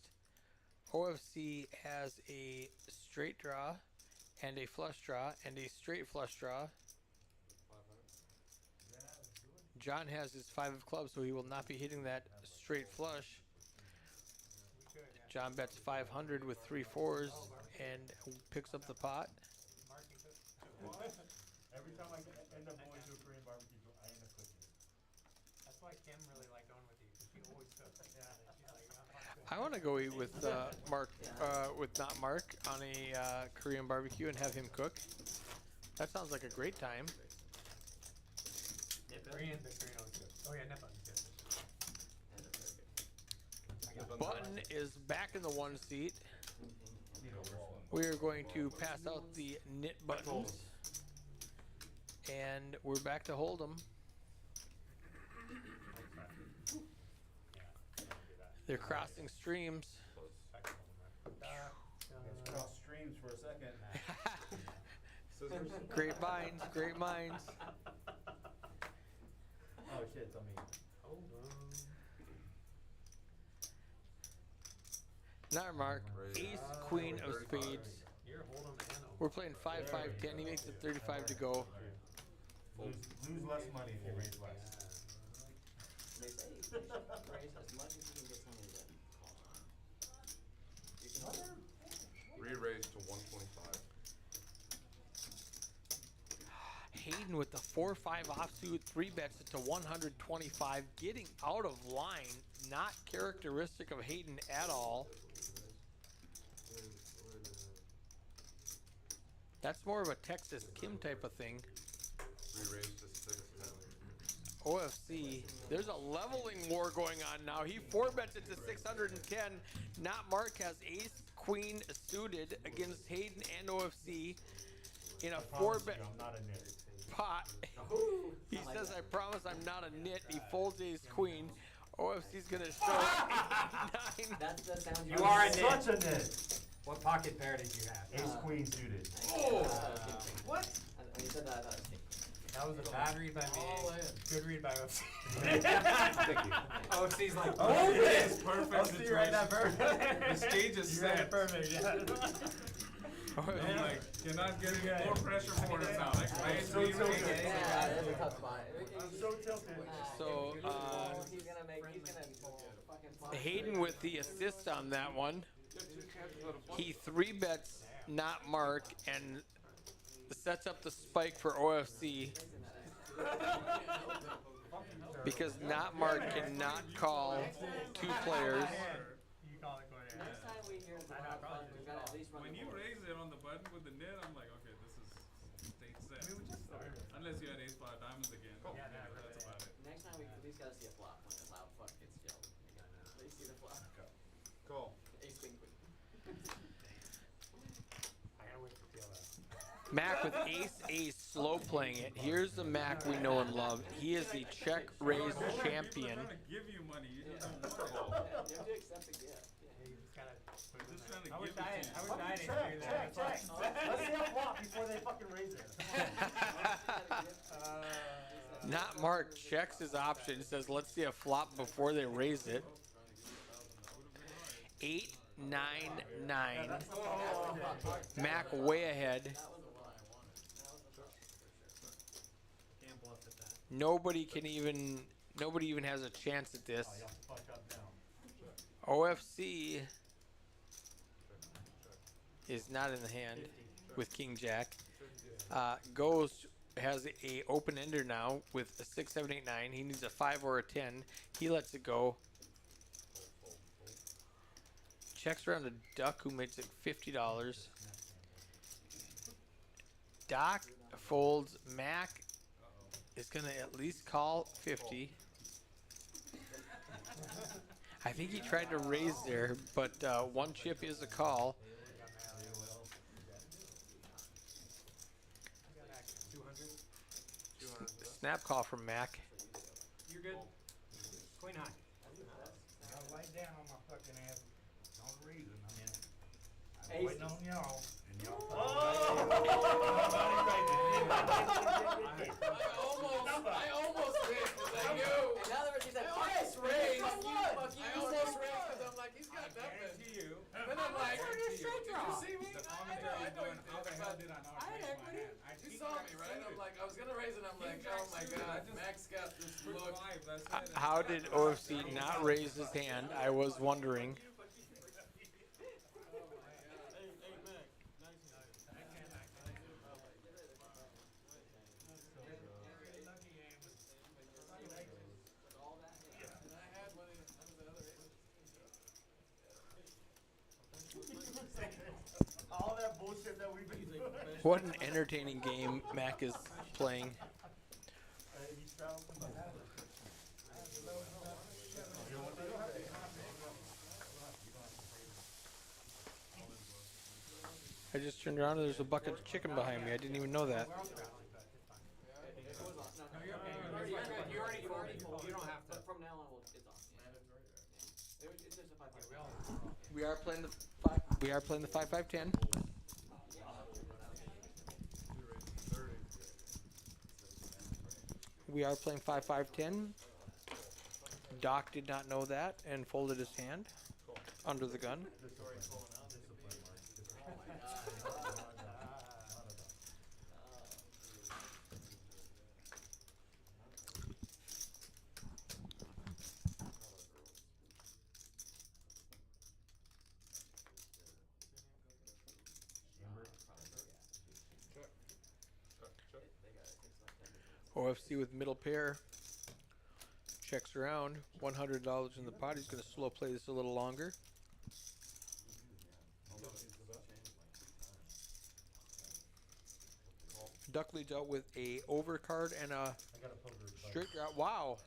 OFC has a straight draw and a flush draw and a straight flush draw. John has his 5 of clubs, so he will not be hitting that straight flush. John bets 500 with 3 fours and picks up the pot. Every time I end up going to a Korean barbecue, I end up cooking. That's why Kim really liked going with you, 'cause she always cooks. I want to go eat with Mark, with not Mark, on a Korean barbecue and have him cook. That sounds like a great time. Korean always good. Oh yeah, Nippon good. Button is back in the 1 seat. We are going to pass out the knit buttons. And we're back to hold 'em. They're crossing streams. Let's cross streams for a second. Scissors. Great minds, great minds. Oh shit, it's on me. Not Mark. Ace, queen of spades. You're hold'em and open. We're playing 5, 5, 10. He makes it 35 to go. Lose less money if you raise less. They say you should raise as much as you can get somebody to call. You can Re-raise to 125. Hayden with the 4-5 offsuit, 3 bets it to 125, getting out of line. Not characteristic of Hayden at all. That's more of a Texas Kim type of thing. Re-raise to 610. OFC, there's a leveling war going on now. He 4-bets it to 610. Not Mark has ace, queen suited against Hayden and OFC in a 4-bet I'm not a nit. pot. He says, I promise I'm not a nit. He folds ace, queen. OFC's going to show 8, 9. That's the sound You are a nit. Such a nit. What pocket pair did you have? Ace queen suited. What? When you said that, I thought it was King. That was a bad read by me. All in. Good read by OFC. Thank you. OFC's like, Oh, hold it it! is perfect OFC right now, situation. perfect. The stage is You read it set. perfect, yeah. I'm like, you're not getting more pressure for it now. Like, raise, so re-raise. tilted. Yeah, that's a tough spot. I'm so tilted. So, He's gonna fucking fly. Hayden with the assist on that one. He 3-bets not Mark and sets up the spike for OFC because not Mark cannot call 2 players. You call it quits. Next time we hear the loud fun, we've got to at least run When the you board. raise it on the button with the net, I'm like, okay, this is state set. We just started. Unless you had ace five diamonds again. Yeah, no, That's about it. Next time we at least got to see a flop when the loud fuck gets yelled. We gotta at least see the flop. Call. Ace queen queen. I gotta wait for TLS. Mac with ace slow playing it. Here's the Mac we know and love. He is the check raise champion. People are trying to give you money. You just don't You want it. have to accept the gift. Yeah, you just gotta put it in Just there. trying to I wish give it I to you. didn't do Check, that. check, check. Let's see a flop before they fucking raise it. Not Mark checks his option. Says, let's see a flop before they raise it. 8, 9, 9. Mac way ahead. That was a lot. That was a flop for sure. Can't bluff at that. Nobody even has a chance at this. Oh, y'all fuck up now. OFC is not in the hand with King Jack. Goes has a open ender now with a 6, 7, 8, 9. He needs a 5 or a 10. He lets it go. Checks around a Duck who makes it $50. Doc folds. Mac is gonna at least call 50. I think he tried to raise there, but one chip is a call. 200. Snap call from Mac. You're good. Queen high. Y'all lay down on my fucking ass. No reason. I mean, I'm Aces. waiting on y'all. And y'all. I almost raised because I knew. And now that she's like, I almost raised. fuck you, fuck you. I almost raised because I'm like, he's got nothing. Guarantee you. Then I'm like, did you see me? The I commentary know is going, you how the did, hell but did I not I had raise my equity. hand? you saw me, right? I'm like, I was gonna raise it. I'm like, oh my god, Max got this look. Five, that's it. How did OFC not raise his hand? I was wondering. All that bullshit that we've been doing. What an entertaining game Mac is playing. I just turned around and there's a bucket of chicken behind me. I didn't even know that. No, you're okay. You already told. You don't have to. From now on, it's on. It's just a 5-5. We are playing the 5-5-10. We are playing 5-5-10. Doc did not know that and folded his hand under the gun. OFC with middle pair. Checks around. $100 in the pot. He's going to slow play this a little longer. Duck leads out with a overcard and a straight draw. Wow.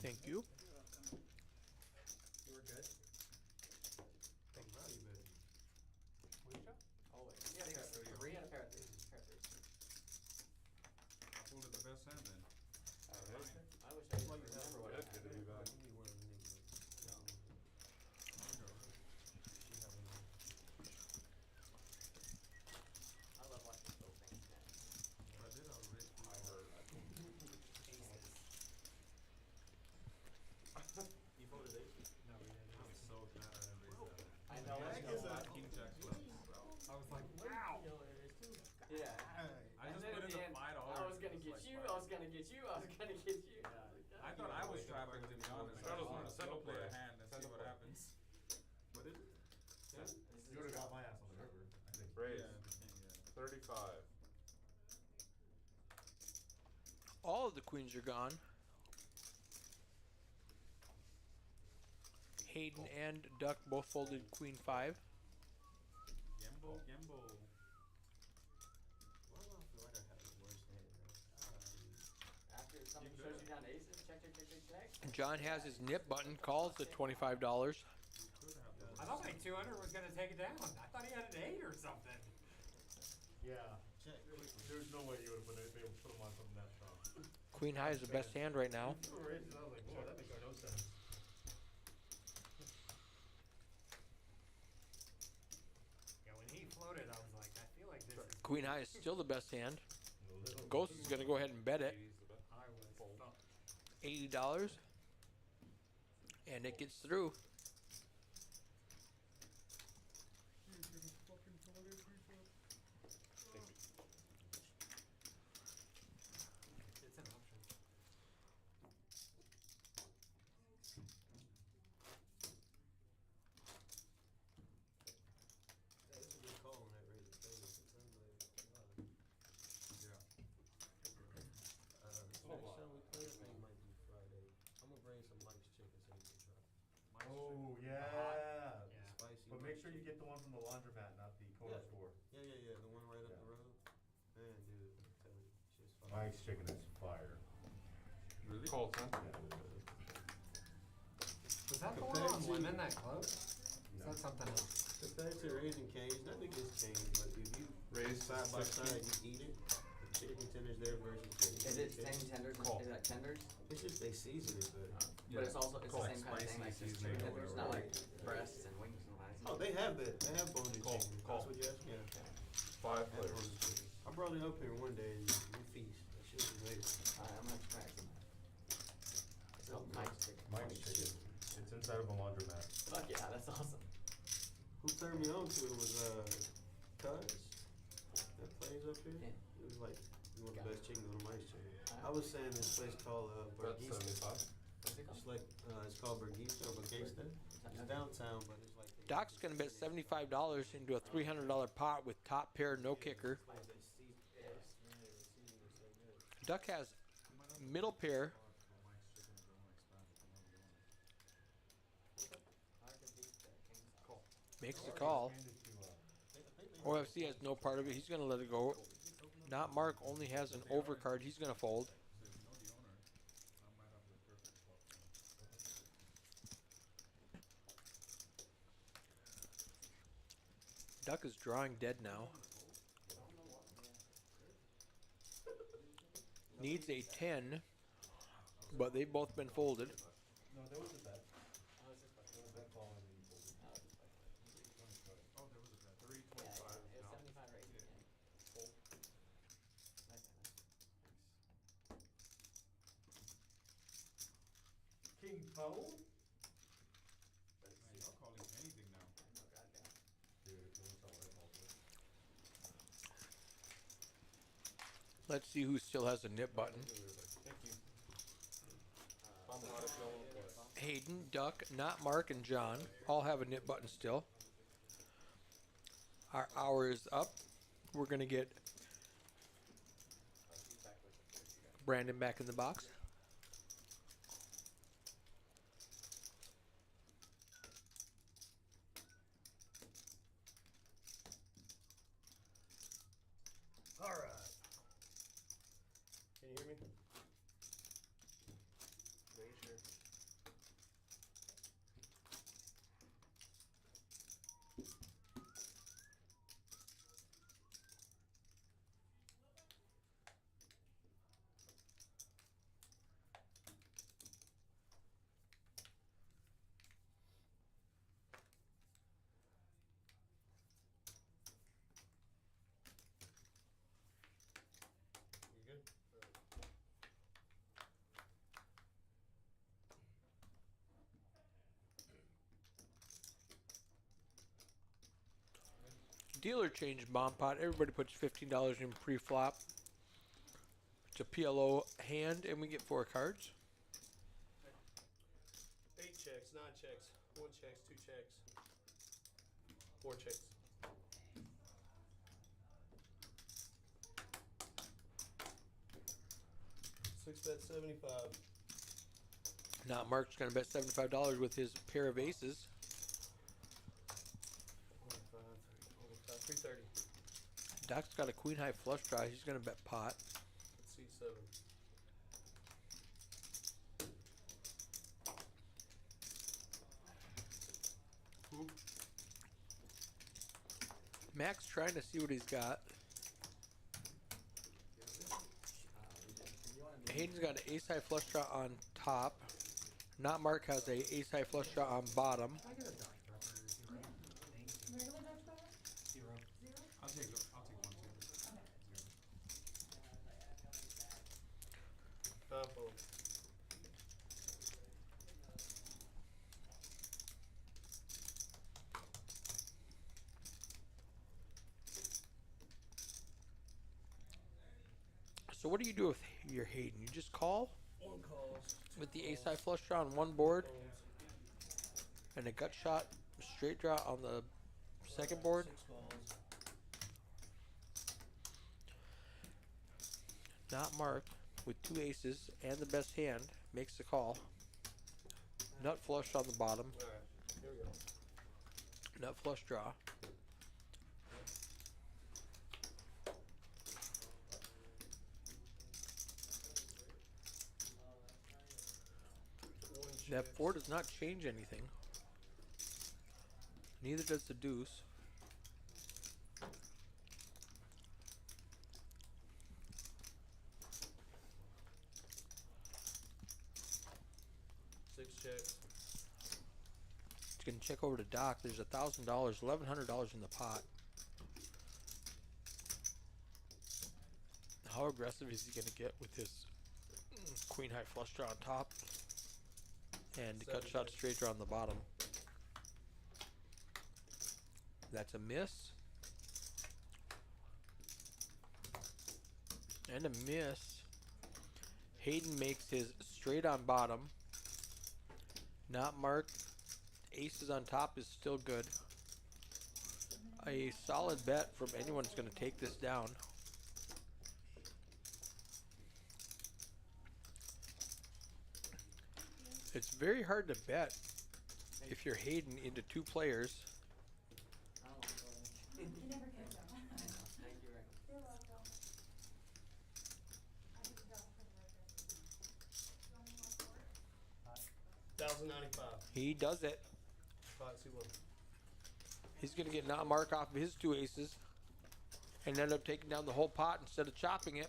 Thank you. You were good. Always. Yeah, they got 3 and a pair of 3s. I pulled it the best hand then. I wish I could remember what I had. King jack left. I was like, wow. Yeah. I And just then put at in the the end, $5. I was gonna get you, I was gonna get you, I was gonna get you. I thought I was trapping, to be honest. I just wanted to Settle play a play. hand and see what happens. What is it? You would've got my ass on the river, I think. Raise. Yeah, the king, yeah. 35. All of the queens are gone. Hayden and Duck both folded queen 5. Gamble, gamble. Why do I feel like I have the worst hand, bro? After something shows you down aces, check, check, check, check, check. John has his nip button, calls the $25. You could have those. I thought my 200 was gonna take it down. I thought he had an 8 or something. Yeah. Check. There's no way you would've been able to put him on something that strong. Queen high is the best hand right now. You were raising, I was like, whoa, that makes no sense. Yeah, when he floated, I was like, I feel like this is. Queen high is still the best hand. A little Ghost is gonna go ahead and bet it. 80's the best. I was fucked. $80. And it gets through. It's an option. That's a good call on that raise of fingers. Yeah. Next time we play, I think might be Friday. I'm gonna bring some Mike's chicken so you can try. Oh, yeah. Yeah. Spicy. But make Mike's sure you chicken. get the one from the laundromat, not the corner Yeah. store. Yeah, the one right up Yeah. the road. Man, dude, I'm telling you, shit's fire. Mike's chicken is fire. Really? Colton. Was that the one Compared on to- lemon that closed? Is No. that something else? Compared to raising canes, nothing against canes, but if you Raise side by 60. side, you eat it. The chicken tenders there versus chicken. Is it chicken. same tenders, Call. is that tenders? It's just they season it, but. But it's also, it's the Call. same kind of thing, like Spicy just seasoning chicken or tenders, whatever. not like breasts and wings and all that. Oh, they have bone-in Call, chicken. call. That's what you asked me? Yeah. 5 They have players. bone-in chicken. I brought it up here one day and we feast. That shit was amazing. Alright, I'm gonna try some. It's called Mike's chicken. Mike's chicken. It's inside of a laundromat. Fuck yeah, that's awesome. Who turned me on to it was, Cuz, that plays up here. Yeah. It was like, you want the Got best chicken, go to Mike's chicken. Alright. I was saying this place called, That's Burgista. 75. What's it called? It's like, it's called Burgista or Burgista. It's downtown, but it's like. Doc's gonna bet $75 into a $300 pot with top pair, no kicker. Duck has middle pair, makes the call. Handed to, OFC has no part of it. He's gonna let it go. Not Mark only has an overcard. He's gonna fold. So if you know the owner, I might have the perfect spot. Duck is drawing dead now. Needs a 10, but they've both been folded. no, there was a bet. There was a bet call and then you folded. Oh, there was a bet. 325. Yeah, it's now. 75 or 80, yeah. Nice, nice. King Poe? Man, y'all calling anything now. No, God, yeah. Dude, no one saw what I called it. Let's see who still has a nip button. Thank you. I'm not if you don't wanna play. Hayden, Duck, not Mark, and John all have a nip button still. Our hour is up. We're gonna get Brandon back in the box. Alright. Can you hear me? Making sure. dealer change bomb pot. Everybody puts $15 in pre-flop. It's a PLO hand, and we get 4 cards. 8 checks, 9 checks, 1 checks, 2 checks, 4 checks. 6 bet 75. Now Mark's gonna bet $75 with his pair of aces. 25, 330. Doc's got a queen high flush draw. He's gonna bet pot. Let's see, 7. Mac's trying to see what he's got. Hayden's got an ace high flush draw on top. Not Mark has a ace high flush draw on bottom. I get a Dutch pepper. Regular Dutch pepper? Zero. Zero? I'll take 1 too. Nine fold. So what do you do with your Hayden? You just call 1 calls. with the ace high flush draw on one board Folds. and a gut shot straight draw on the second board. 6 calls. Not Mark with 2 aces and the best hand makes the call. Nut flush on the bottom. Alright, here we go. Nut flush draw. That 4 does not change anything. Neither does the deuce. Six checks. You can check over to Doc. There's $1,000, $1,100 in the pot. How aggressive is he going to get with his queen high flush draw on top and the gut shot straight draw on the bottom? That's a miss. And a miss. Hayden makes his straight on bottom. Not Mark. Aces on top is still good. A solid bet from anyone who's going to take this down. It's very hard to bet if you're Hayden into 2 players. I don't want to go. You never get them. Thank you, Rick. You're welcome. I think that was right there. You want me more for it? 1,095. He does it. 5C1. He's going to get not Mark off of his 2 aces and end up taking down the whole pot instead of chopping it.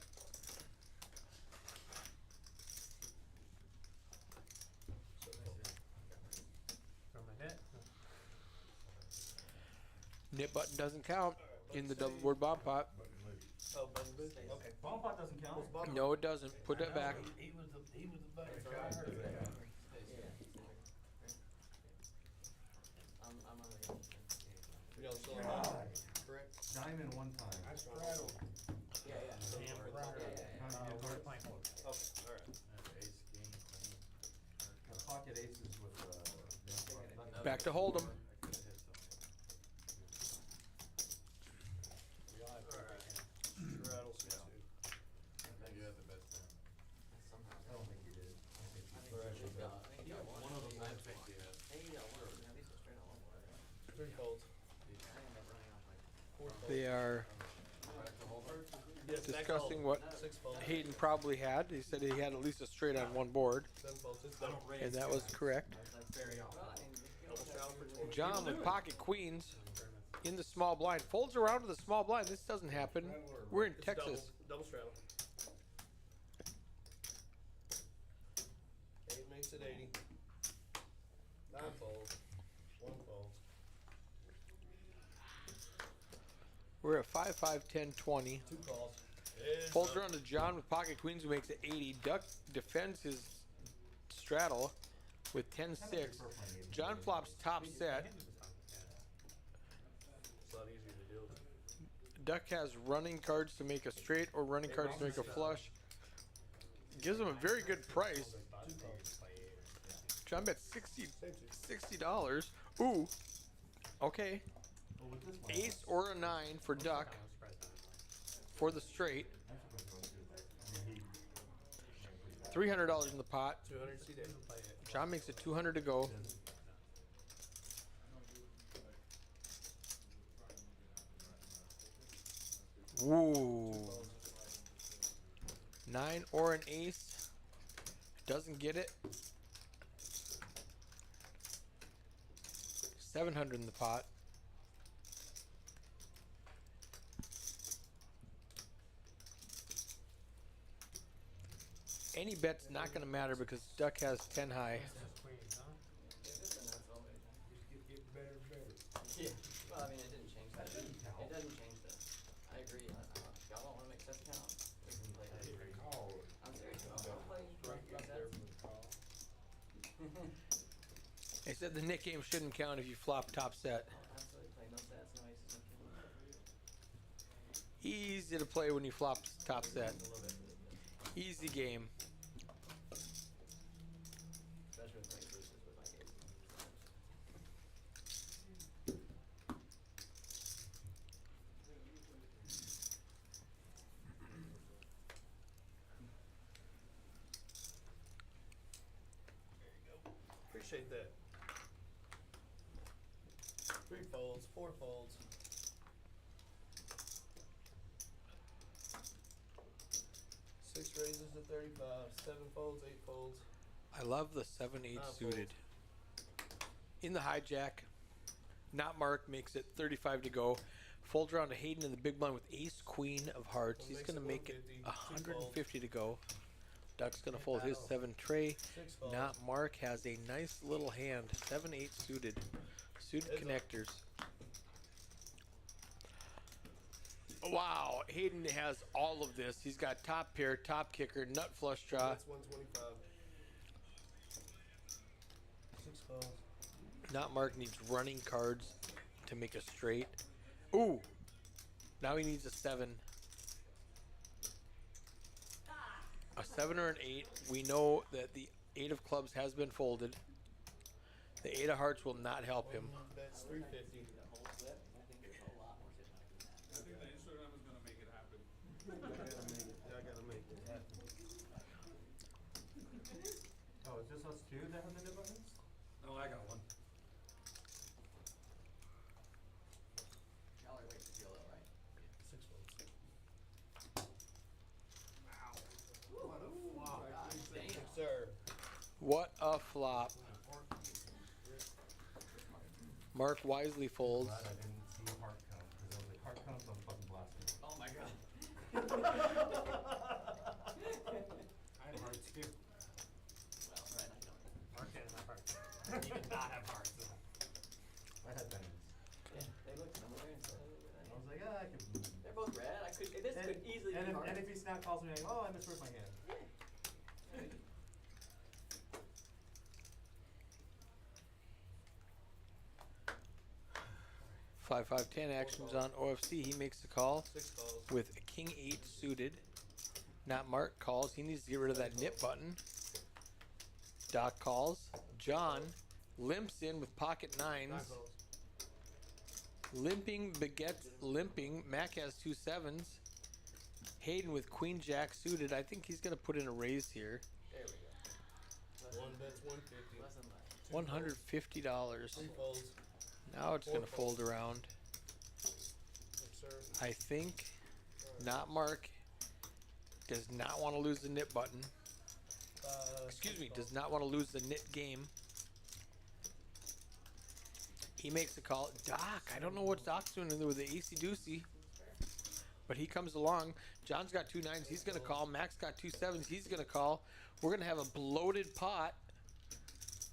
From my hit. Nip button doesn't count in the double board bomb pot. Oh, button boost? Okay. Bomb pot doesn't count. What's bottom? No, it doesn't. Put that back. He was the better Yeah, guy. I'm on the We don't still have correct? Diamond 1 time. I straddled. Yeah, yeah. So Damn far, right. it's good. We're playing four. Okay, alright. That's ace, king, queen. Pocket aces with Back to hold 'em. I could've hit something. Straddle C2. I think you had the best hand. Somehow. I don't think you did. I think you should got. I think you got one. One of them I think you had. Hey, you got one. At least a straight on one board, right? 3 folds. I ended up running off like 4 folds. They are Back to hold her? Yes, back discussing fold. what 6 folds. Hayden probably had. He said he had at least a straight on one board, 7 folds. It's I done. don't raise. and that was correct. That's very often. well, I mean, you Double straddle for 20. John with pocket queens in the small blind. Folds around to the small blind. This doesn't happen. We're in It's Texas. Double straddle. 8 makes it 80. 9 folds. 1 fold. We're at 5, 5, 10, 20. 2 calls. It's Folds done. around to John with pocket queens, who makes it 80. Duck defends his straddle with 10-6. John flops top set. It's a lot easier to deal with. Duck has running cards to make a straight or running cards to make a flush. Gives him a very good price. John bet $60. Ooh. Okay. Ace or a 9 for Duck for the straight. $300 in the pot. 200 CD. John makes it 200 to go. Woo. 9 or an ace. Doesn't get it. 700 in the pot. Any bet's not going to matter because Duck has 10 high. Yeah. Well, I mean, it didn't change that. It doesn't change that. I agree. If y'all don't want to make sets count, we can play that. I'm serious. I'll play sets. They said the Nick game shouldn't count if you flop top set. Absolutely. Play no sets, no aces, no kings. Easy to play when you flop top set. Easy game. Especially with playing deuces with like aces. Appreciate that. 3 folds, 4 folds. 6 raises to 35, 7 folds, 8 folds. I love the 7-8 Not suited. In the hijack, not Mark makes it 35 to go. Folds around to Hayden in the big blind with ace queen of hearts. He's going to make it 150 to go. Duck's going to fold his 7 tray. 6 folds. Not Mark has a nice little hand. 7-8 suited. Suited connectors. Wow, Hayden has all of this. He's got top pair, top kicker, nut flush draw. That's 125. 6 folds. Not Mark needs running cards to make a straight. Ooh, now he needs a 7. A 7 or an 8. We know that the 8 of clubs has been folded. The 8 of hearts will not help him. That's 350. I think the Instagram is gonna make it happen. I gotta make it happen. Oh, is this us two that have the nib buttons? No, I got one. Y'all are waiting to feel that, right? 6 folds. What a flop. God damn. Yes, sir. What a flop. Mark wisely folds. Glad I didn't see a heart count, because I was like, heart counts, I'm fucking blasting. Oh my god. I had hearts too. Well, right now you don't. Mark didn't have hearts. He did not have hearts though. I had diamonds. Yeah, they look similar and so. I was like, ah, I could. They're both red. This could easily and be hard. and if he snap calls me like, oh, I misread my hand. 5-5-10 actions on OFC. He makes the call 6 calls. with a king 8 suited. Not Mark calls. He needs to get rid of that nip button. Doc calls. John limps in with pocket 9s. 9 calls. Limping begets limping. Mac has 2 7s. Hayden with queen jack suited. I think he's going to put in a raise here. There we go. One bet's 150. Less than that. $150. 3 folds. Now it's going to fold around. Yes, sir. I think not Mark does not want to lose the nip button. Excuse me, does not want to lose the nit game. He makes a call. Doc, I don't know what Doc's doing in there with the AC Doocy. But he comes along. John's got 2 9s. He's going to call. Mac's got 2 7s. He's going to call. We're going to have a bloated pot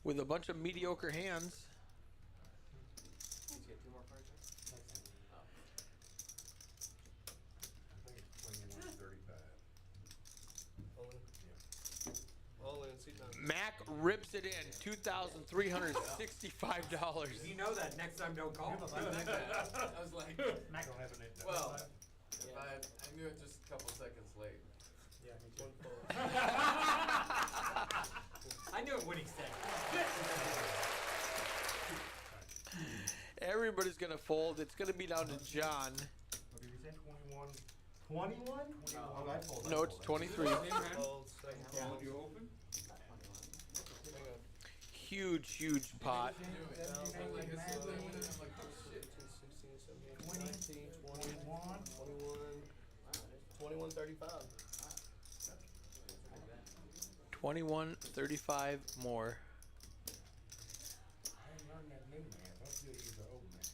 with a bunch of mediocre hands. Let's get 2 more cards there. I think it's 21, 35. All in. All in. See time. Mac rips it in, $2,365. If you know that, next time don't call. I was like, Mac don't have it. well, if I knew it just a couple seconds late. Yeah, me too. One fold. I knew it when he said. Everybody's gonna fold. It's gonna be down to John. What did you say? 21? 21? Oh, I fold. No, it's 23. Fold, second When fold. you open? Hang on. Huge pot. 17, 18, 16, 17, 18, 19, 20, 21, 35. 21.35 more. I ain't learned that new math. I'm still using the old math.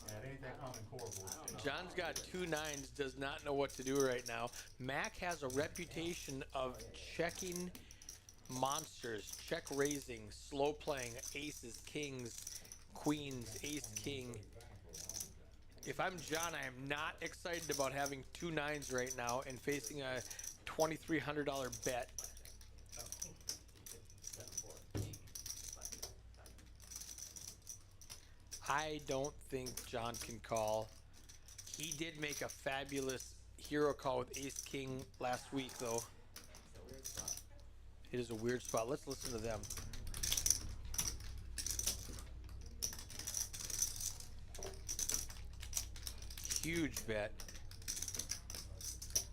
Yeah, anything uncorporable. John's got 2 9s, does not know what to do right now. Mac has a reputation of checking monsters, check raising, slow playing, aces, kings, queens, ace, king. If I'm John, I am not excited about having 2 9s right now and facing a $2,300 bet. I don't think John can call. He did make a fabulous hero call with ace king last week, though. It is a weird spot. Let's listen to them. Huge bet.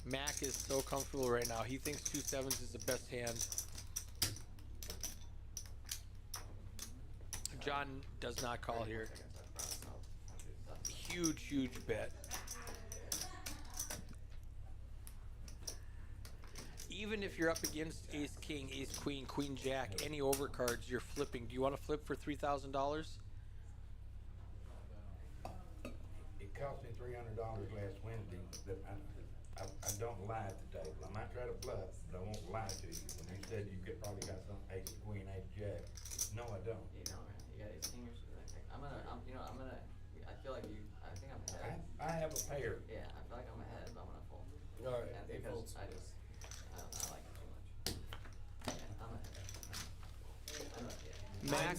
Mac is so comfortable right now. He thinks 2 7s is the best hand. John does not call here. Huge bet. Even if you're up against ace king, ace queen, queen jack, any overcards you're flipping, do you want to flip for $3,000? It cost me $300 last Wednesday, but I don't lie at the table. I might try to bluff, but I won't lie to you. When you said you probably got some ace queen, ace jack. No, I don't. You know, man, you got ace king or something. I feel like I think I'm ahead. I have a pair. Yeah, I feel like I'm ahead, but I'm gonna fold. All right, And eight because folds. I like it too much. Yeah, I'm ahead. I'm up, yeah. Mac,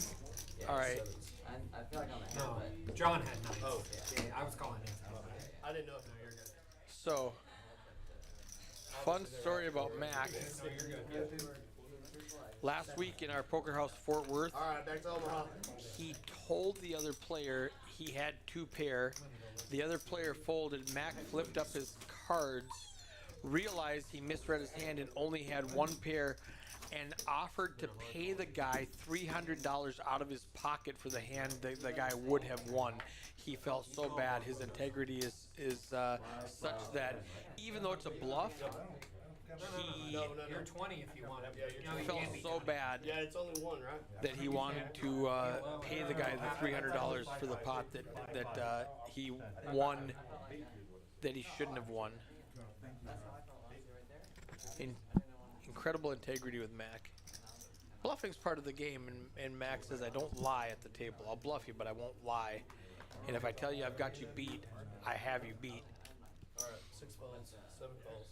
Yeah, all right. Sevens. I feel like I'm ahead, No, but. John had 9s. Oh. Yeah, I was calling it. I didn't know if No, you're good. So, fun story about Mac. No, you're good. Last week in our poker house Fort Worth, All right, back to Omaha. he told the other player he had 2 pair. The other player folded. Mac flipped up his cards, realized he misread his hand and only had 1 pair, and offered to pay the guy $300 out of his pocket for the hand the guy would have won. He felt so bad. His integrity is such that even though it's a bluff, he No. You're 20 if you want it. Yeah, you're No, you felt can't be so bad Yeah, it's only one, right? that he wanted to pay the guy the $300 for the pot that he won that he shouldn't have won. Incredible integrity with Mac. Bluffing's part of the game, and Mac says, I don't lie at the table. I'll bluff you, but I won't lie. And if I tell you I've got you beat, I have you beat. All right, 6 folds, 7 calls.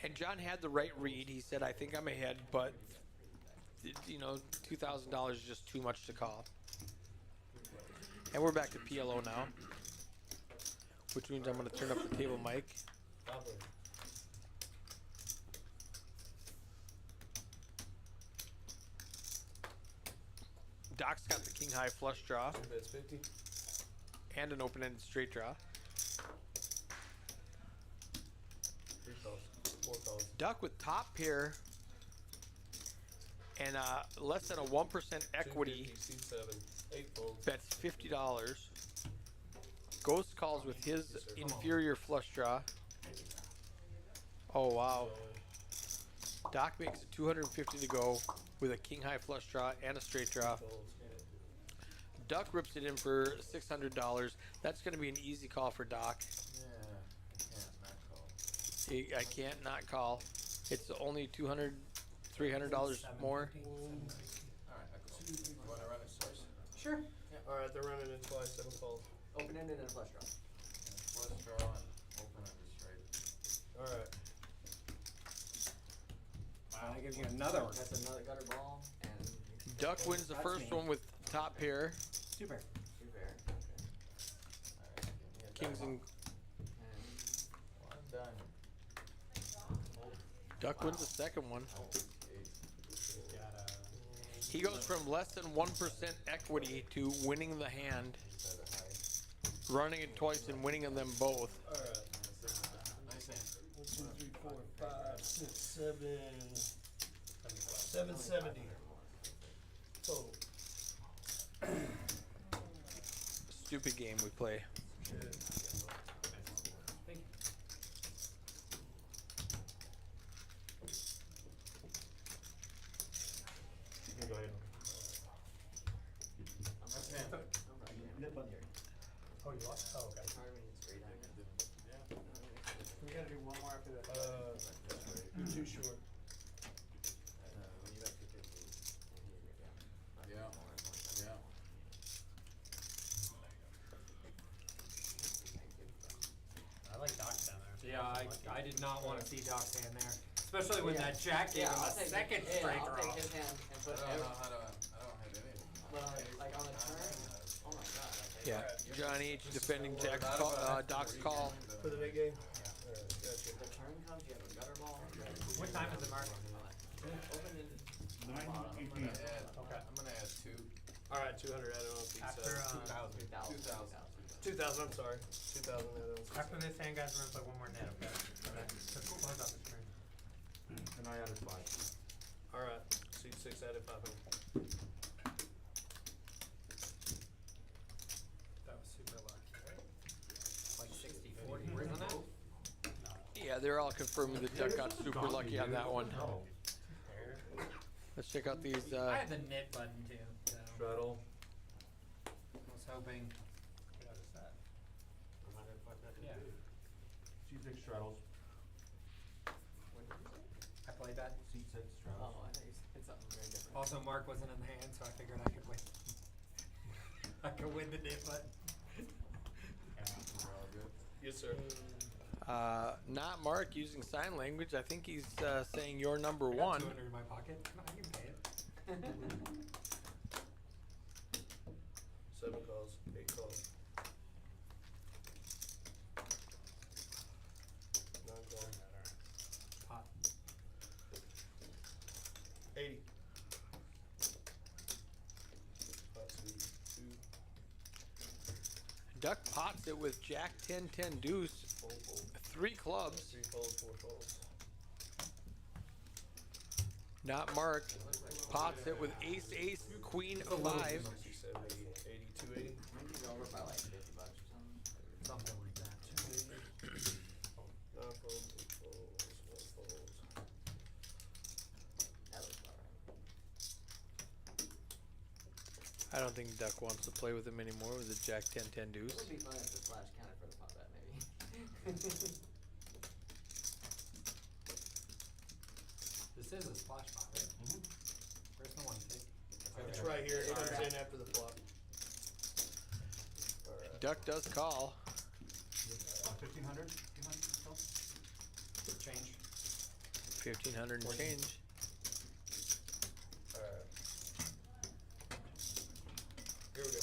And John had the right read. He said, I think I'm ahead, but, you know, $2,000 is just too much to call. And we're back to PLO now, which means I'm going to turn up the table mic. Probably. Doc's got the king high flush draw 2 bets 50. and an open-ended straight draw. 3 calls. 4 calls. Duck with top pair and less than a 1% equity 250, C7, 8 folds. bets $50. Ghost calls with his inferior flush draw. Oh wow. Doc makes it 250 to go with a king high flush draw and a straight draw. Folds. Duck rips it in for $600. That's going to be an easy call for Doc. Yeah, I can't not call. I can't not call. It's only $200, $300 more. Alright, I call. You wanna run it twice? Sure. All right, they're running it twice, 7 folds. Open-ended and a flush draw. Flush draw and open under straight. Alright. Wow, I give you another one. That's another gutter ball and Duck wins the That's first me. one with top pair. Two pair. two pair. Okay. Alright, give me a Kings and one dime. Duck wins the second one. Oh, eight. Got He goes from less than 1% equity to winning the hand, Is that a high? running it twice and winning them both. Alright. Nice hand. 1, 2, 3, 4, 5, 6, 7. 770 total. Stupid game we play. Thank you. You can go ahead. Nice hand. Oh, you lost? Oh, okay. Hard when it's straight on. We gotta do one more after that. You're too short. Yeah. Yeah. I like Doc's down there. Yeah, I did not want to see Doc's hand there. Especially when that jack gave him I'll a take second his, straight I'll draw. take his hand and I put don't every, know how to. I don't have anything. well, like on the turn. Oh my god. Okay. Yeah, John H. defending Jack's call, Doc's call. For the big game? Yeah. Alright, gotcha. The turn comes, you have a gutter ball. What time is it, Mark? Open into the 9:18. bottom. Okay. I'm gonna add two. Alright, 200 add on pizza. After 2,000. 2,000, I'm sorry. 2,000 add on. after this hand, guys, we're gonna play one more net, okay? Okay. Just close out the screen. And I added 5. Alright, seat 6 added 500. That was super lucky, right? Like 60-40, right on that? Yeah, they're all confirming that Duck got super lucky on that one. No. Let's check out these. I had the knit button too, so Straddle. I was hoping. What is that? Yeah, C6 straddles. What did you say? I played that. C6 straddles. Oh, I know you said something very different. Also, Mark wasn't in the hand, so I figured I could win. I could win the knit button. We're all good. Yes, sir. Not Mark using sign language. I think he's saying you're number I got one. 200 in my pocket. I can pay it. 7 calls, 8 calls. 9 calls. Pot. 80. Hot suite 2. Duck pots it with Jack 10-10 deuce. Fold, fold. 3 clubs. 3 folds, 4 folds. Not Mark. Pots it with ace, ace, queen, 5. 60, 70, 80, 280. Maybe go over by like $50 or something. Something like that. 280. 9 folds, 8 folds, 1 folds. That looks about right. I don't think Duck wants to play with him anymore with the Jack 10-10 It deuce. would be fun if the slash counted for the pot bet, maybe. This is a splash pot, right? Where's the one take? It's right here. It comes in after the flop. Alright. Duck does call. 1,500? Change. 1,500 and change. Alright. Here we go.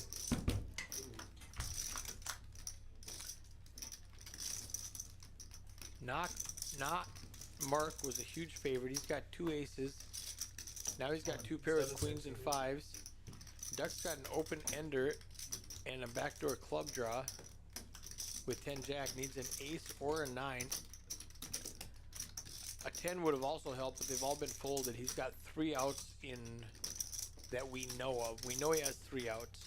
Not Mark was a huge favorite. He's got 2 aces. Now he's got 2 pairs of queens and 5s. Duck's got an open ender and a backdoor club draw with 10 jack. Needs an ace or a 9. A 10 would have also helped, but they've all been folded. He's got 3 outs in that we know of. We know he has 3 outs.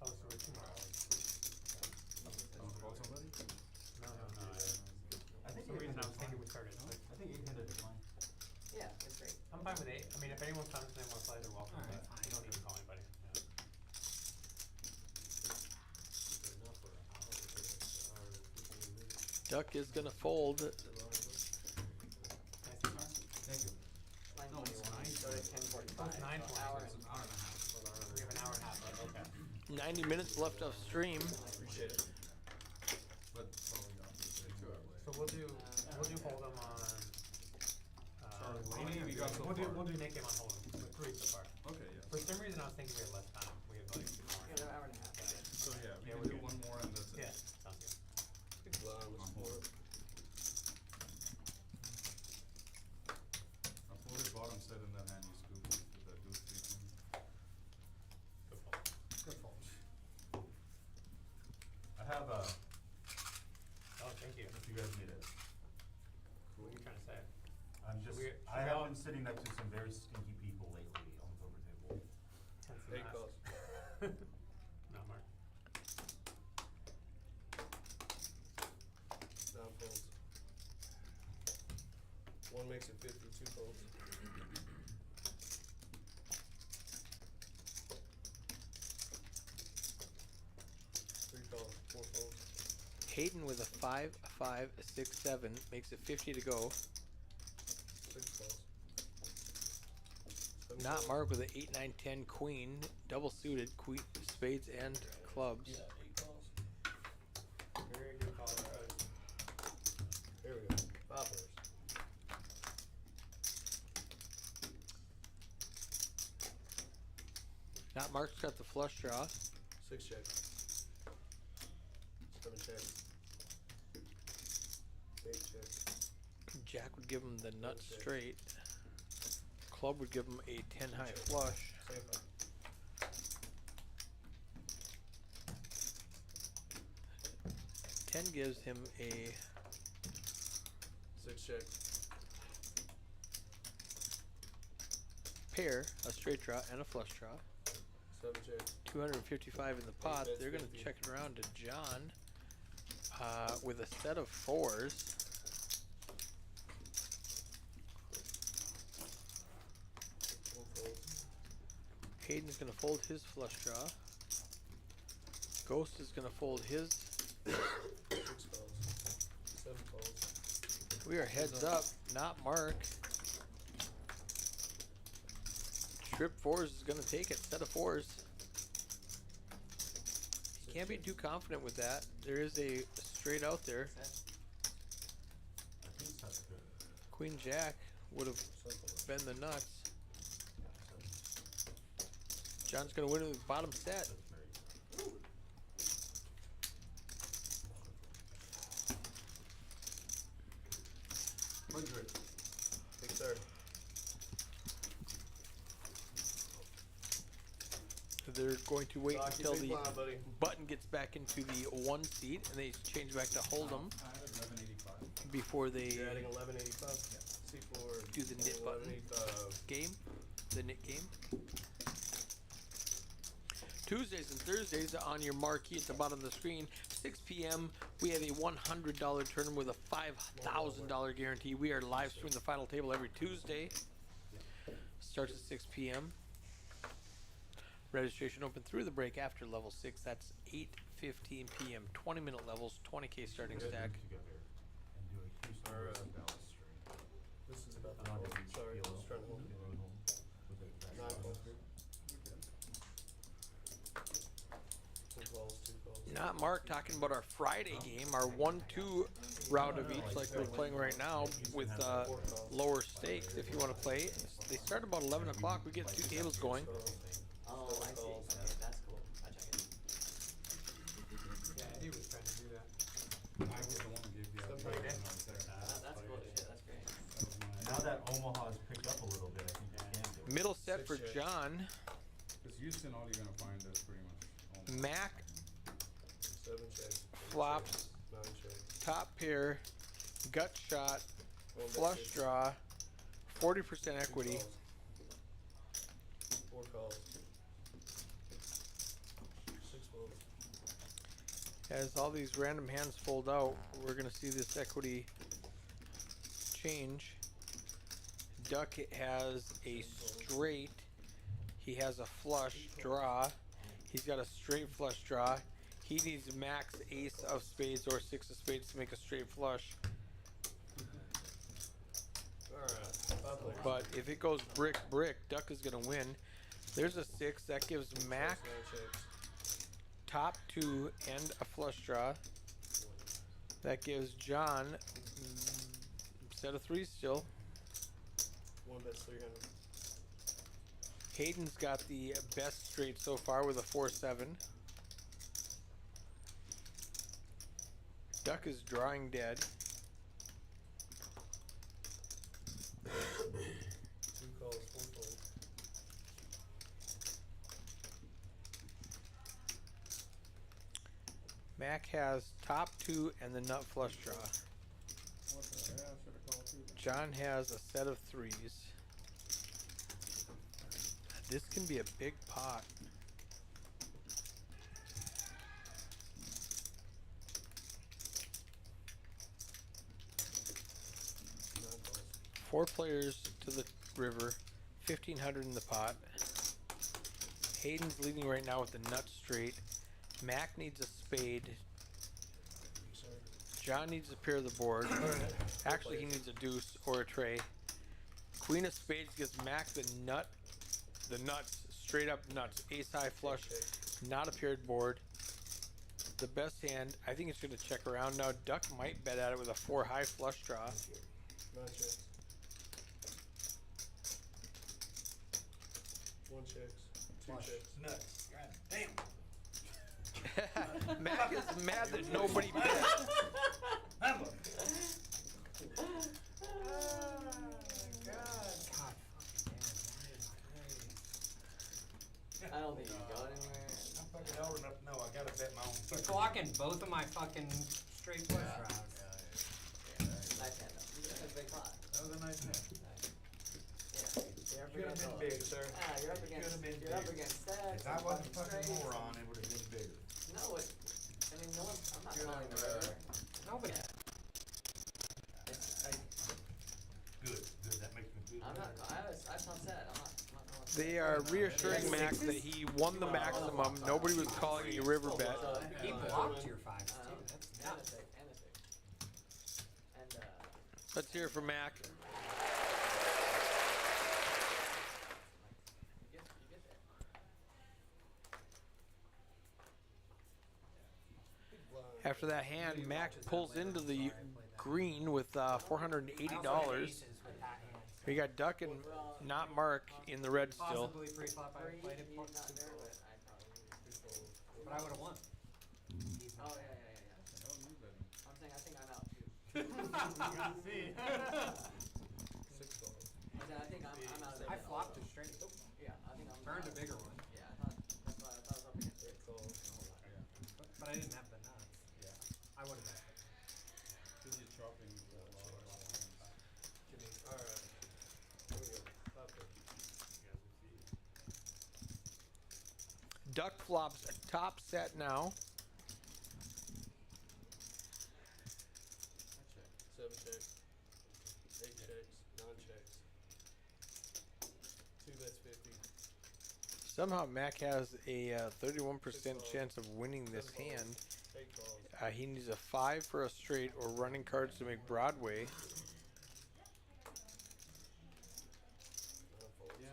Oh, so we're two more. No. I think For some reason I was thinking we started. But I think 800 is fine. Yeah, it's great. I'm fine with 8. I mean, if anyone's fine with they want to play, they're welcome. Alright, But fine. you don't need to call anybody. Duck is gonna fold. 9:20. Hour It's an hour and a half. We have an hour and a half left, okay. 90 minutes left of stream. Appreciate it. But probably not 2 hours. So we'll do Hold'em on, What do you got so we'll far? do Nick game on Hold'em, with 3 so far. Okay, yeah. For some reason I was thinking we had less time, we have like 2 more. Yeah, an hour and a half. So yeah, we Yeah, can we're do good. one more and that's it. Yeah, sounds good. Good line, let's support. I'll pull the bottom set and then hand you scoop with that do 3 thing. Good fold. Good fault. I have Oh, thank you. if you guys need it. What are you trying to say? I'm just, we- I should we have all- been sitting next to some very stinky people lately on the poker table. Hence the 8 mask. calls. No, Mark. Down folds. 1 makes it 50, 2 folds. Three calls, 4 folds. Hayden with a 5, 5, 6, 7 makes it 50 to go. 6 calls. 7 Not calls. Mark with an 8, 9, 10 queen, double suited, queen, spades and clubs. Yeah, 8 calls. Very good call, guys. There we go. 5 pairs. Not Mark's got the flush draw. 6 check. 7 check. 8 check. Jack would give him the nut Okay. straight. Club would give him a 10 high flush. Same 5. Ten gives him a 6 check. pair, a straight draw, and a flush draw. 7 check. 255 in the pot. bets They're going to 50. check it around to John with a set of 4s. One folds. Hayden's going to fold his flush draw. Ghost is going to fold his. 6 calls. 7 folds. We are heads up, not Mark. Trip 4s is going to take it, set of 4s. You can't be too confident with that. There is a straight out there. I think that's good. Queen Jack would have been the nuts. John's going to win it with bottom set. That's very good. Big third. They're going to wait Doc, you until big the blind, buddy. button gets back into the 1 seat and they change back to Hold'em I had 1185. before they You're adding 1185. C4. Do the knit button. 1185. game, the knit game. Tuesdays and Thursdays on your marquee at the bottom of the screen. 6 p.m. we have a $100 tournament with a $5,000 guarantee. We are live streaming the final table every Tuesday. Starts at 6 p.m. Registration open through the break after level 6. That's 8:15 p.m. 20-minute levels, 20K starting stack. Together and do a Houston Or, versus Dallas stream. This is about the Not fold. every Sorry, I field was trying to hold it. with the exact 9 folds. balance. 2 calls, 2 calls. Not Mark talking about our Friday game, our 1-2 round of each like we're playing right now with lower stakes if you want to play. They start about 11 o'clock. We get 2 tables going. Oh, I see. Okay, that's cool. I check it. Yeah, Eddie was trying to do that. I was the one who gave the idea when I was there. That's cool shit. That's great. That was my Now that Omaha has picked up a little bit, I think you can do it. Middle set for 6 check. John. Because Houston, all you're gonna find is pretty much almost. Mac 7 check. 8 flops, check, 9 check. top pair, gut shot, One bet flush 50. draw, 40% 2 equity. calls. 4 calls. 6 folds. As all these random hands fold out, we're going to see this equity change. Duck has a straight. He has a flush draw. He's got a straight flush draw. He needs max ace of spades or 6 of spades to make a straight flush. Alright. But if it goes brick, brick, Duck is going to win. There's a 6. That gives Mac top 2 and a flush draw. That gives John set of 3s still. One bet's 300. Hayden's got the best straight so far with a 4-7. Duck is drawing dead. 2 calls, 4 folds. Mac has top 2 and the nut flush draw. John has a set of 3s. This can be a big pot. Four players to the river, 1,500 in the pot. Hayden's leading right now with the nut straight. Mac needs a spade. John needs a pair of the board. Actually, he needs a deuce or a tray. Queen of spades gives Mac the nuts, straight up nuts. Ace high flush, not a paired board. The best hand, I think it's going to check around now. Duck might bet at it with a 4 high flush draw. Not checks. 1 checks. 2 checks. Nuts. God damn. Mac is mad that nobody bet. I don't think you got anywhere. I'm fucking old enough to know I gotta bet my own He's fucking. blocking both of my fucking straight flush draws. Nice hand though. You got a big pot. That was a nice net. Yeah. You're up Should've against been all- big, sir. You're up against. Should've been You're up big. against stacks. If I wasn't fucking fucking straights. moron, it would've been bigger. No, I mean, no one. I'm not Good, calling the river. Nobody. Good, good, that makes me feel I'm better. not. I felt sad. I'm not calling. They are reassuring Mac that he won the maximum. Nobody was calling a river bet. He blocked your 5s too. That's And a nuts. six. And a six. And Let's hear it from Mac. you get there. After that hand, Mac pulls into the green with $480. We got Duck and not Mark in the red still. Possibly pre-flop I Three, played it he's plus not there, 2. but I probably. But I would've won. He's Oh not yeah, there. yeah. Oh, you betting. I'm saying I think I'm out too. 6 calls. I think I'm out of there. I flopped a straight. Yeah, I think I'm. Turned a out. bigger one. Yeah, I thought that's why I thought I was up against 8 it. calls. But I didn't have the nuts. Yeah. I would've bet. Because you're chopping a lot of lines. Alright. Here we go. Top pick. Duck flops a top set now. 7 checks. 8 checks. 9 checks. 2 bets 50. Somehow Mac has a 31% chance of winning this 7 calls. hand. 8 calls. He needs a 5 for a straight or running cards to make Broadway. 9 folds. Yeah.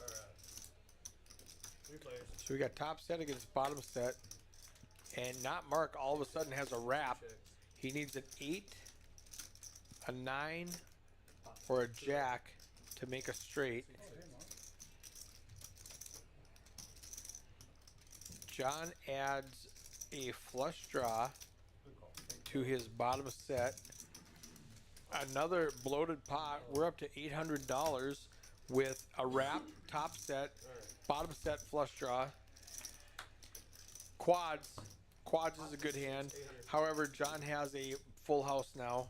Alright. 3 players. So we got top set against bottom set. And not Mark all of a sudden has a wrap. Checks. He needs an 8, a 9, or a jack to make a straight. John adds a flush draw to his bottom set. Another bloated pot. We're up to $800 with a wrap, top set, bottom set flush draw. Quads. Quads is a good hand. However, John has a full house now.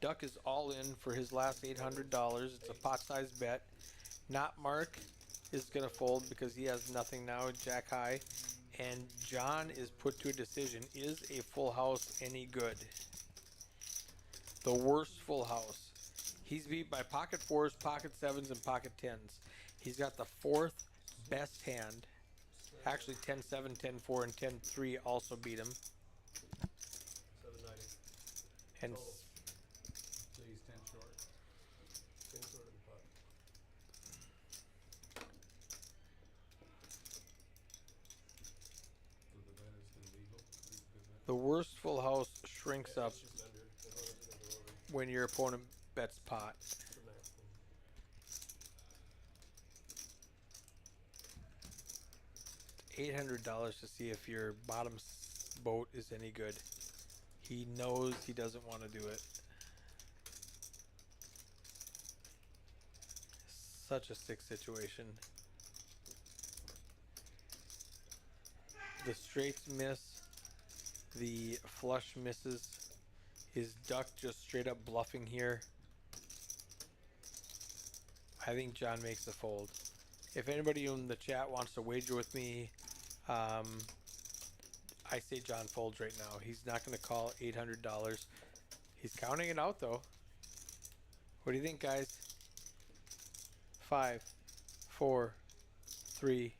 Duck is all in for his last $800. It's a pot-sized bet. Not Mark is going to fold because he has nothing now, jack high. And John is put to a decision. Is a full house any good? The worst full house. He's beat by pocket 4s, pocket 7s, and pocket 10s. He's got the 4th best hand. Actually, 10-7, 10-4, and 10-3 also beat him. 790. And Total. So he's 10 short. 10 short of the pot. So the bet is still legal. It's a good bet. the worst full house shrinks Yeah, up it's just under. As long as it doesn't go over when your opponent bets pot. from there. $800 to see if your bottom boat is any good. He knows he doesn't want to do it. Such a sick situation. The straights miss. The flush misses. His duck just straight up bluffing here. I think John makes a fold. If anybody in the chat wants to wager with me, I say John folds right now. He's not going to call $800. He's counting it out though. What do you think, guys? 5, 4, 3,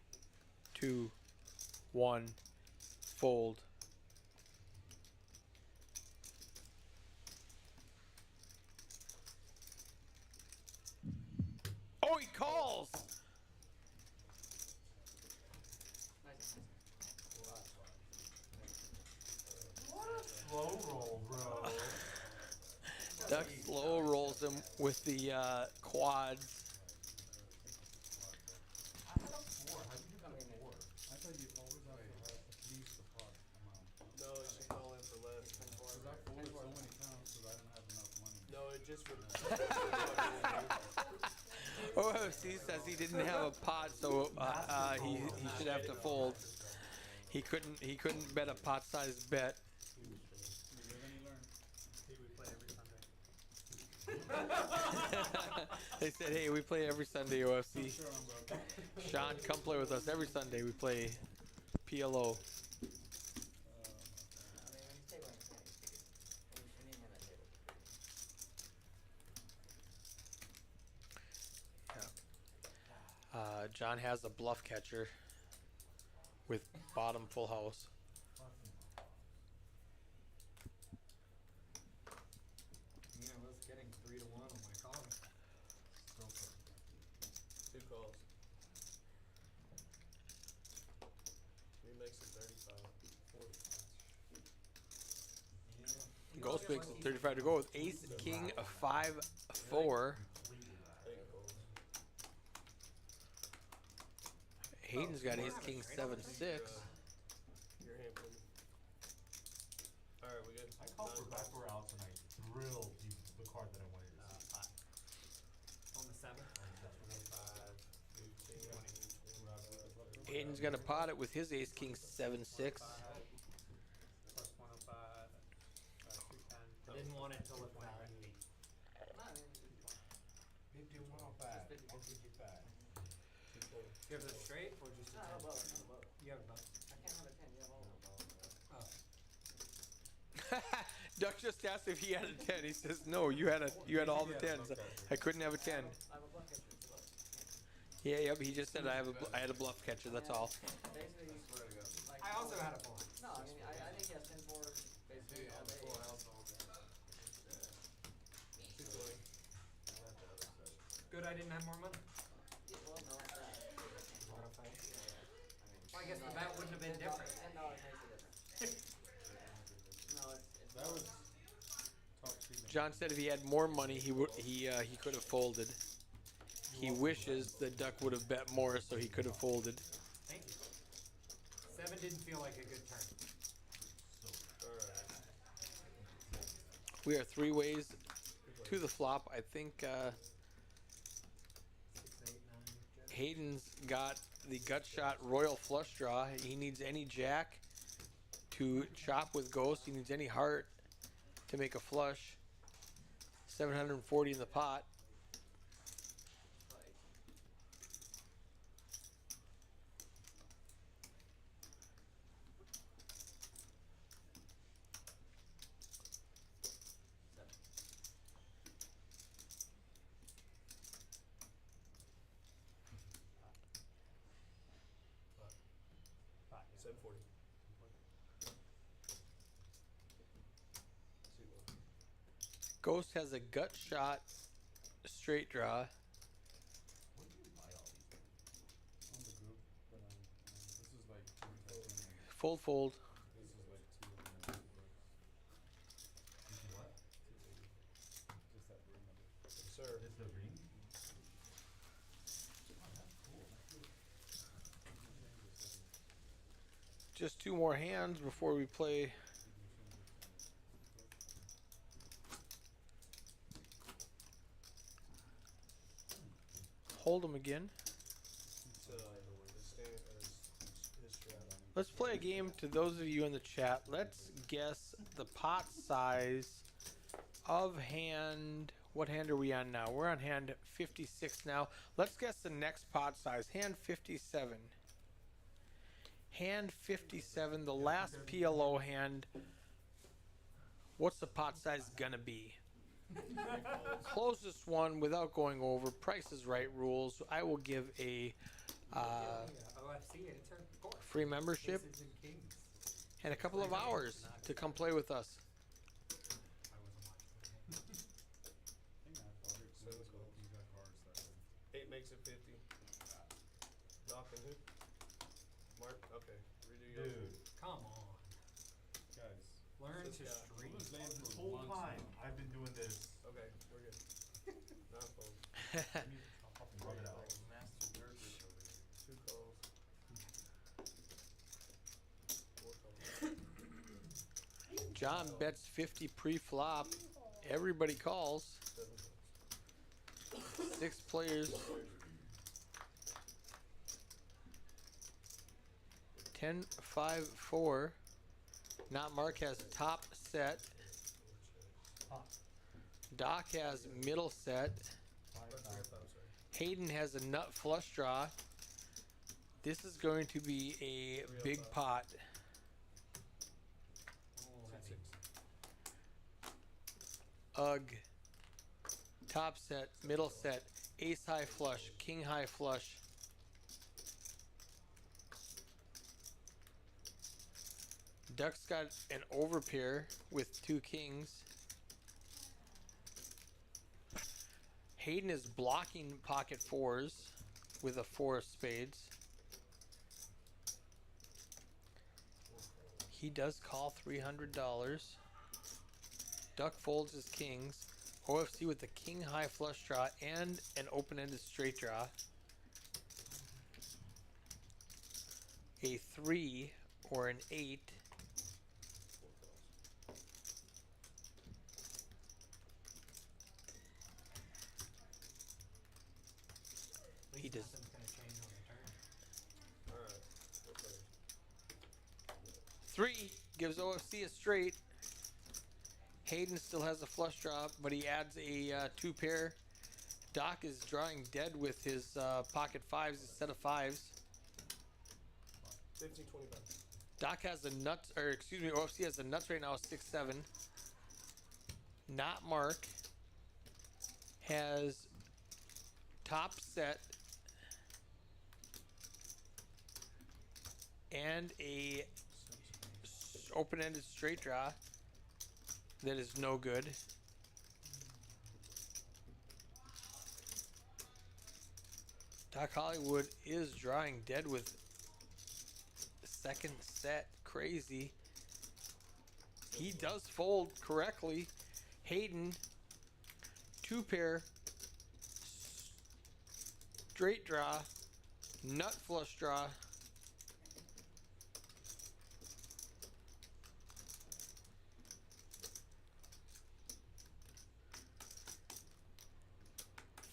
2, 1, fold. Oh, he calls! Nice. Slow roll, bro. Duck slow rolls him with the quads. I had a 4. How did you get a 4? I thought you'd always have to have at least the pot amount. No, it should call in for less. Because I folded so many times because I didn't have enough money. No, it just would. OFC says he didn't have a pot, so he should have to fold. He couldn't bet a pot-sized bet. You live and you learn. See, we play every Sunday. They said, hey, we play every Sunday, OFC. Sure, I'm broke. Sean, come play with us every Sunday. We play PLO. John has a bluff catcher with bottom full house. You know, I was getting 3 to 1 on my calling. Two calls. He makes it 35. 40. Ghost makes it 35 to go with ace, king, a 5, 4. Hayden's got ace, king, 7, 6. Your hand, please. Alright, we good? I called for backdoor outs and I drilled the card that I wanted to see. On the 7th. 5, 20. Hayden's gonna pot it with his ace, king, 7, 6. Plus 105. 210. I didn't want it till it went 8. 5105. 55. You have a straight or just a 10? You have a both. I can't have a 10, you have all of them. Oh. Duck just asked if he had a 10. He says, no, you had all the 10s. I couldn't have a 10. I have a bluff catcher, it's a bluff. Yeah, yep, he just said I had a bluff catcher, that's all. Basically, like. I also had a 4. No, I mean, I think he has 10 4s basically all day. Good, I didn't have more money. Yeah, well, no, it's that. Well, I guess the bet wouldn't have been different. $10 makes a difference. No, it's That was top 2. John said if he had more money, he could have folded. He wishes the Duck would have bet more, so he could have folded. Thank you. 7 didn't feel like a good turn. We are 3 ways to the flop. I think 6, 8, 9. Hayden's got the gut shot royal flush draw. He needs any jack to chop with ghost. He needs any heart to make a flush. 740 in the pot. Ghost has a gut shot straight draw. On the group, but this is like Fold, fold. this is like 200 bucks. What? Just that room number. Yes, sir. It's the ring? Just two more hands before we play. Hold 'em again. It's, his strat. Let's play a game to those of you in the chat. Let's guess the pot size of hand. What hand are we on now? We're on hand 56 now. Let's guess the next pot size. Hand 57. Hand 57, the last PLO hand. What's the pot size gonna be? Closest one without going over. Price is Right rules. I will give a OFC, it's her court. free membership Aces and kings. and a couple of hours to come play with us. I wasn't watching. I think I thought it So was close. you got cards that way. 8 makes it 50. Doc and who? Mark? Okay. Redo yours. Dude, Come on. Guys, Learn This to guy. stream. Who's laying this for whole once time now? I've been doing this. Okay, we're good. Not fold. I'll fucking rub it out. Master Burgers over here. 2 calls. 4 calls. John bets 50 pre-flop. Everybody calls. 7 calls. 6 players. 10, 5, 4. Not Mark has top set. Doc has middle set. Hayden has a nut flush draw. This is going to be a big pot. Oh, heavy. Ugh. Top set, middle set, ace high flush, king high flush. Duck's got an overpair with 2 kings. Hayden is blocking pocket 4s with a 4 of spades. He does call $300. Duck folds his kings. OFC with the king high flush draw and an open-ended straight draw. A 3 or an 8. At least He does. nothing's gonna change on the turn. Alright. Okay. 3 gives OFC a straight. Hayden still has a flush draw, but he adds a 2 pair. Doc is drawing dead with his pocket 5s instead of 5s. 15, 25. Doc has a nuts, or excuse me, OFC has a nuts right now, 6-7. Not Mark has top set and a open-ended straight draw that is no good. Doc Hollywood is drawing dead with second set. Crazy. He does fold correctly. Hayden, 2 pair, straight draw, nut flush draw.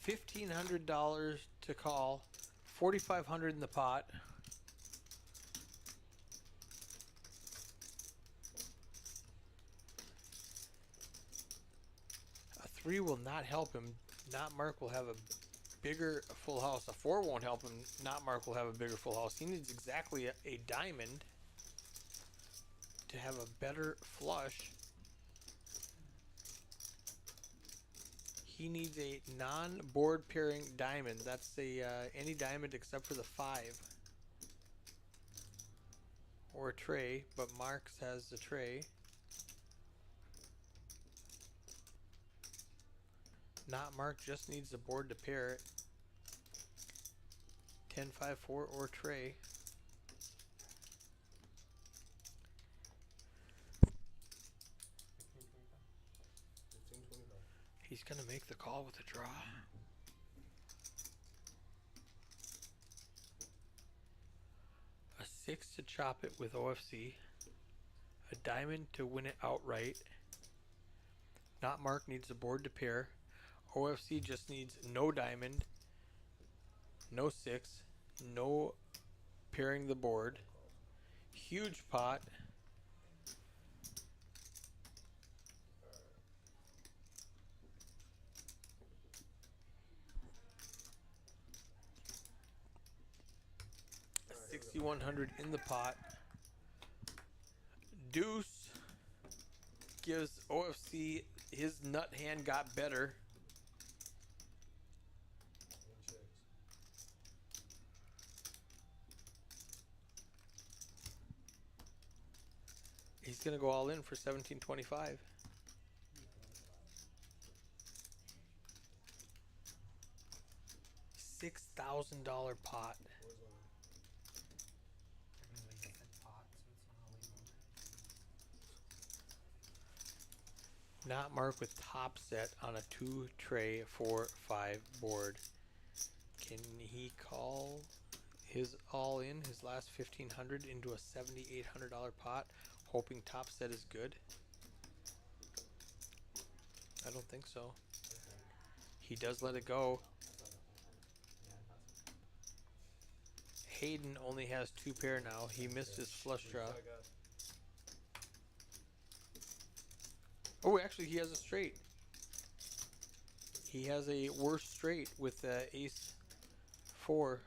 $1,500 to call, 4,500 in the pot. A 3 will not help him. Not Mark will have a bigger full house. A 4 won't help him. Not Mark will have a bigger full house. He needs exactly a diamond to have a better flush. He needs a non-board pairing diamond. That's a any diamond except for the 5 or a tray, but Mark's has the tray. Not Mark just needs the board to pair it. 10-5-4 or tray. He's gonna make the call with a draw. A 6 to chop it with OFC. A diamond to win it outright. Not Mark needs the board to pair. OFC just needs no diamond, no 6, no pairing the board. Huge pot. $6,100 in the pot. Deuce gives OFC his nut hand got better. He's gonna go all in for $17.25. $6,000 pot. Not Mark with top set on a 2 tray 4-5 board. Can he call his all in, his last $1,500 into a $7,800 pot, hoping top set is good? I don't think so. He does let it go. Hayden only has 2 pair now. He missed his flush draw. Oh, actually, he has a straight. He has a worse straight with ace 4.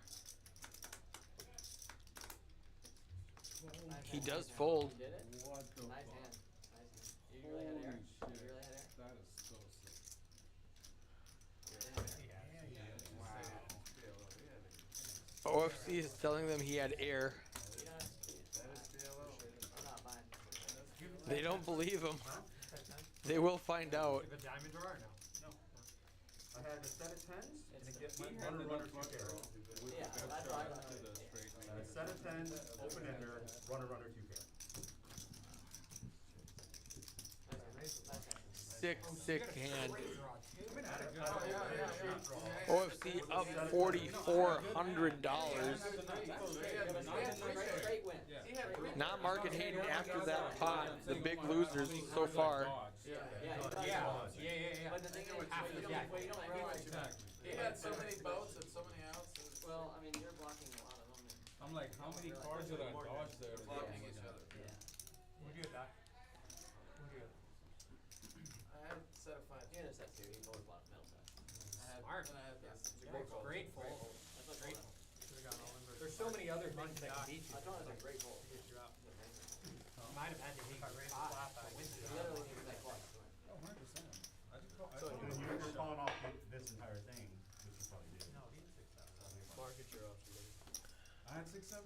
He does fold. You did it? What the Nice fuck? hand. Nice hand. You really had air? Holy You really had air? That is so sick. You really had air? OFC is telling them he had air. You know, I'm not buying. They don't believe him. They will find out. Give a diamond draw or no? No. I had a set of tens and It's it gets the my feeder. runner 2 pair. Yeah, that's all I got. A set of tens, open ender, runner 2 pair. Sick hand. Great draw too. OFC up $4,400. Straight win. Not Mark and Hayden after that pot, the big losers so far. Yeah. But the thing is, you don't realize He had so many boats and so many outs. well, I mean, you're blocking a lot of them. I'm like, how many cards did I dodge there? Blocking each other. Yeah. What do you got? I had a set of 5. You had a set too. You always block middle set. Smart. And I had this. It's a great fold. Great Great fold. fold. That's what Great. fold. There's so many other things that can beat you. I thought it was a great fold. Might have had to hit 5 to win You this. literally need to make clubs to win. Oh, 100%. I just call, I So told when him you to were shot. calling off this entire thing, which you probably did. No, he had 6,000. Market your option, buddy. I had 6-7?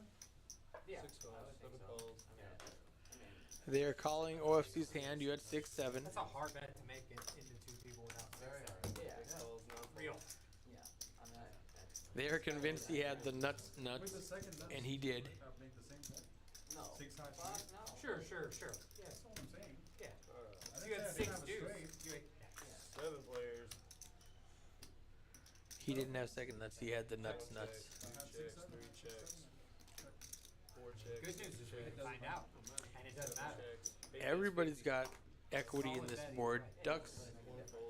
Yeah. 6 calls, I would think 7 so. calls. I mean, They are calling OFC's hand. You had 6-7. That's a hard bet to make it into 2 people without 6. Very hard. yeah. 6 calls, no Real. Yeah. I mean, They are convinced he had the nuts, With the second bet, and he did. make the same bet. no. 6 high Fuck straight. no. Sure. Yeah, that's what I'm saying. Yeah. I You didn't had say I 6 didn't have a deuce. straight. You had, 7 players. He didn't have second nuts. He had the nuts. 2 checks, 3 checks, 4 checks. good news is we can find out. And it doesn't matter. Everybody's got equity in this board. Ducks,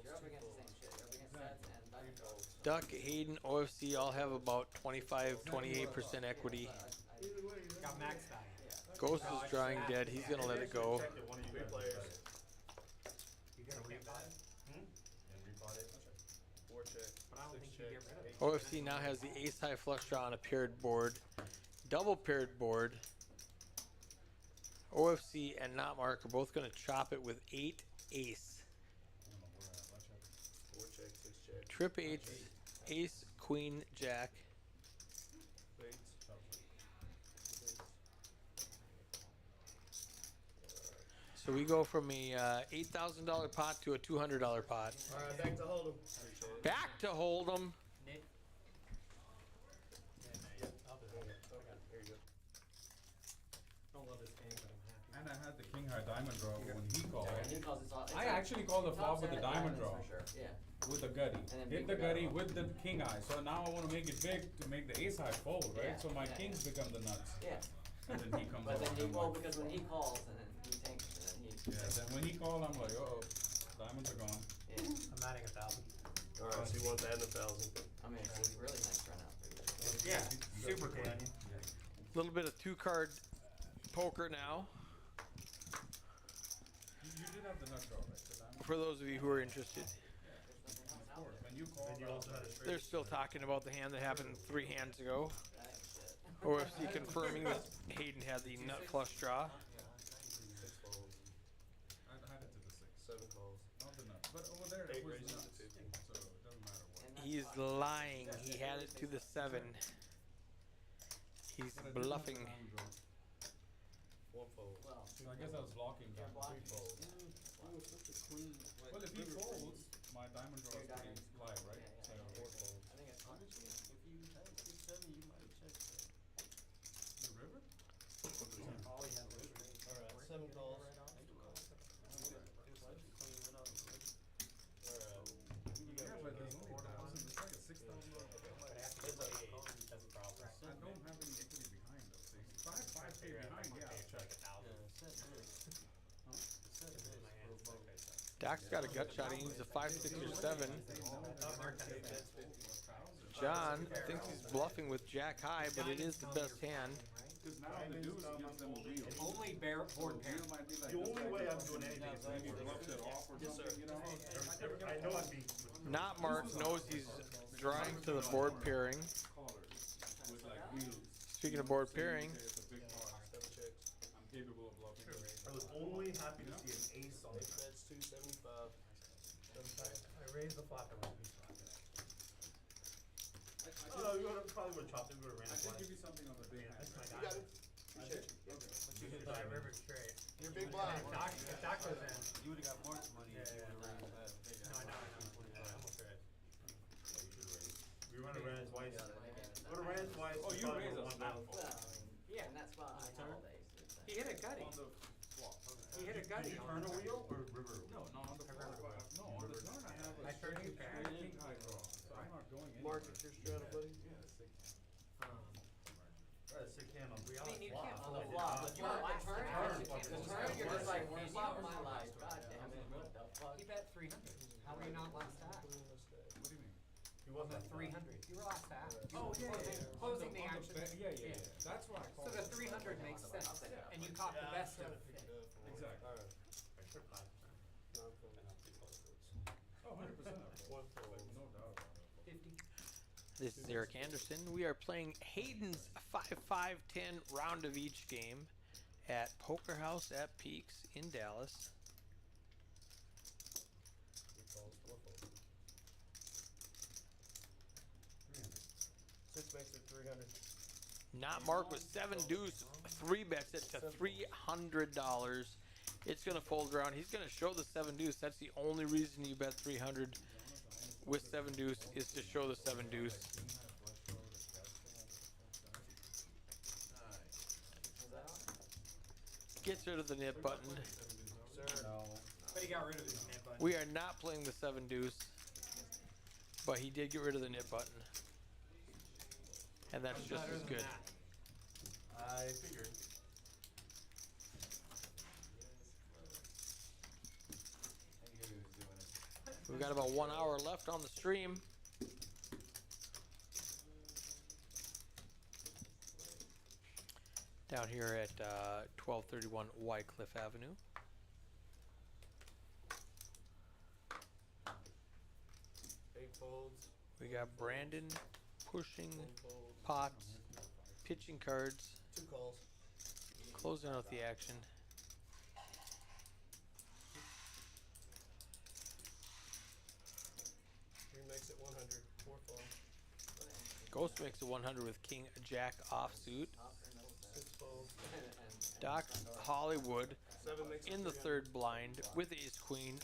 You're up against the same shit. You're up against sets and diamond folds. Duck, Hayden, OFC all have about 25-28% equity. Got max value. Ghost is drawing dead. He's gonna let it go. Checked it, one of you 3 guys players. checked it. You got a rebuy. And rebought it. 4 checks. But I don't 6 think you get checks. rid of it. OFC now has the ace high flush draw on a paired board, double paired board. OFC and Not Mark are both gonna chop it with 8 ace, 4 checks, 6 checks. trip ace, queen, jack. Wait. So So we go from a $8,000 pot to a $200 pot. All right, back to Hold'em. Back to Hold'em. Nick. I'll do it. Okay, here you go. Don't love this game, but I'm happy. And I had the king high diamond draw when he called. Yeah, when he calls, it's all. It's I like actually called the flop tops with the and diamond diamonds draw. For sure. Yeah. With the gutty. And then Hit big the gutty gutty. with the king eye. So now I want to make it big to make the ace high fold, right? Yeah, So my yeah, kings become the nuts. Yeah. And then he comes But over then he and I'm well like, because when he calls and then he tanks and then he. yeah, then when he called, I'm like, oh, diamonds are gone. Yeah. I'm adding 1,000. All right, so he wants to add 1,000. I mean, it's a really nice run out for you. Yeah, super cool. A little bit of 2-card poker now. You did have the nut draw, right? The diamond. For those of you who are interested. Of course. When you called, And you also had a straight. They're still talking about the hand that happened 3 hands ago. OFC confirming that Hayden had the nut flush draw. 6 folds, I had it to the 6. 7 calls. Not the nut. But over there, 8 it was raises nuts. to 50. So it doesn't matter what. He's lying. He had it to the 7. He's But I did have the bluffing. diamond draw. 1 fold. Well, So I guess I was blocking you're that. blocking. 3 folds. Well, if he folds, my diamond draw is Your pretty diamond. live, right? Yeah, So 4 folds. I think it's fine. the river? All he had was All right, 7 calls. All right. Yeah, but there's only 1,000. It's like a $6,000. But after he played, that's a problem. I don't have any equity behind though. See, if I have 5K behind, yeah, I'll check. Doc's got a gut shot. He needs a 5, 6, or 7. John thinks he's bluffing with Jack high, but it is the best hand. Because now the deuce gives them a wheel. Only bear board The pair. wheel might be like The this only type way of- I'm doing anything is Maybe maybe bluffs it off or Yes, sir. something, you know? I know I'd be. Not Mark knows he's drawing to the board pairing. Callers with like wheels. Speaking of board So you pairing, say it's a big pot. 7 checks. I'm capable of bluffing. I was only happy to see an ace on 8 it. bets, 275. I raised the flop and went flop. You know, you probably would have chopped it, we would have ran I it did twice. give you something on the big hand. That's my You got diamond. it. Appreciate you. But you hit the river straight. You're big blind. If Doc goes in. You would've got Mark's money Yeah, if you yeah, would've yeah. raised that. No, I know. I almost read. We would have ran it twice. We would have ran it twice. Oh, you probably raised would've us won now. that. Well, I mean, yeah, and that's why I had all days. He hit a gutty. On the flop. He hit a gutty. Did you turn a wheel or river? No, no, on the flop. No, on the turn I have a I turned you straight back. king high draw. So I'm not going anywhere. Mark, it's your straddle, buddy. Right, a 6 hand on. I mean, you can't On the fold it. flop, the turn, you're just like, Turn. flop of my life, god damn it, what the fuck? He bet 300. How were you not last stack? What do you mean? He wasn't The 300. You were last stack. Oh, yeah, Closing the On action. Yeah, yeah, yeah. That's why I So called the it. 300 makes sense. And you caught the best of it. Exactly. All right. Oh, 100%. 1 fold. No doubt about it. 50. this is Eric Anderson. We are playing Hayden's 5-5-10 round of each game at Poker House at Peaks in Dallas. 3 folds, 4 folds. 6 makes it 300. Not Mark with 7 deuce, 3 bets it to $300. It's gonna fold around. He's gonna show the 7 deuce. That's the only reason you bet 300 with 7 deuce is to show the 7 deuce. Gets rid of the nip button. Sir. But he got rid of his hand button. We are not playing the 7 deuce, but he did get rid of the nip button, and that's just Better as than good. that. I figured. I knew he was doing it. We've got about 1 hour left on the stream. Down here at 1231 Wycliffe Avenue. 8 folds. We got Brandon pushing 1 fold. pots, pitching cards, 2 calls. closing out the action. Three makes it 100. 4 folds. Ghost makes a 100 with King Jack offsuit. 6 folds. Doc Hollywood 7 makes it in the 300. third blind with ace queen.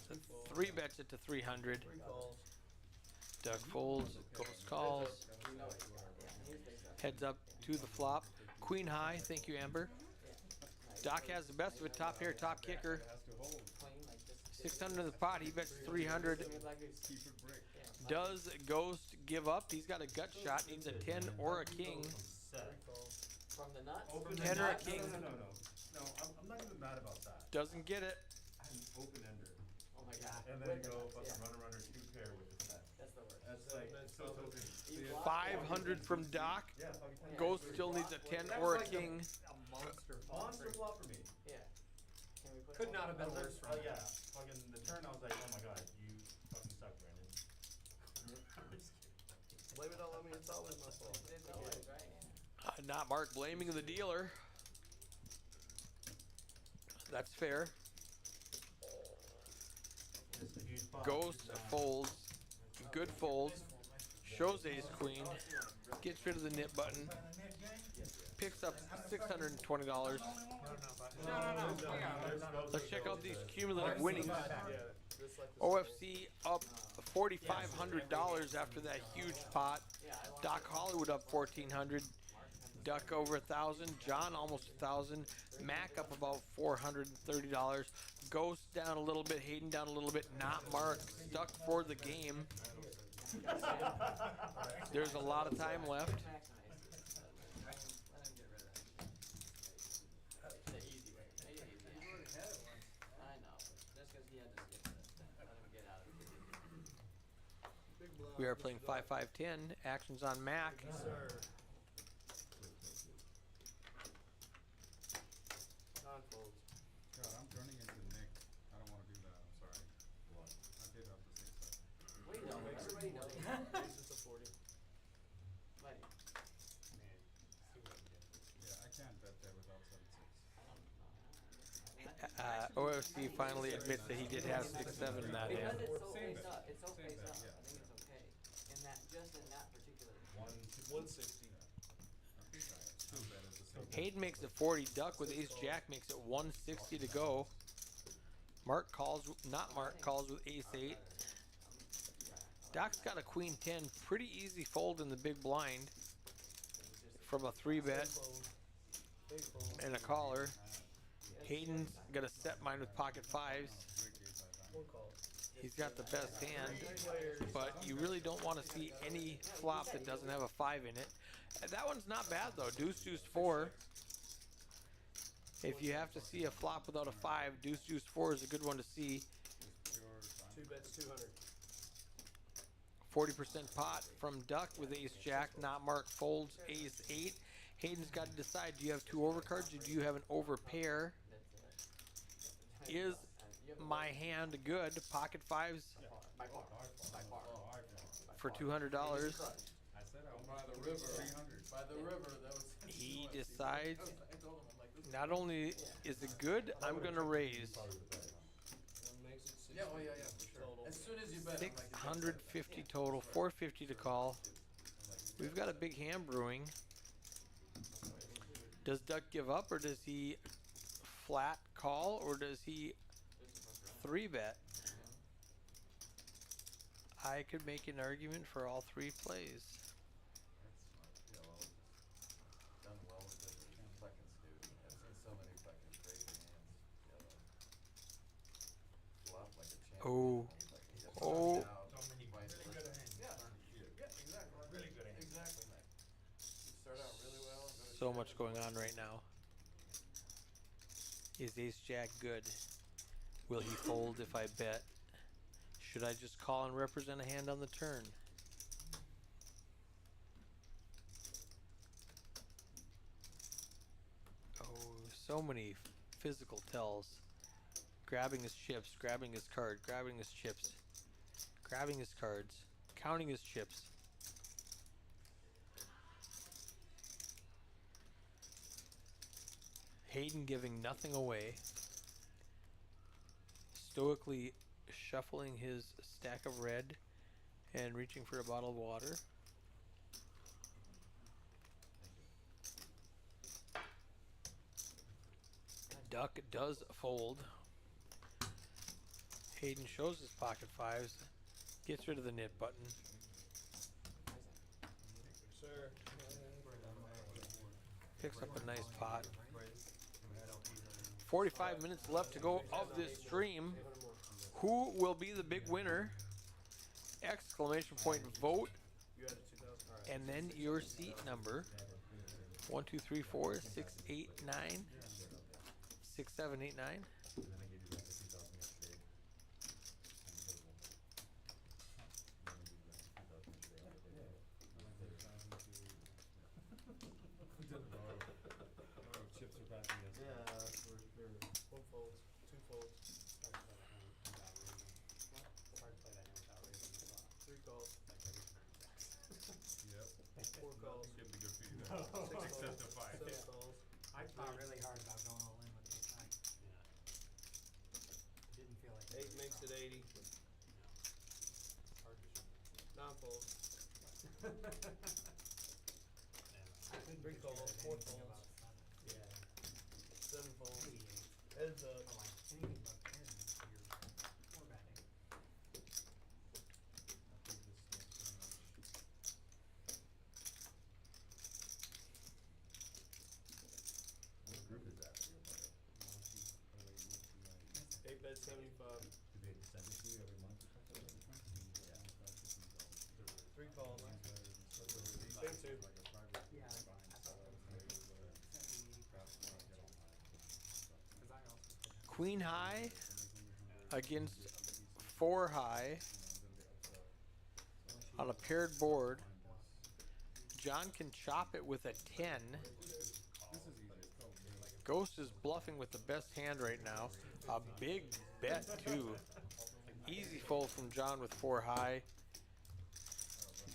3 bets it to 300. 3 calls. Duck folds, ghost calls. You know it. Yeah, he was face up. Heads up to the flop. Queen high, thank you, Amber. Doc has the best of it. Top pair, top kicker. Clean, like just 600 in the pot. He bets 300. give me a black ace. Keep it brick. Yeah, Does Ghost give up? He's got a gut shot. Needs a 10 or a king. Set. from the nuts. Open 10 or a ender. king. No, I'm not even mad about that. Doesn't get it. I'm open ender. Oh my god. And then With you the go nuts, fucking yeah. runner 2 pair with the set. That's the worst. That's like, so tilting. You block 500 from Doc. Yeah, fucking Ghost still needs a 10 or a king. A monster monster flop for me. Yeah. Can we put Could one- not have been Oh worse for me. yeah, fucking the turn I was like, oh my god, you fucking suck, Brandon. Blame it all on me. It's always my fault. It's always right. Not Mark blaming the dealer. That's fair. It's a huge pop. Ghost folds. Good fold. Shows ace queen. Gets rid of the nip button. Picks up $620. No. Let's check out these cumulative winnings. Yeah. Just like the OFC up $4,500 after that huge pot. Doc Hollywood up 1,400. Duck over 1,000. John almost 1,000. Mac up about $430. Ghost down a little bit. Hayden down a little bit. Not Mark. Stuck for the game. There's a lot of time left. Let him get rid of that. The easy way. He's already had it once. I know. Just because he had to skip this. Let him get out of it. big blind. We are playing 5-5-10. Actions on Mac. Yes, sir. Non-folds. God, I'm turning into Nick. I don't want to do that. I'm sorry. What? I did up to 6. Wait, no. Everybody knows. Aces to 40. Buddy. Yeah, I can't bet there without 7-6. OFC finally admits that he did have 6-7 in that Because hand. it's so Same face bet. up. It's so Same face bet, up. yeah. I think it's okay. In that, just in that particular. 160. Still bet at the same. Hayden makes it 40. Duck with ace jack makes it 160 to go. Mark calls, not Mark calls with ace 8. Doc's got a queen 10. Pretty easy fold in the big blind from a 3-bet Big fold. and a caller. Hayden's got a set mine with pocket 5s. One call. He's got the best hand, but you really don't want to see any flop that doesn't have a 5 in it. That one's not bad though. Deuce, deuce, 4. If you have to see a flop without a 5, deuce, deuce, 4 is a good one to see. 2 bets 200. 40% pot from Duck with ace jack. Not Mark folds ace 8. Hayden's got to decide, do you have 2 overcards or do you have an overpair? Is my hand good? Pocket 5s By far. By far. for $200. I said I was By the river. 300. By the river, that was. He decides, I told him, I'm like, this is. not only is it good, I'm going to raise. One makes it 60. Yeah, oh yeah, for sure. Total. As soon as you bet, I'm like, 650 total, 450 to call. We've got a big hand brewing. Does Duck give up or does he flat call or does he 3-bet? I could make an argument for all 3 plays. Yeah, well, done well with it. Fucking stupid. I've seen so many fucking crazy hands. Flop like a champion. Oh. Like, he just Oh. knocked out twice Really versus- good hand. Yeah, exactly. Really good hand. Exactly, Nick. You start out really well. And go to So shit. much going on right now. Is ace jack good? Will he fold if I bet? Should I just call and represent a hand on the turn? Oh, so many physical tells. Grabbing his chips, grabbing his card, grabbing his chips, grabbing his cards, counting his chips. Hayden giving nothing away. Stoically shuffling his stack of red and reaching for a bottle of water. Duck does fold. Hayden shows his pocket fives, gets rid of the knit button. Sir. Picks up a nice pot. 45 minutes left to go of this stream. Who will be the big winner? Exclamation point vote. You added 2,000. All right. And then your seat number. 1, 2, 3, 4, 6, 8, 9. 6, 7, 8, 9. And then I gave you back the 2,000 yesterday. Chips are back against. Yeah, we're 1 folds, 2 folds, 3 calls, Yep. 4 calls, Should be good for you. 6 Then. calls, Except the 5. 7 calls. I thought really hard about going all in with this guy. Didn't feel like. 8 makes it 80. 9 folds. 3 calls, 4 folds, 7 folds. Heads up. Anything but pins, you're four betting. What group is that for your brother? 8 bet 75. Do they send it to you every month or something? Yeah. 3 calls. Think 2. Yeah, I thought that was good. 70, because I also put down. Queen high against 4 high on a paired board. John can chop it with a 10. Ghost is bluffing with the best hand right now. A big bet too. Easy fold from John with 4 high.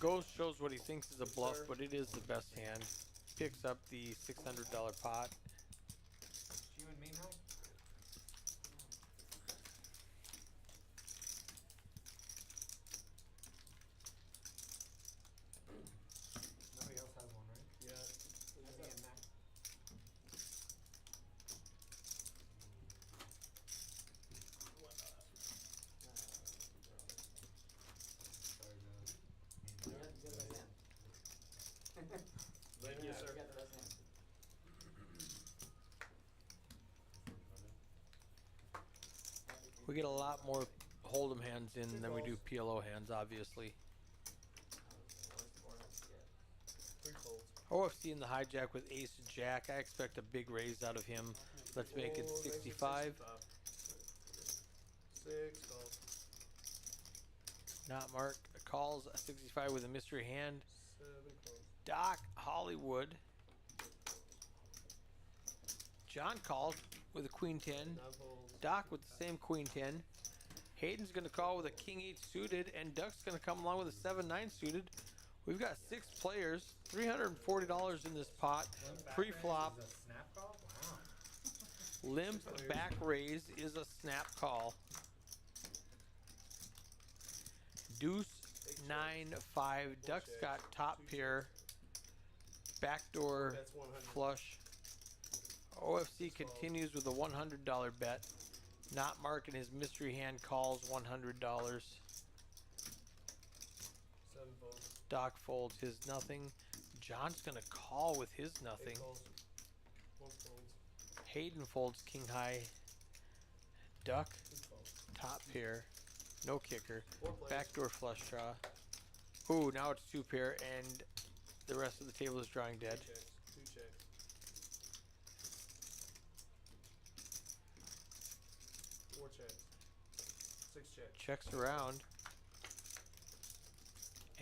Ghost shows what he thinks is a bluff, but it is the best hand. Picks up the $600 pot. You and me now? Nobody else has one, right? Yeah. Me and Matt. Thank you, sir. You got the best hand. We get a lot more Hold'em hands in than we do PLO hands, obviously. 3 folds. OFC in the hijack with ace jack. I expect a big raise out of him. Let's make it 65. 6 calls. Not Mark calls a 65 with a mystery hand. 7 calls. Doc Hollywood. John calls with a queen 10. 9 folds. Doc with the same queen 10. Hayden's going to call with a king 8 suited, and Duck's going to come along with a 7-9 suited. We've got 6 players, $340 in this pot. Pre-flop, Is a snap call? Wow. limp back raise is a snap call. Deuce 9-5. Duck's got top pair. Backdoor That's 100. flush. OFC continues with a $100 bet. Not marking his mystery hand calls $100. 7 folds. Doc folds his nothing. John's gonna call with his 8 nothing. calls. 1 folds. Hayden folds king high. Duck 2 calls. top pair. No kicker. 4 plays. Backdoor flush draw. Ooh, now it's 2 pair and the rest of the table is drawing 2 dead. checks. 2 checks. 4 checks. 6 checks. Checks around.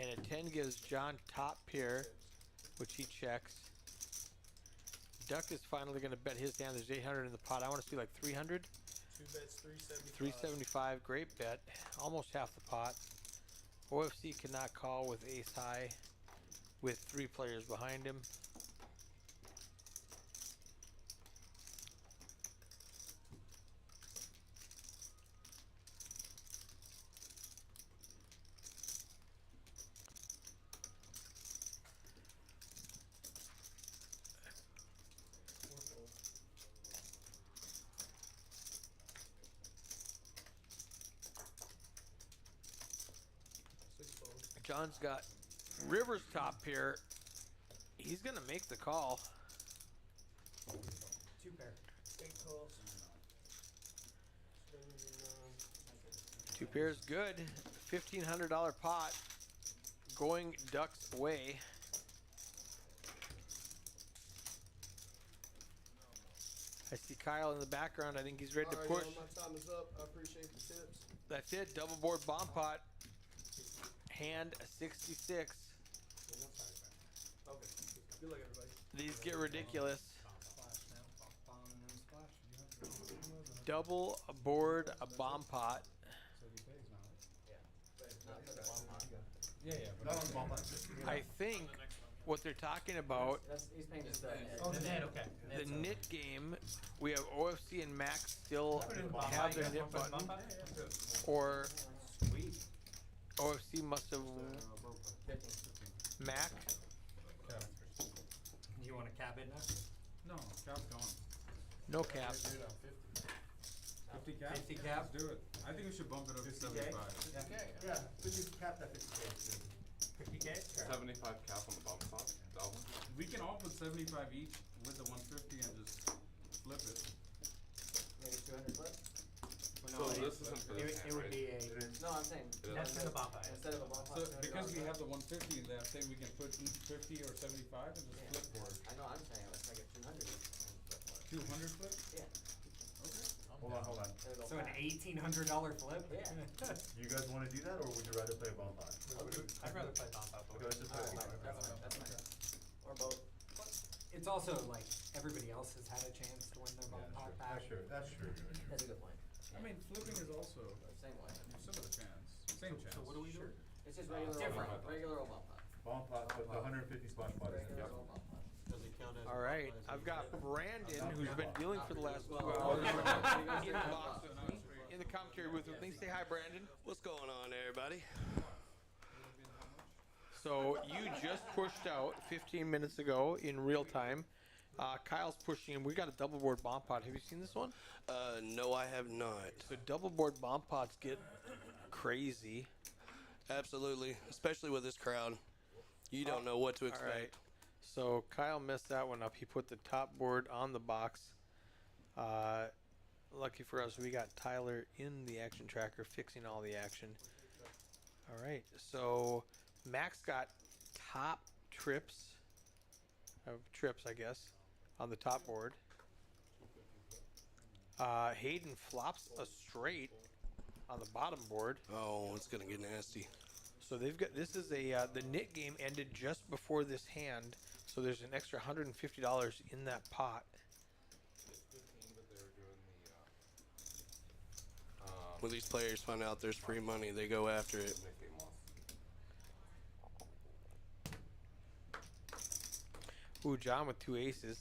And a 10 gives John top pair, Checks. which he checks. Duck is finally going to bet his hand. There's 800 in the pot. I want to see like 300. 2 bets, 375. 375. Great bet. Almost half the pot. OFC cannot call with ace high with 3 players behind him. John's got Rivers top pair. He's gonna make the call. 2 pair. Eight calls. 2 pairs good. $1,500 pot going Ducks way. I see Kyle in the background. I think he's ready to All right, push. y'all, my time is up. I appreciate the tips. That's it. Double board bomb pot. Hand 66. Okay. Good luck, everybody. These get ridiculous. Double board a bomb pot. Yeah, but that was bomb pot. I think what they're talking about, He's paying just the net. Oh, the net, okay. the knit game, we have OFC and Max still have their knit button, or Sweet. OFC must have 15. Mac. You want to cap it now? No, cap's gone. No cap. 50 cap? 50 cap? Let's do it. I think we should bump it up to 75. Yeah, 50 cap that 50K. 50K? 75 cap on the bump pot. Double. We can all put 75 each with the 150 and just flip it. Maybe 200 flip? So this isn't for this It hand, would right? be a. No, I'm saying. That's in the bomb pot. Instead of a bomb pot. So $200 because we flip. have the 150 left, say we can put each 50 or 75 and just flip for it. I know, I'm saying let's make it 200 and flip for it. 200 flip? Yeah. Okay. Hold on. It'll go So an fast. $1,800 flip? Yeah. You guys wanna do that, or would you rather play bomb pot? I'd rather play bomb pot. Okay, let's just play bomb pot. That's fine, that's fine. Or both. It's also like everybody else has had a chance to win their bomb pot back. That's true. That's a good point. I mean, flipping is also Same way. similar chance. Same chance. So what do we do? It's just regular Different. old, regular old bomb pot. Bomb pot, but the 150 splash pot is in. Regular old bomb pot. Does it count as? All right, I've got Brandon, who's been dealing for the last 2 Well, hours well, in the box with me, in the commentary booth with me. Say hi, Brandon. What's going on, everybody? So you just pushed out 15 minutes ago in real time. Kyle's pushing. We got a double board bomb pot. Have you seen this one? No, I have not. So double board bomb pots get crazy. Absolutely, especially with this crowd. You don't know what to All expect. right. So Kyle messed that one up. He put the top board on the box. Lucky for us, we got Tyler in the action tracker fixing all the action. All right. So Max got top trips, I guess, on the top board. Hayden flops a straight on the bottom board. Oh, it's gonna get nasty. So they've got, this is a the knit game ended just before this hand, so there's an extra $150 in that pot. When these players find out there's free money, they go after it. Ooh, John with 2 aces.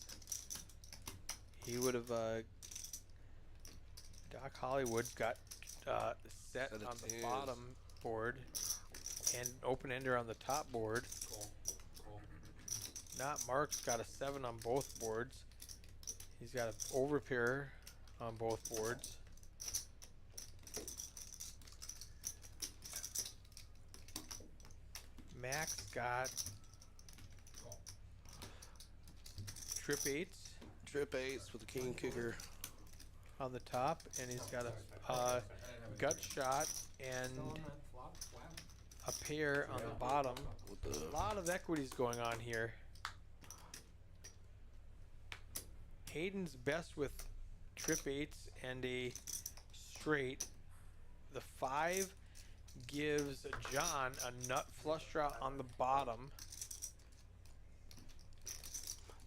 He would have. Doc Hollywood's got set Set of on the tens. bottom board and open ender on the top board. Not Mark's got a 7 on both boards. He's got an overpair on both boards. Max got trip 8s Trip 8s with a king kicker. on the top, and he's got a gut shot and Still on that flop? Wow. a pair on the bottom. With the A lot of equities going on here. Hayden's best with trip 8s and a straight. The 5 gives John a nut flush draw on the bottom.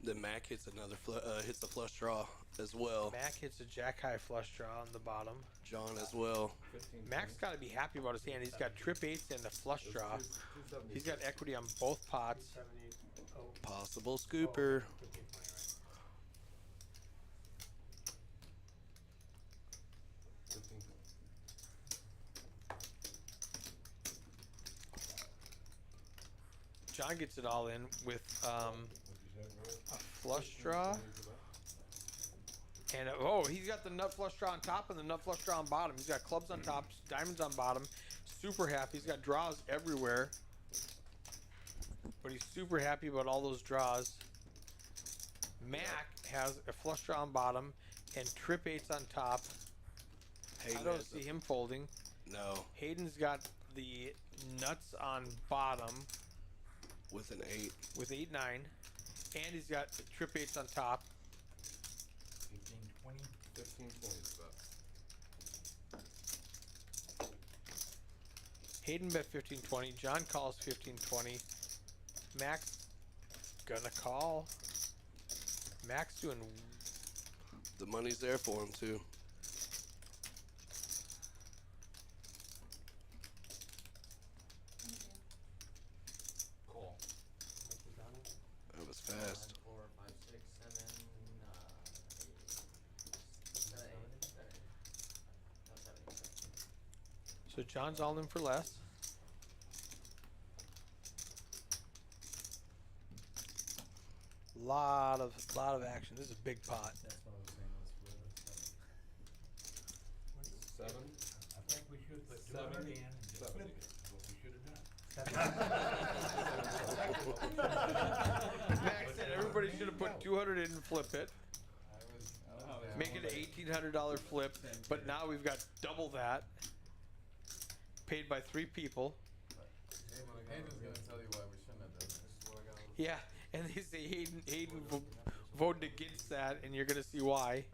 the Mac hits another hits the flush draw as well. Mac hits a jack high flush draw on the bottom. John as well. Mac's got to be happy about his hand. He's got trip 8s and a flush draw. He's got equity on both pots. Possible scooper. John gets it all in with a flush draw. And he's got the nut flush draw on top and the nut flush draw on bottom. He's got clubs on top, diamonds on bottom. Super happy. He's got draws everywhere. but he's super happy about all those draws. Mac has a flush draw on bottom and trip eights on top. Hayden I don't has see the- him folding. No, Hayden's got the nuts on bottom with an 8. with 8-9, and he's got trip eights on top. 15, 20. 15, 20 is about. Hayden bet 15-20. John calls 15-20. Max gonna call. Max doing The money's there for him too. Call. That was fast. 4, 5, 6, 7, 8, 7, 8, 7, 8. No, 7, 8, 7. so John's all in for less. Lot of action. This is a big pot. That's what I was saying. That's 7. I think we should put 7, 200 in and just 70. flip it. That's what we should have done. Max said everybody should have put 200 in and flip it. Make it an $1,800 flip, but now we've got double that. Paid by 3 people. Hayden's gonna tell you why we shouldn't have done this. Yeah, and they say Hayden voted against that, and you're gonna see why.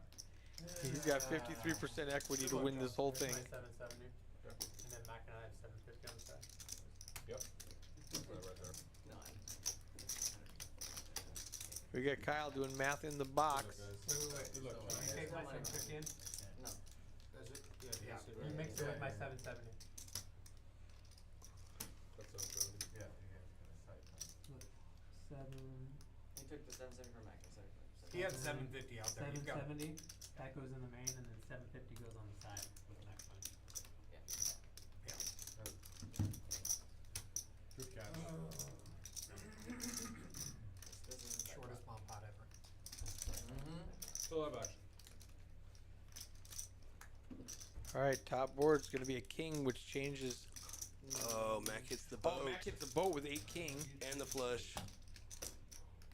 He's got 53% equity to win this whole thing. 770. And then Mac and I have 750 on the side. Yep. Right there. 9. We got Kyle doing math in the box. Wait. Good luck, Can you take my 750 in? No. That's it? Yeah. You mix it with my 770. That's 770. Yeah, you guys got a side plan. 7. He took the 770 from Mac. Sorry. He had 750 out there. You've got 770. That goes in the main, and then 750 goes on the side with the next one. Yeah. good catch. This is Shortest bomb pot ever. Still have action. All right, top board's gonna be a king, which changes. Oh, Mac hits the boat Oh, Mac hits the boat with 8 king, and the flush.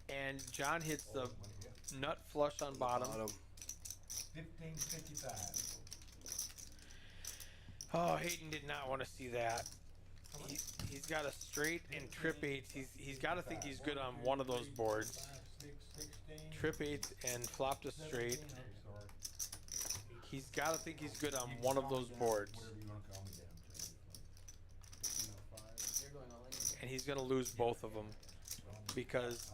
and John hits the nut flush on bottom. 1555. Oh, Hayden did not want to see that. He's got a straight and trip eights. He's got to think he's good on one of those boards. 5, 6, 16. Trip eights and flopped a straight. He's got to think he's good on one of those boards, Whatever you want to call me down to. 1505. You're going all in. and he's gonna lose both of them because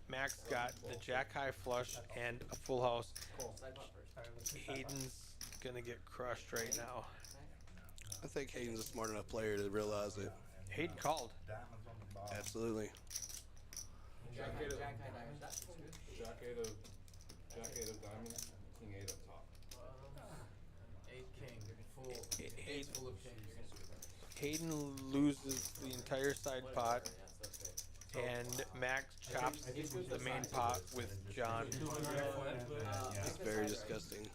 Max got the jack high flush and a full house. Side pot first. Hayden's gonna get crushed right now. I think Hayden's a smart enough player to realize it. Hayden called. Diamonds on the bottom. Absolutely. Jack high Jack 8 of diamonds. That's good. Jack 8 of diamonds, King 8 up top. 8 king, full, Hayden- 8 full of kings. Hayden loses the entire side pot, and Max chops the main pot with John. It's very disgusting.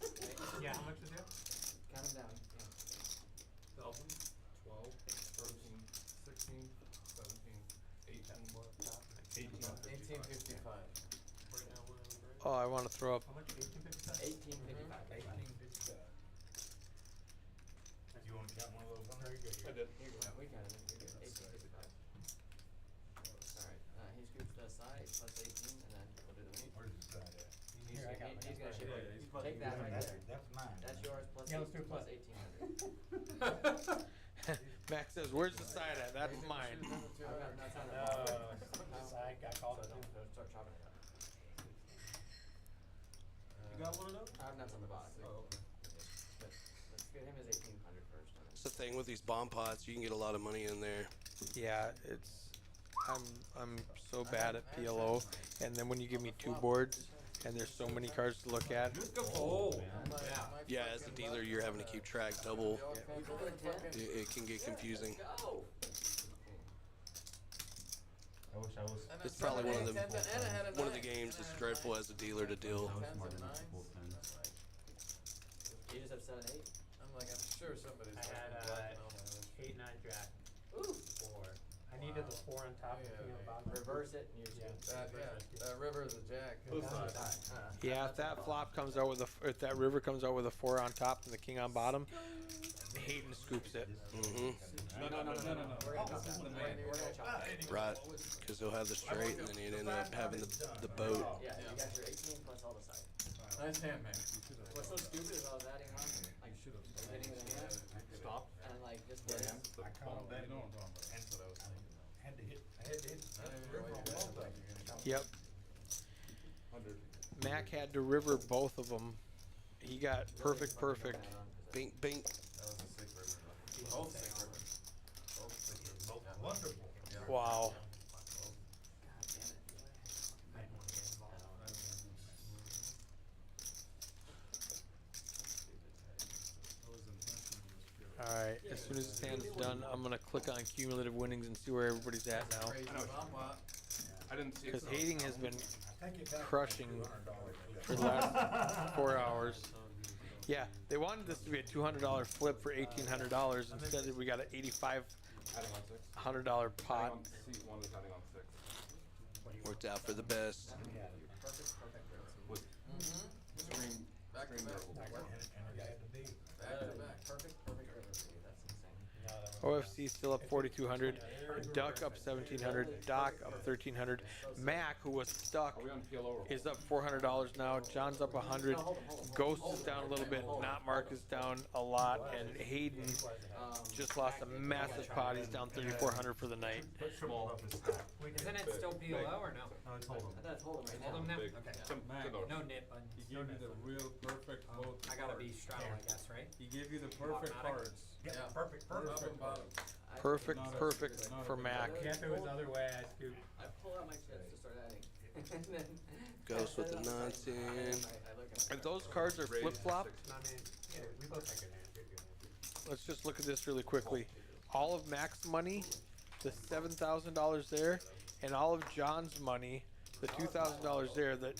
Yeah, how much is it? Count them down. 12, 13, 16, 17, 18, 1855. Oh, I want to throw up. How much? 1857? 1855. 1855. You want to count one of those on there? You I did. Here you go. We got it. We're good. 1855. Alright, he scoops the side plus 18, and then we'll do the meat. Where's the side at? He's Here, I got he's it. gonna ship it. He's Take that right there. That's mine. That's yours plus Yeah, let's do 18 it plus plus. 1800. Max says, "Where's the side at? That's mine." I've got nuts on the No, bottom. side got called So too. don't start chopping it up. You got one of those? I have nuts on the bottom. Oh, okay. But let's get him his 1800 first. and then- It's the thing with these bomb pots, you can get a lot of money in there. Yeah, I'm so bad at PLO, and then when you give me 2 boards and there's so many cards to look at, Yeah, as a dealer, you're having to keep track double. We go for 10? It can get confusing. Go! I wish I was. It's probably one of the games that's dreadful as a dealer to deal. You just have 7, 8? I'm like, I'm sure somebody's I had fucking blacking all my others. 8, 9 jack. Ooh! 4. I needed the 4 on top and Yeah, king on okay. bottom. Reverse it and use That, that river is a jack. Both sides. Yeah, if that flop comes out with if that river comes out with a 4 on top and the king on bottom, Hayden scoops it. Mm-hmm. No. We're gonna chop that. We're gonna chop that. Right. Because he'll have the straight, and then he'd end up having the boat. Yeah, you got your 18 plus all the side. Nice hand, man. What's so stupid is I was adding on, like, hitting with a hand, Stop. and like, just Yeah, this. I called that. You know what I'm talking about. That's what I was thinking. I had to hit I didn't even know you guys were like, you're gonna Yep. 100. Mac had to river both of them. He got perfect. Bink, bink. That was a sick river. Though. Both sick rivers. Both sick rivers. both Yeah. wonderful. Yeah. Wow. God damn it. I didn't want to get involved. All right. As soon as this hand's done, I'm gonna click on cumulative winnings and see where everybody's at now. Crazy bump. I didn't see it. Because Hayden has been I take it back. crushing $200 for the last 4 hours. Yeah, they wanted this to be a $200 flip for $1,800. Instead, we got an $8,500 Adding on 6. pot. Adding on seat 1 is adding on 6. Worked out for the best. With screen, Back to screen back. double. And it had to be. Back to back. Perfect river for you. That's insane. OFC still up 4,200. Duck up 1,700. Doc up 1,300. Mac, who was stuck, Are we on PLO or is up $400 now. John's up 100. Ghost is down a little bit. Not Mark is down a lot. And Hayden just lost a massive pot. He's down 3,400 for the night. small? Isn't it still PLO or no? No, it's hold 'em. I thought it's holding right Hold 'em now. now? Big. Okay. Good order. No nit buttons. He gave you the real perfect both. I gotta be cards. straddle, I guess, right? He gave you the perfect Automatic. cards. Yeah, Yeah. perfect. Top and bottom. Perfect Not a- for not a Mac. big Yeah, if it was the other way, I scoop. I pull out my chips to start adding. And then Ghost with the I look 19. at If those cards are flip flopped, I mean, yeah, we both had good hands. We had good hands. let's just look at this really quickly. All of Mac's money, the $7,000 there, and all of John's money, the $2,000 there, that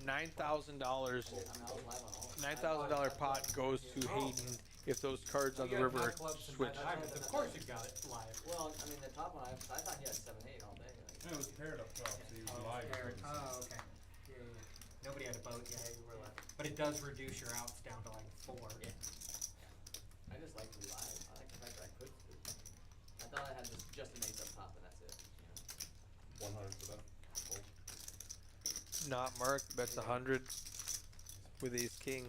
$9,000 I was live on all. $9,000 pot goes to Hayden if those cards on the You got river my clubs and switch. my diamonds. Of course you got it live. Well, I mean, the top one, I thought he had 7-8 all day. Like, Yeah, it was paired up top, so he was live. Oh, okay. Yeah. Nobody had a boat, yeah, you were left. But it does reduce your outs down to like 4. Yeah. I just like to be live. I like the fact that I could sleep. I thought I had just an ace up top, and that's it. You know? 100 for that. Fold. Not Mark, bets 100 with ace king.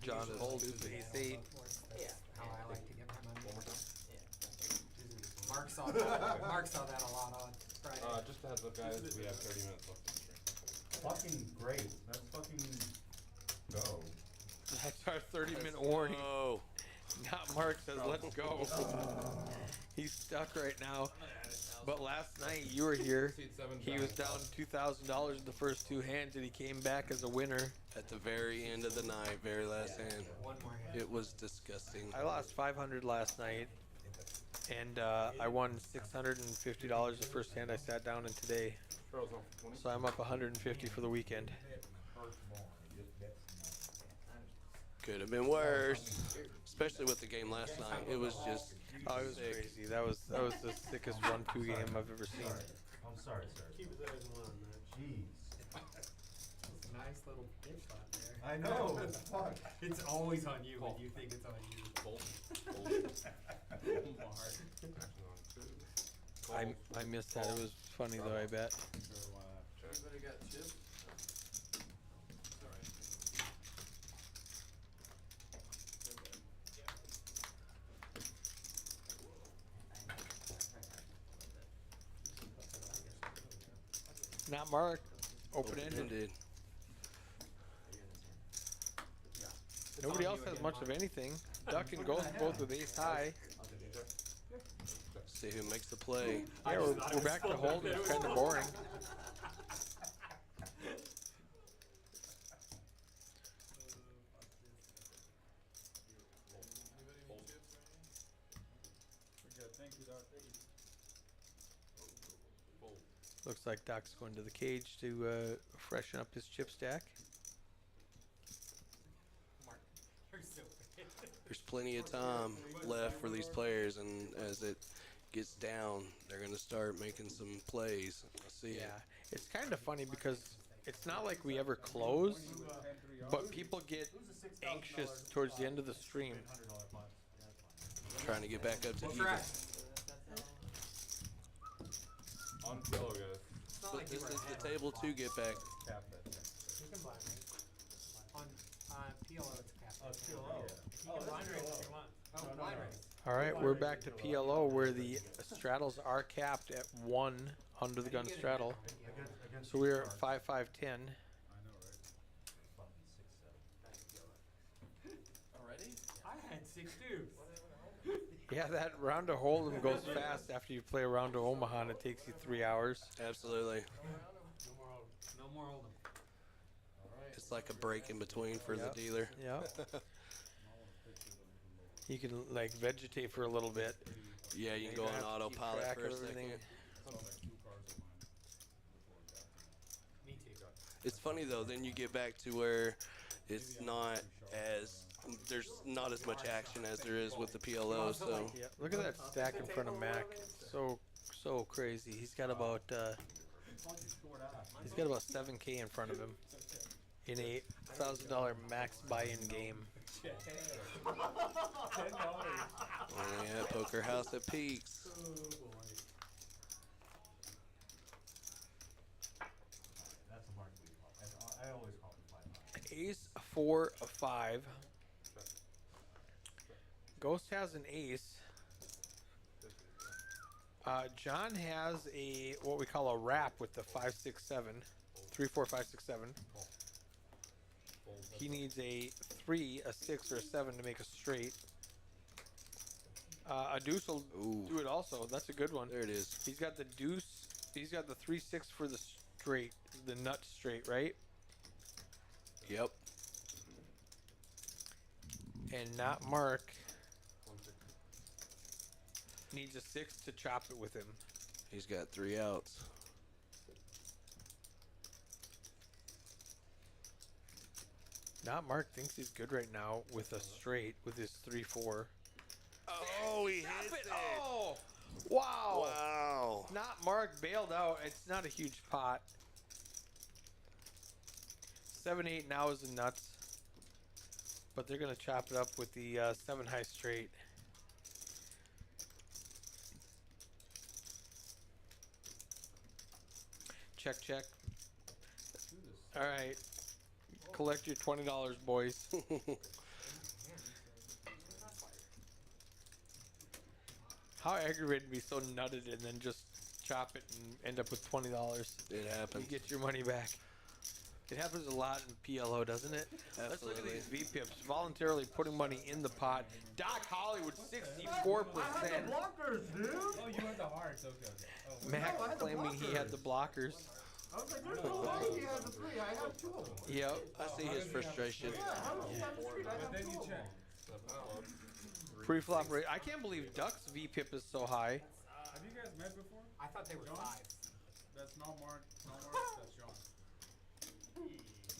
John Uses folds Tuesday. with ace 8. Yeah. How I like to get my money. One more time. Yeah. Mark saw that. Mark saw that a lot on Friday. Just a heads up, guys. We have 30 minutes left in the stream. Fucking great. Let's fucking go. That's our 30-minute warning. Oh, Not Mark says let's go. He's stuck right now. But last night you were here. seat 7. He was down $2,000 in the first 2 hands, and he came back as a winner. At the very end of the night, very last hand. One more hand. It was disgusting. I lost $500 last night, and I won $650 the first hand I sat down in today. Charles on for 20. So I'm up $150 for the weekend. Could have been worse, especially with the game last night. It was just Oh, it was sick. crazy. That was the sickest 1-2 game I've ever seen. I'm sorry, sir. Keep his eyes on, man. Jeez. Nice little pitch shot there. I know. Fuck. It's always on you when you think it's on you. Fold. Fold. Action on 2. I missed that. It was funny though, I bet. Everybody got chips? Alright. Not Mark. Open-ended. Open-ended. Nobody else has much of anything. Duck and Ghost both with ace high. See who makes the play. Yeah, we're back to holding. It's kind of boring. Anybody need chips or anything? We're good, thank you, Doc. Fold. Looks like Doc's going to the cage to freshen up his chip stack. Mark, you're so bad. There's plenty of time left for these players, and as it gets down, they're gonna start making some plays. I see it. Yeah, it's kind of funny because it's not like we ever close, but people get anxious towards the end of the stream. Trying to get back up to even. On pillow, guys. It's not But like this you were is ahead the on table flop. to get back. Cap that thing. You can blind range. On PLO, it's capped. Oh, it's PLO. You can blind range if you want. Oh, blind range. All right, we're back to PLO where the straddles are capped at 1 under the gun straddle. So we're at 5-5-10. I know, right? Already? I had 6 deuce. Yeah, that round of Hold'em goes fast after you play a round of Omaha and it takes you 3 hours. Absolutely. No more Hold'em. It's like a break in between for Yep. the dealer. Yeah. You can like vegetate for a little bit. Yeah, you You can go don't on have to keep autopilot track for a of everything. second. Saw like 2 cards of mine before it got Me too. It's funny though, then you get back to where it's not as, there's not as much action as there is with the PLO, so. Yeah, look at that stack in front of Mac. So crazy. He's got about 7K in front of him in a $1,000 max buy-in game. Oh yeah, Poker House at Peaks. That's a mark we call. I always call it 5 Ace 4-5. Ghost has an ace. John has a what we call a wrap with the 5-6-7, 3-4-5-6-7. He needs a 3, a 6, or a 7 to make a straight. A deuce will do it also. That's a good one. There it is. He's got the deuce. He's got the 3-6 for the straight, the nut straight, right? Yep. And not Mark needs a 6 to chop it with him. He's got 3 outs. Not Mark thinks he's good right now with a straight with his 3-4. Oh, he hits it. Oh, wow. Wow. Not Mark bailed out. It's not a huge pot. 7-8 now is the nuts. But they're going to chop it up with the 7 high straight. Check, check. All right. Collect your $20, boys. How aggravated to be so nutted and then just chop it and end up with $20. It happens. You get your money back. It happens a lot in PLO, doesn't it? Let's look at these V-pips. Voluntarily putting money in the pot. Doc Hollywood, 64%. Blockers, dude. Oh, you had the hearts. Okay, okay. Oh, Mac claiming he had the blockers. I was like, there's no way he has a 3. I have 2 of them. Yep. I see his frustration. Yeah, how does he have a 3? I but have then 2 you of them. check. Pre-flop rate. I can't believe Duck's V-pip is so high. Have you guys met before? I thought they were John? 5. That's not Mark. Not Mark. That's John.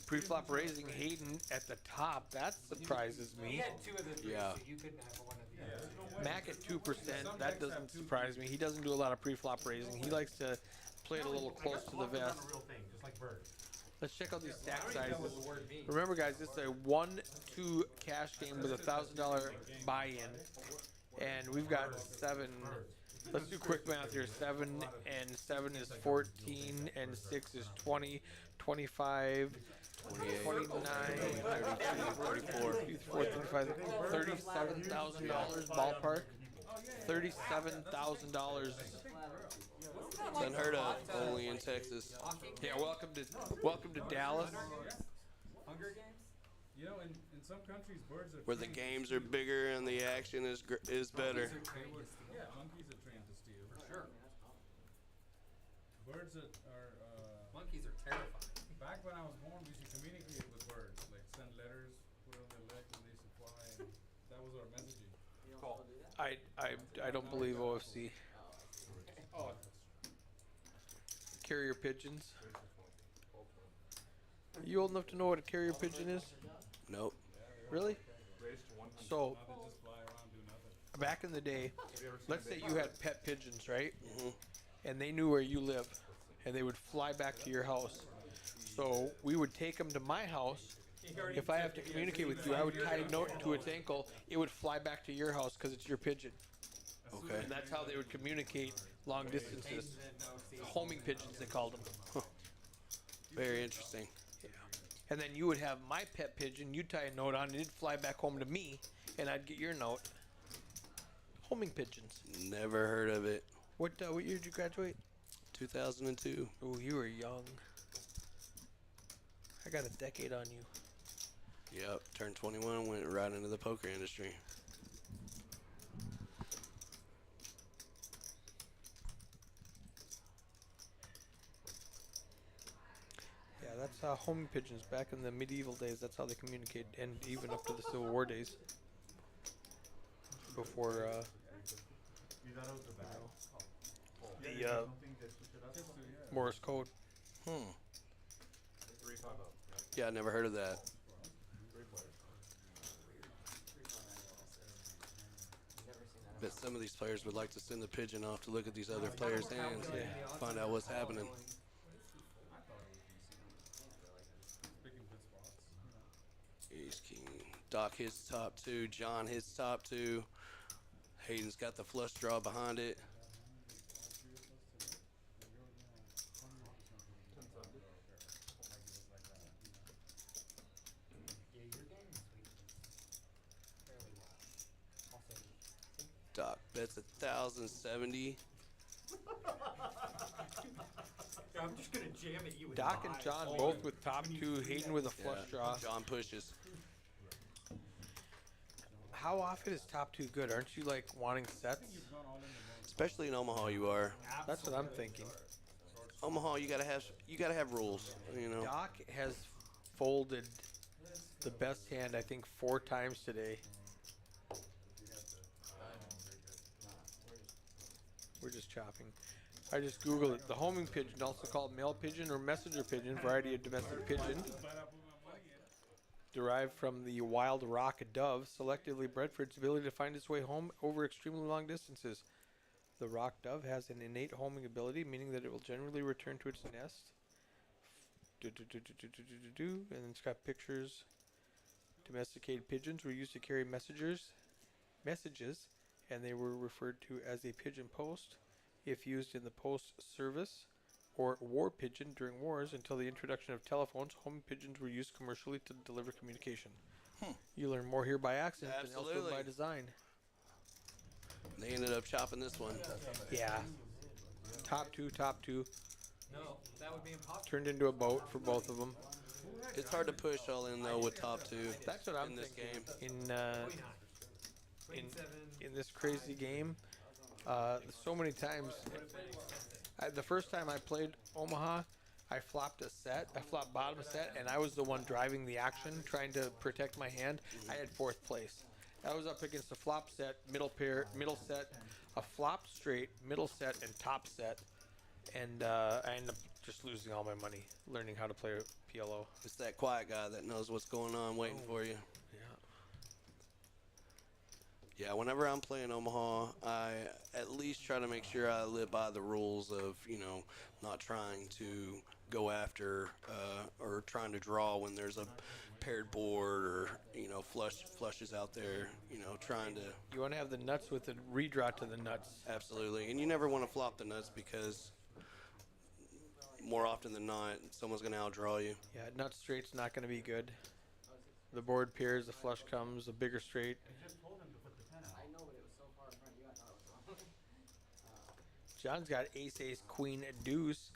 Pre-flop raising Hayden at the top. That surprises He me. had 2 of the 3, Yeah. so you couldn't have one of the Yeah, others. there's no way. Mac at 2%. That doesn't surprise me. He doesn't do a lot of pre-flop raising. He likes to play it a little close to the vest. a real thing, just like bird. Let's check out these stack I don't even know sizes. what the word means. Remember, guys, this is a 1-2 cash game with a $1,000 buy-in, and we've got 7. Let's do quick math here. 7 and 7 is 14, and 6 is 20, 25, 29, 34, 35, $37,000 ballpark. $37,000. It's unheard of, only in Texas. Yeah, welcome to Dallas. Hunger Games? You know, in some countries, birds are Where the trained games to are steal. bigger and the action is better. Yeah, monkeys are trained to steal. For sure. Birds are Monkeys are terrifying. back when I was born, we used to communicate with birds, like send letters, put on their legs, and they used to fly, and that was our messaging. You don't still do that? I don't believe OFC. Oh, Carrier pigeons. You old enough to know what a carrier pigeon is? Nope. Really? So now they just fly around, do nothing. I back in the day, let's say you had pet pigeons, right? Mm-hmm. And they knew where you live, and they would fly back to your house. So we would take them to my house. If I have to communicate with you, I would tie a note to its ankle. It would fly back to your house because it's your pigeon. Okay. And that's how they would communicate long distances. Homing pigeons, they called them. Very interesting. Yeah. And then you would have my pet pigeon. You'd tie a note on, and it'd fly back home to me, and I'd get your note. Homing pigeons. Never heard of it. What year did you graduate? 2002. Oh, you were young. I got a decade on you. Yep. Turned 21, went right into the poker industry. Yeah, that's homing pigeons back in the medieval days. That's how they communicated, and even up to the Civil War days. Before, the Morse code. Yeah, I never heard of that. Bet some of these players would like to send the pigeon off to look at these other players' hands, find out what's happening. Ace King. Doc hits top two. John hits top two. Hayden's got the flush draw behind it. Doc bets 1,070. I'm just gonna jam at you with Doc and John both with top two. Hayden with a flush draw. John pushes. How often is top two good? Aren't you like wanting sets? Especially in Omaha, you are. That's what I'm thinking. Omaha, you gotta have rules. You know. Doc has folded the best hand I think 4 times today. We're just chopping. I just googled it. The homing pigeon, also called male pigeon or messenger pigeon, variety of domestic pigeon, derived from the wild rock dove, selectively bred for its ability to find its way home over extremely long distances. The rock dove has an innate homing ability, meaning that it will generally return to its nest. And then it's got pictures. Domesticated pigeons were used to carry messages, and they were referred to as a pigeon post if used in the post service or war pigeon during wars. Until the introduction of telephones, homing pigeons were used commercially to deliver communication. You learn more here by accident than elsewhere by design. They ended up chopping this one. Yeah. Top two. No, that would be impossible. Turned into a boat for both of them. It's hard to push all in though with top two. That's what I'm in this thinking. game. In this crazy game, so many times. The first time I played Omaha, I flopped a set. I flopped bottom set, and I was the one driving the action, trying to protect my hand. I had 4th place. I was up against a flop set, middle pair, middle set, a flop straight, middle set, and top set, and I ended up just losing all my money learning how to play PLO. It's that quiet guy that knows what's going on, waiting for you. Yeah, whenever I'm playing Omaha, I at least try to make sure I live by the rules of, not trying to go after or trying to draw when there's a paired board or, flushes out there, trying to... You want to have the nuts with the redraw to the nuts. Absolutely. And you never want to flop the nuts because more often than not, someone's going to outdraw you. Yeah, nut straight's not going to be good. The board pairs, the flush comes, a bigger straight. John's got ace, queen, deuce.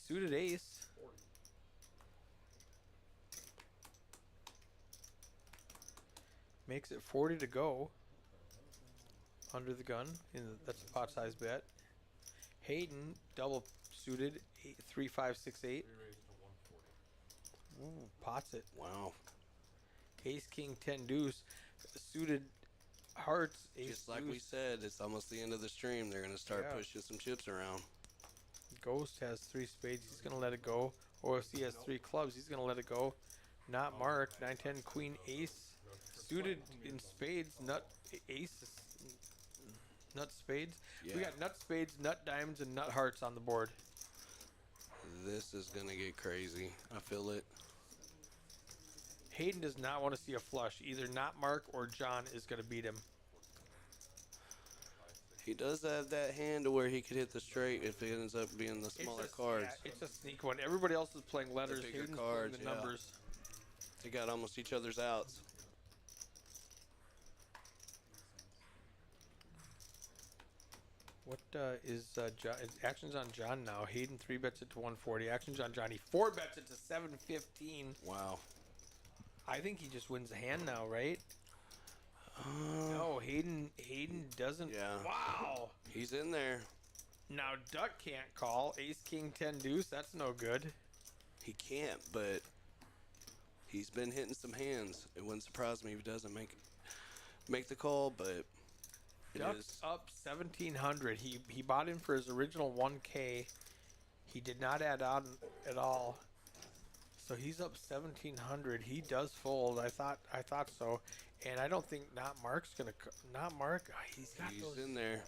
Suited ace. Makes it 40 to go. Under the gun. That's a pot size bet. Hayden, double suited. 3, 5, 6, 8. Ooh, pots it. Wow. Ace, king, 10, deuce. Suited hearts. Ace, just like deuce. we said, it's almost the end of the stream. They're going to start pushing some chips around. Ghost has 3 spades. He's going to let it go. OFC has 3 clubs. He's going to let it go. Not marked. 9, 10, queen, ace. Suited in spades. Nut ace, nut spades. Yeah. We got nut spades, nut diamonds, and nut hearts on the board. This is gonna get crazy. I feel it. Hayden does not want to see a flush. Either not Mark or John is going to beat him. He does have that hand to where he could hit the straight if it ends up being the smaller cards. Yeah, it's a sneak one. Everybody else is playing letters. The bigger Hayden's cards, playing the numbers. They got almost each other's outs. What is actions on John now? Hayden 3 bets it to 140. Actions on Johnny 4 bets it to 715. Wow. I think he just wins the hand now, right? No, Hayden doesn't. Yeah. Wow. He's in there. Now Duck can't call. Ace, King, 10, Deuce. That's no good. He can't, but he's been hitting some hands. It wouldn't surprise me if he doesn't make the call, but it Duck's is. up 1,700. He bought in for his original 1K. He did not add on at all. So he's up 1,700. He does fold. I thought so. And I don't think not Mark's gonna. Not Mark. He's in there.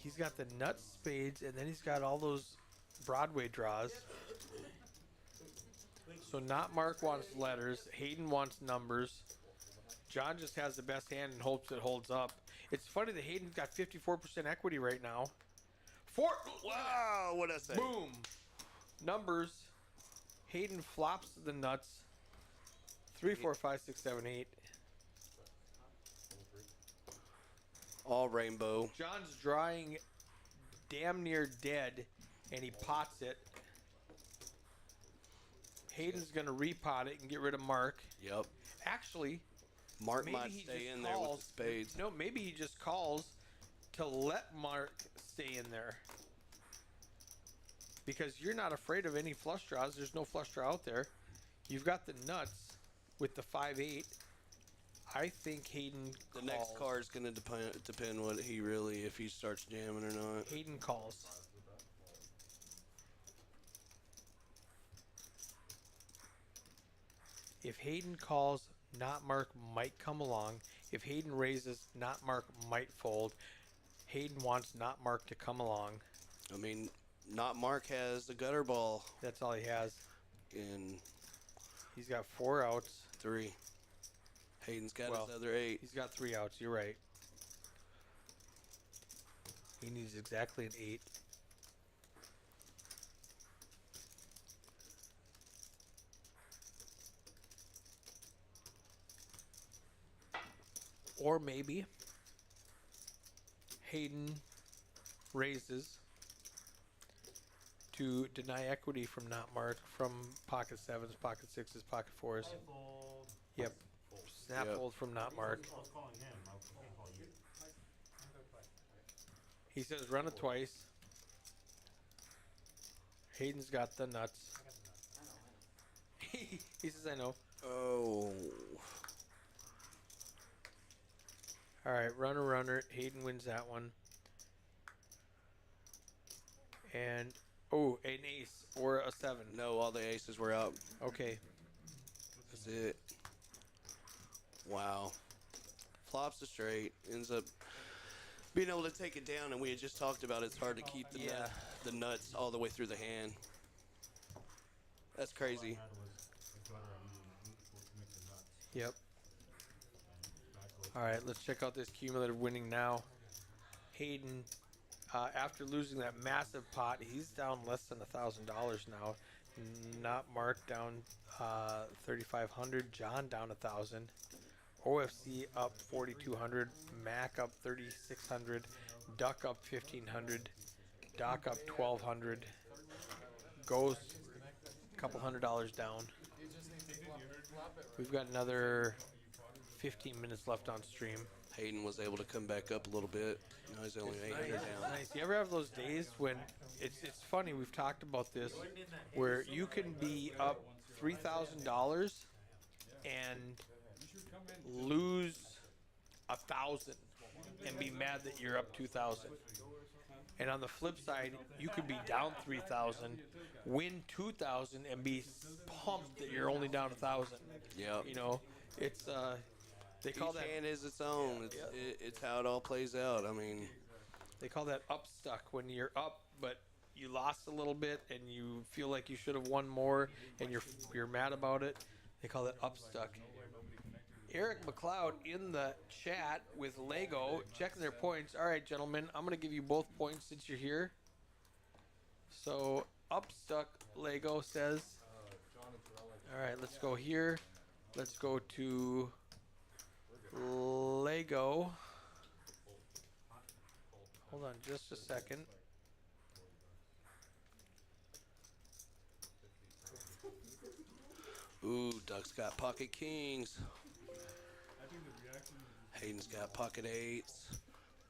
He's got the nut spades, and then he's got all those Broadway draws. So not Mark wants letters. Hayden wants numbers. John just has the best hand and hopes it holds up. It's funny that Hayden's got 54% equity right now. Wow, what'd I say? Boom. Numbers. Hayden flops the nuts. 3, 4, 5, 6, 7, 8. All rainbow. John's drawing damn near dead, and he pots it. Hayden's going to repot it and get rid of Mark. Yep. Actually, Mark maybe might he stay just in there with calls. the spades. No, maybe he just calls to let Mark stay in there. Because you're not afraid of any flush draws. There's no flush draw out there. You've got the nuts with the 5-8. I think Hayden The calls. next card is going to depend what he really, if he starts jamming or not. Hayden calls. If Hayden calls, not Mark might come along. If Hayden raises, not Mark might fold. Hayden wants not Mark to come along. I mean, not Mark has the gutter ball That's all he has. in He's got 4 outs. 3. Hayden's got Well, his other 8. He's got 3 outs. You're right. He needs exactly an 8. Or maybe Hayden raises to deny equity from not Mark from pocket 7s, pocket 6s, pocket 4s. Fold. Yep. Snap Yep. fold from not Mark. I was calling him. I can't call you. He says run it twice. Hayden's got the nuts. He says I know. Oh. All right, runner. Hayden wins that one. And an ace or a 7. No, all the aces were out. Okay. That's it. Wow. Flops a straight. Ends up being able to take it down, and we had just talked about it's hard to keep the nuts all the way through the hand. That's crazy. Yep. All right, let's check out this cumulative winning now. Hayden, after losing that massive pot, he's down less than $1,000 now. Not Mark down 3,500. John down 1,000. OFC up 4,200. Mac up 3,600. Duck up 1,500. Doc up 1,200. Ghost a couple $100 down. We've got another 15 minutes left on stream. Hayden was able to come back up a little bit. Now he's only 800 down. Nice. You ever have those days when it's funny? We've talked about this, where you can be up $3,000 and lose 1,000 and be mad that you're up 2,000. And on the flip side, you could be down 3,000, win 2,000, and be pumped that you're only down 1,000. Yep. You know, it's They call Each that hand is its own. It's how it all plays out. I mean, they call that up stuck when you're up, but you lost a little bit and you feel like you should have won more, and you're mad about it. They call that up stuck. Eric McLeod in the chat with Lego checking their points. All right, gentlemen, I'm going to give you both points since you're here. So, Upstuck Lego says, all right, let's go here. Let's go to Lego. Hold on just a second. ooh, Duck's got pocket kings. Hayden's got pocket eights.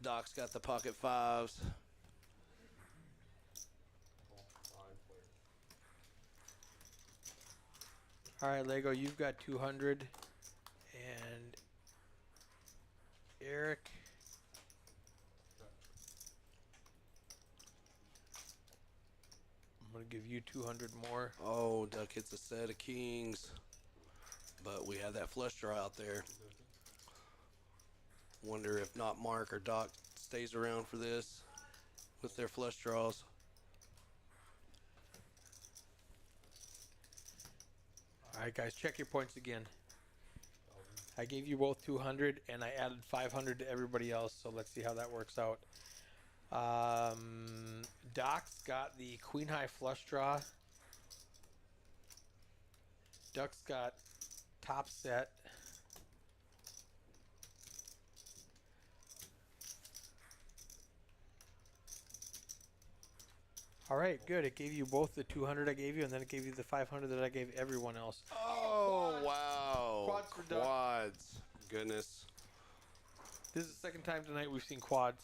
Doc's got the pocket fives. All right, Lego, you've got 200. And Eric. I'm going to give you 200 more. Oh, Duck hits a set of kings. But we have that flush draw out there. Wonder if not Mark or Doc stays around for this with their flush draws. All right, guys, check your points again. I gave you both 200, and I added 500 to everybody else, so let's see how that works out. Doc's got the queen high flush draw. Duck's got top set. All right, good. It gave you both the 200 I gave you, and then it gave you the 500 that I gave everyone else. Oh, wow. Quads for Duck. Quads. Goodness. This is the second time tonight we've seen quads.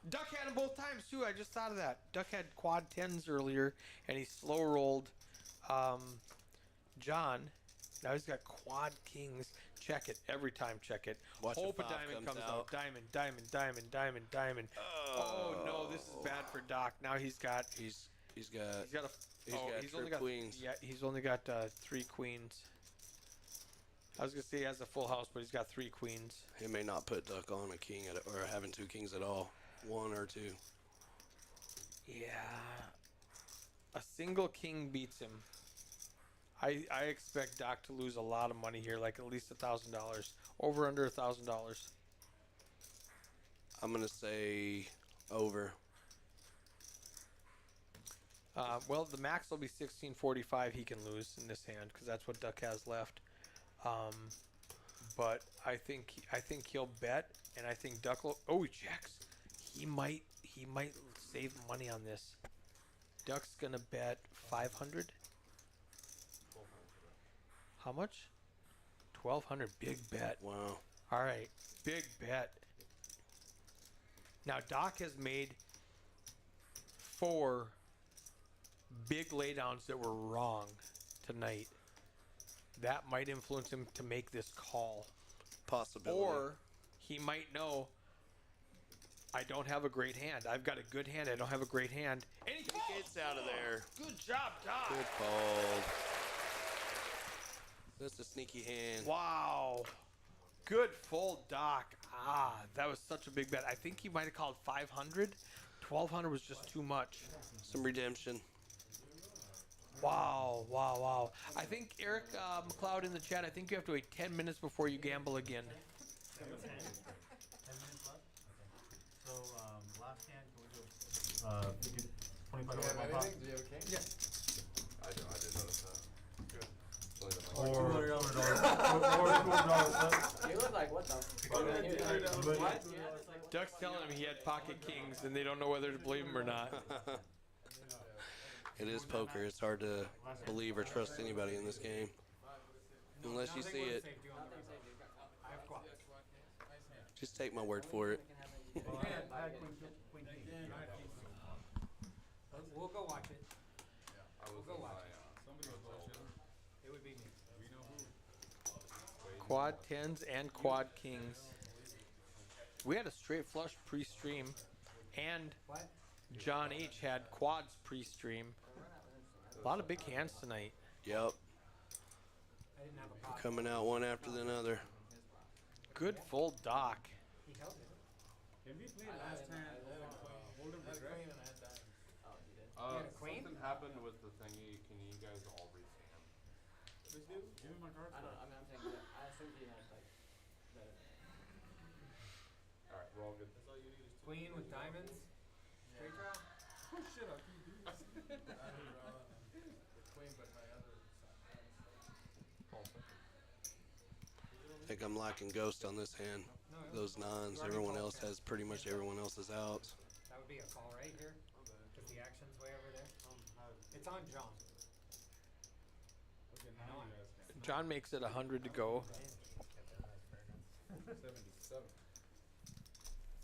Duck had them both times, too. I just thought of that. Duck had quad 10s earlier, and he slow rolled John. Now he's got quad kings. Check it. Every time, check it. Watch Hope a a five diamond comes comes out. out. Diamond, diamond, diamond, diamond, diamond. Oh, no, this is bad for Doc. Now he's got... He's got only got queens. Yeah, he's only got 3 queens. I was gonna say he has a full house, but he's got 3 queens. He may not put Duck on a king or having 2 kings at all. 1 or 2. Yeah, a single king beats him. I expect Doc to lose a lot of money here, like at least $1,000, over under $1,000. I'm gonna say over. Well, the max will be 1645. He can lose in this hand because that's what Duck has left. But I think he'll bet, and I think Duck will. Oh, he checks. He might save money on this. Duck's gonna bet 500. How much? 1,200. Big bet. Wow. All right, big bet. Now Doc has made 4 big laydowns that were wrong tonight. That might influence him to make this call. Possibility. Or he might know, I don't have a great hand. I've got a good hand. I don't have a great hand. And he gets out of there. Good job, Doc. Good fold. That's a sneaky hand. Wow. Good fold, Doc. That was such a big bet. I think he might have called 500. 1,200 was just too much. Some redemption. Wow, wow, wow. I think Eric McLeod in the chat, I think you have to wait 10 minutes before you gamble again. 10 minutes left? Okay. So, last hand, can we do, 25 Do you have on anything? Do you have a king? Yeah. I did notice that. Good. Or $200. You look like, what the? What? Duck's telling him he had pocket kings, and they don't know whether to believe him or not. It is poker. It's hard to believe or trust anybody in this game. Unless you see it. Just take my word for it. We'll go watch it. I was Go watch somebody was watching. It would be me. We know who. Quad 10s and quad kings. We had a straight flush pre-stream, and What? John H. had quads pre-stream. A lot of big hands tonight. Yep. I didn't have a pocket. Coming out one after the other. Good full dock. He held it. Can we play last hand? Hold'em regret? Oh, he did. had a queen? Something happened with the thingy. Can you guys all rescan? Give me my cards I don't. back. I mean, I'm saying that I assumed he had like the. All right, we're all good. That's all you need is two. Queen with diamonds. Straight draw. Oh shit, I can't do this. The queen, but my other I think I'm liking Ghost on this hand. No, it Those was- nines, you already everyone called else ten. has pretty much everyone else's outs. That would be a call right here. Because the action's way over there. It's on John. Okay, now you guys can. John makes it 100 to go. 77.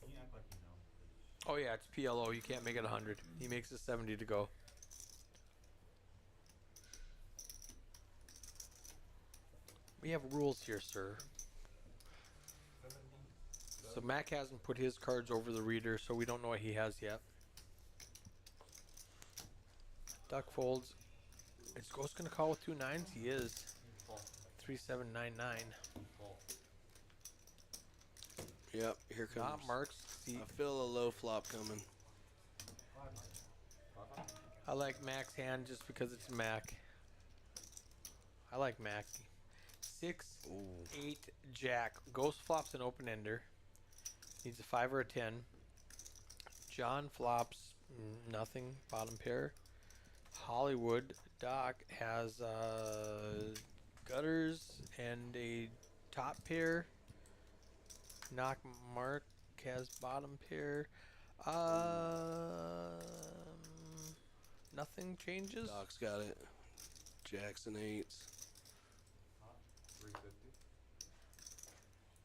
You act like you know. Oh yeah, it's PLO. You can't make it 100. He makes it 70 to go. We have rules here, sir. So Mac hasn't put his cards over the reader, so we don't know what he has yet. Duck folds. Is Ghost gonna call with 2 nines? He is. 3799. Yep, here comes. Not marks. See, I feel a low flop coming. I like Mac's hand just because it's Mac. I like Mac. 6, Ooh. 8, Jack. Ghost flops an open ender. Needs a 5 or a 10. John flops nothing. Bottom pair. Hollywood Doc has gutters and a top pair. Knock Mark has bottom pair. Nothing changes. Doc's got it. Jackson 8s. 350.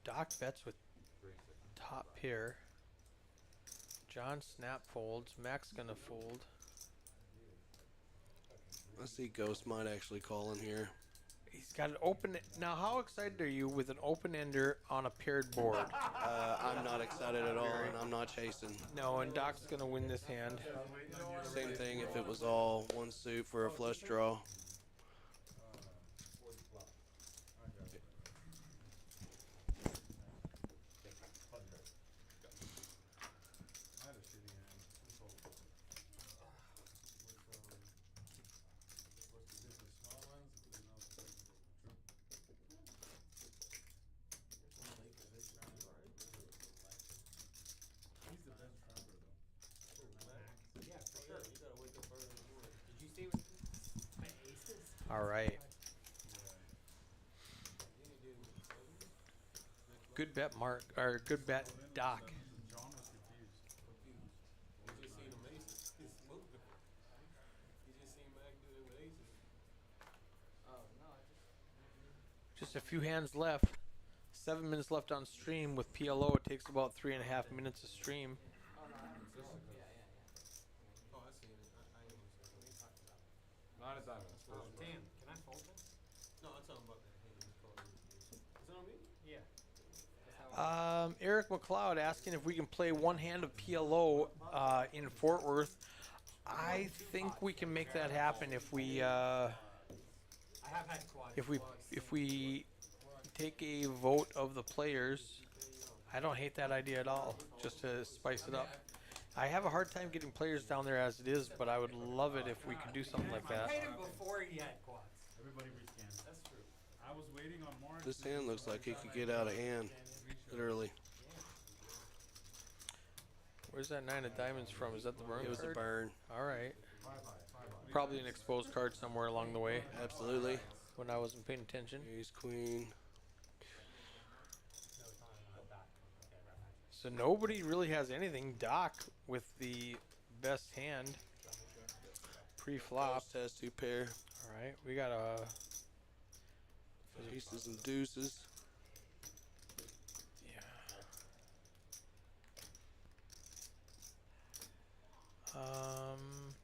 Doc bets with 360. top pair. John snap folds. Mac's gonna fold. I see Ghost might actually call in here. He's got an open. Now, how excited are you with an open ender on a paired board? I'm not excited at all, and I'm not chasing. No, and Doc's gonna win this hand. Same thing if it was all one suit for a flush draw. I had a shitty hand. What's the small ones? He's the best trapper though. Yeah, for sure. You gotta wake up early in the morning. Did you see what my aces? All right. Good bet, Mark. Or good bet, Doc. John was confused. You just seen him aces. He's moving. You just seen Mac do it with aces. Oh no, I just. Just a few hands left. 7 minutes left on stream. With PLO, it takes about 3.5 minutes to stream. Oh no, I haven't seen it. Yeah. Oh, I seen it. I ain't even seen it. What are you talking about? Not a diamond. Oh, damn. Can I fold this? No, I'm talking about that Hayden card. Is that on me? Yeah. Eric McLeod asking if we can play one hand of PLO in Fort Worth. I think we can make that happen if we I have had quads. if we take a vote of the players. I don't hate that idea at all. Just to spice it up. I have a hard time getting players down there as it is, but I would love it if we could do something like I that. paid him before he had quads. Everybody rescan. That's true. I was waiting on Mark. This hand looks like it could get out of hand, literally. Where's that 9 of diamonds from? Is that the burn It was a card? burn. All right. Probably an exposed card somewhere along the way Absolutely. when I wasn't paying attention. Ace, queen. So nobody really has anything. Doc with the best hand pre-flop. Ghost has 2 pair. All right, we got a Aces and deuces.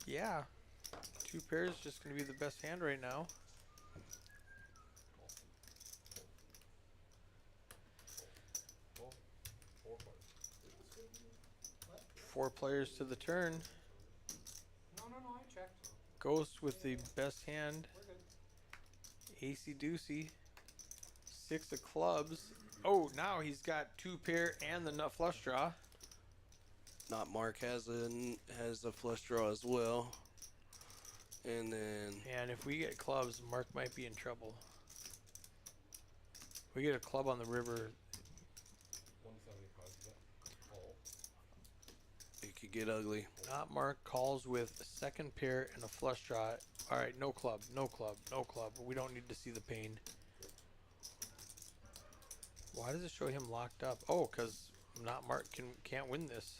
yeah. 2 pairs just gonna be the best hand right now. Four players to the turn. No, I checked. Ghost with the best hand. We're good. Acey Deucey. 6 of clubs. Oh, now he's got 2 pair and the nut flush draw. Not Mark has a flush draw as well. And then And if we get clubs, Mark might be in trouble. We get a club on the river. 175 bet. Call. it could get ugly. Not Mark calls with a 2nd pair and a flush draw. All right, no club, no club, no club. We don't need to see the pain. Why does it show him locked up? Oh, because not Mark can't win this.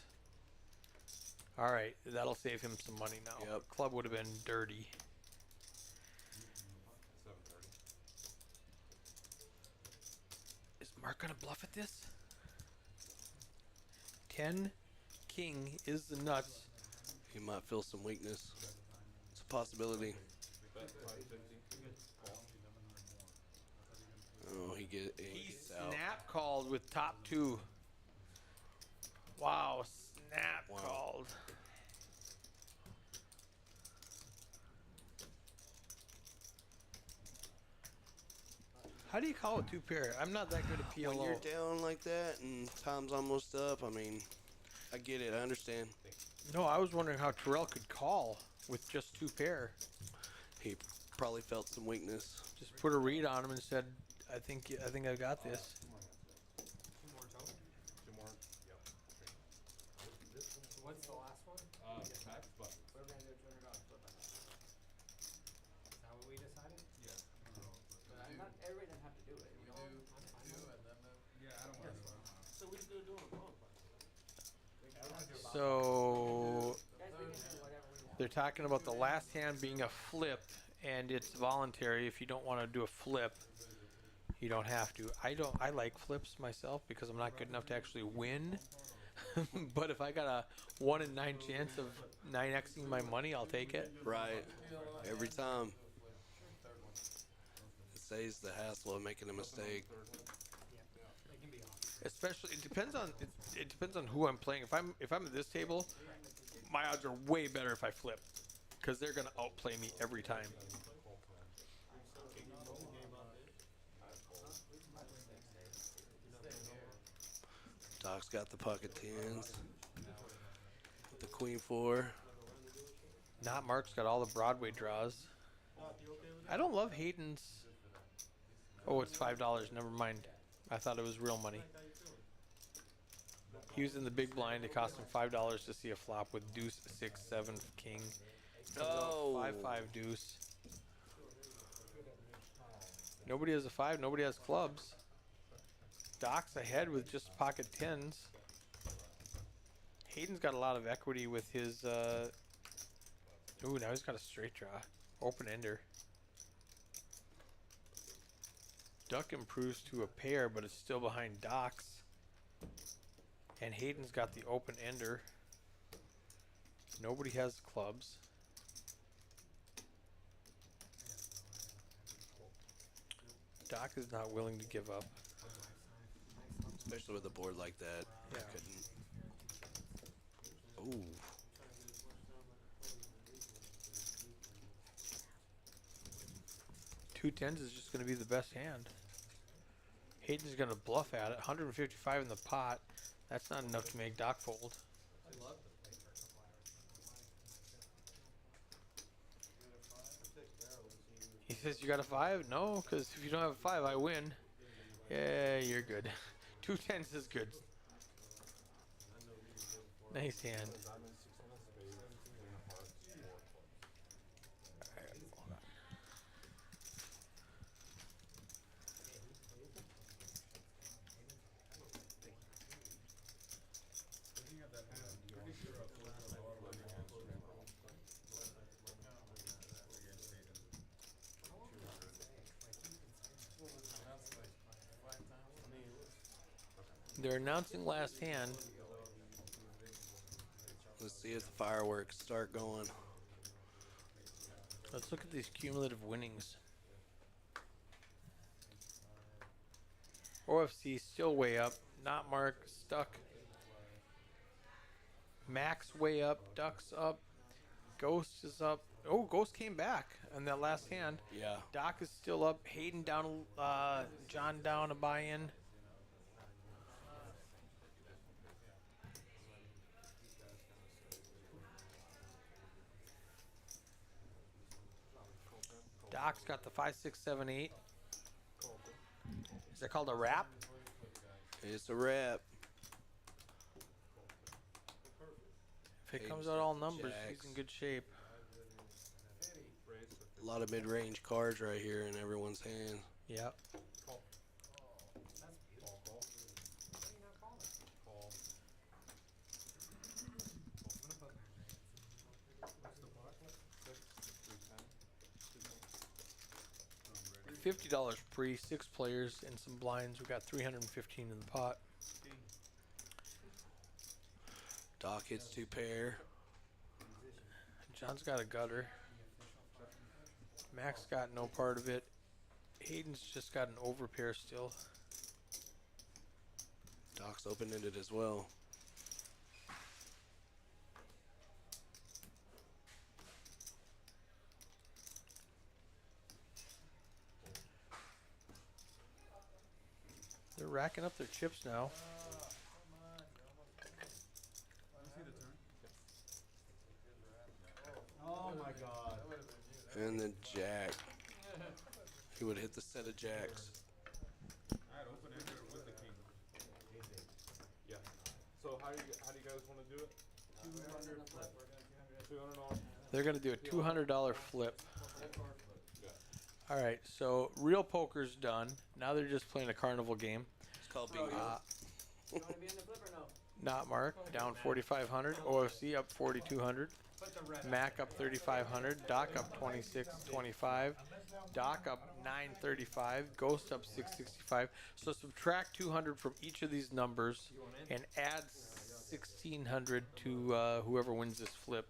All right, that'll save him some money now. Yep. Club would have been dirty. 730. Is Mark gonna bluff at this? 10 king is the nuts. He might feel some weakness. It's a possibility. Bet 550. Call. Oh, he He gets out. snap called with top 2. Wow, snap Wow. called. How do you call it 2 pair? I'm not that good at PLO. When you're down like that and time's almost up, I mean, I get it. I understand. No, I was wondering how Terrell could call with just 2 pair. He probably felt some weakness. Just put a read on him and said, I think I got this. 2 more total. 2 more. Yep. So what's the last one? Max button. We're gonna do $200 flip on that. Is that what we decided? Yeah. But not everybody doesn't have to do it. You know? I'm fine with it. Yeah, I don't want to. So we just gonna do it on the wrong part. So Guys, we can do whatever we want. they're talking about the last hand being a flip, and it's voluntary. If you don't want to do a flip, you don't have to. I like flips myself because I'm not good enough to actually win. But if I got a 1 in 9 chance of 9xing my money, I'll take it. Right. Every time. It saves the hassle of making a mistake. It can be off. Especially, it depends on who I'm playing. If I'm at this table, my odds are way better if I flip, because they're gonna outplay me every time. Doc's got the pocket 10s. The queen 4. Not Mark's got all the Broadway draws. I don't love Hayden's. Oh, it's $5. Never mind. I thought it was real money. He was in the big blind. It cost him $5 to see a flop with deuce, 6, 7, king. Oh. 5, 5 deuce. Nobody has a 5. Nobody has clubs. Doc's ahead with just pocket 10s. Hayden's got a lot of equity with his. Ooh, now he's got a straight draw. Open ender. Duck improves to a pair, but it's still behind Doc's. And Hayden's got the open ender. Nobody has clubs. Doc is not willing to give up. Especially with a board like that. Yeah. Couldn't. Ooh. Two tens is just going to be the best hand. Hayden's going to bluff at it. 155 in the pot. That's not enough to make Doc fold. He says, you got a 5? No, because if you don't have a 5, I win. Yeah, you're good. 2 tens is good. Nice hand. They're announcing last hand. Let's see if the fireworks start going. Let's look at these cumulative winnings. OFC still way up. Not Mark, stuck. Max way up. Ducks up. Ghost is up. Oh, Ghost came back on that last hand. Yeah. Doc is still up. Hayden down. John down a buy-in. Doc's got the 5, 6, 7, 8. Is that called a wrap? It's a wrap. If it comes out all numbers, he's Jacks. in good shape. A lot of mid-range cards right here in everyone's hand. Yep. $50 pre, 6 players and some blinds. We got 315 in the pot. Doc hits 2 pair. John's got a gutter. Max got no part of it. Hayden's just got an overpair still. Doc's open-ended as well. They're racking up their chips now. Oh my god. And the jack. He would hit the set of jacks. Alright, open-ended with the king. Yeah. So how do you guys want to do it? 200 flip. $200. They're going to do a $200 flip. All right, so real poker's done. Now they're just playing a carnival game. It's called bingo. You want to be in the flip or no? Not Mark, down 4,500. OFC up 4,200. Mac up 3,500. Doc up 26.25. Doc up 9.35. Ghost up 6.65. So subtract 200 from each of these numbers and add 1,600 to whoever wins this flip.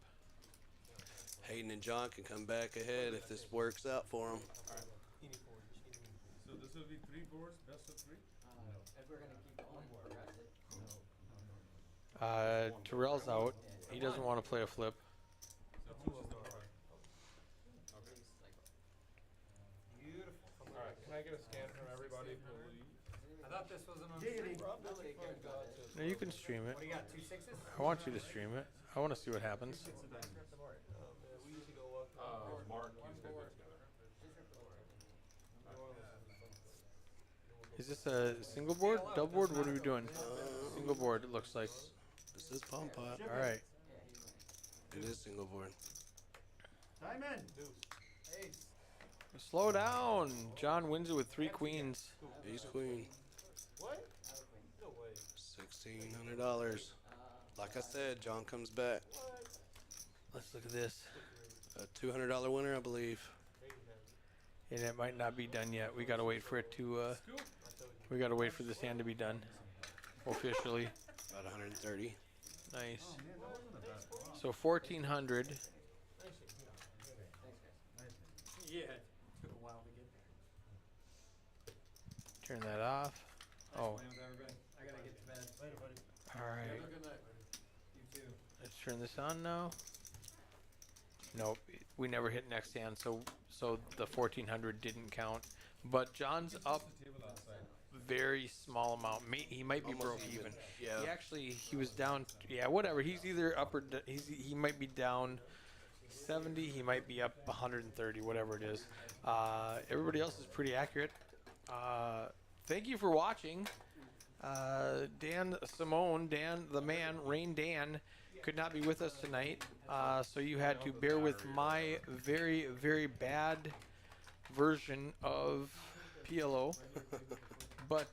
Hayden and John can come back ahead if this works out for them. So this will be 3 boards, best of 3? If we're going to keep going, progressive. Terrell's out. He doesn't want to play a flip. So 2 is the hard. Alright, can I get a scan from everybody to leave? I thought this wasn't on Giggity. stream. No, you can stream it. What do you got, 2 6s? I want you to stream it. I want to see what happens. Mark, you said this together. Is this a single board, double board? What are we doing? Single board, it looks like. This is Pom Pot. All right. It is single board. Diamond. Slow down. John wins it with 3 queens. Ace queen. $1,600. Like I said, John comes back. Let's look at this. A $200 winner, I believe. And it might not be done yet. We gotta wait for it to. We gotta wait for this hand to be done, officially. About 130. Nice. So 1,400. Yeah, it took a while to get there. Turn that off. Oh, I gotta get to bed. Later, buddy. all right. You too. Let's turn this on now. Nope, we never hit next hand, so the 1,400 didn't count. But John's up very small amount. He might be Almost broke even. even. Yeah. He was down. Yeah, whatever. He's either up or he might be down 70. He might be up 130. Whatever it is. Everybody else is pretty accurate. Thank you for watching. Dan Simone, Dan the man, Rain Dan, could not be with us tonight, so you had to bear with my very, very bad version of PLO. But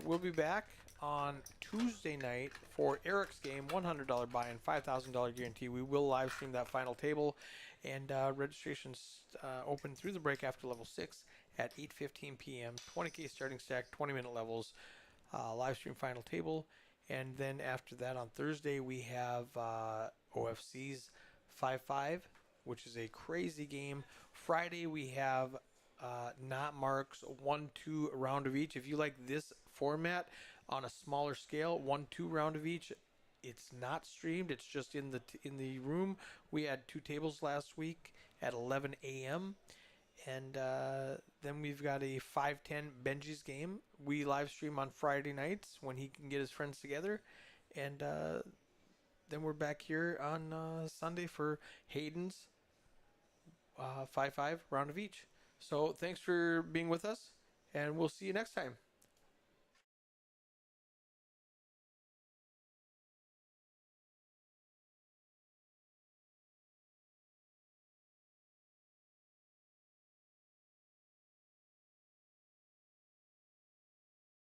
we'll be back on Tuesday night for Eric's game, $100 buy-in, $5,000 guarantee. We will live stream that final table, and registrations open through the break after level 6 at 8:15 p.m. 20K starting stack, 20-minute levels, live stream final table. And then after that on Thursday, we have OFC's 5-5, which is a crazy game. Friday, we have Not Mark's 1-2 round of each. If you like this format on a smaller scale, 1-2 round of each, it's not streamed. It's just in the room. We had 2 tables last week at 11 a.m. And then we've got a 5-10 Benji's game. We live stream on Friday nights when he can get his friends together. And then we're back here on Sunday for Hayden's 5-5 round of each. So thanks for being with us, and we'll see you next time.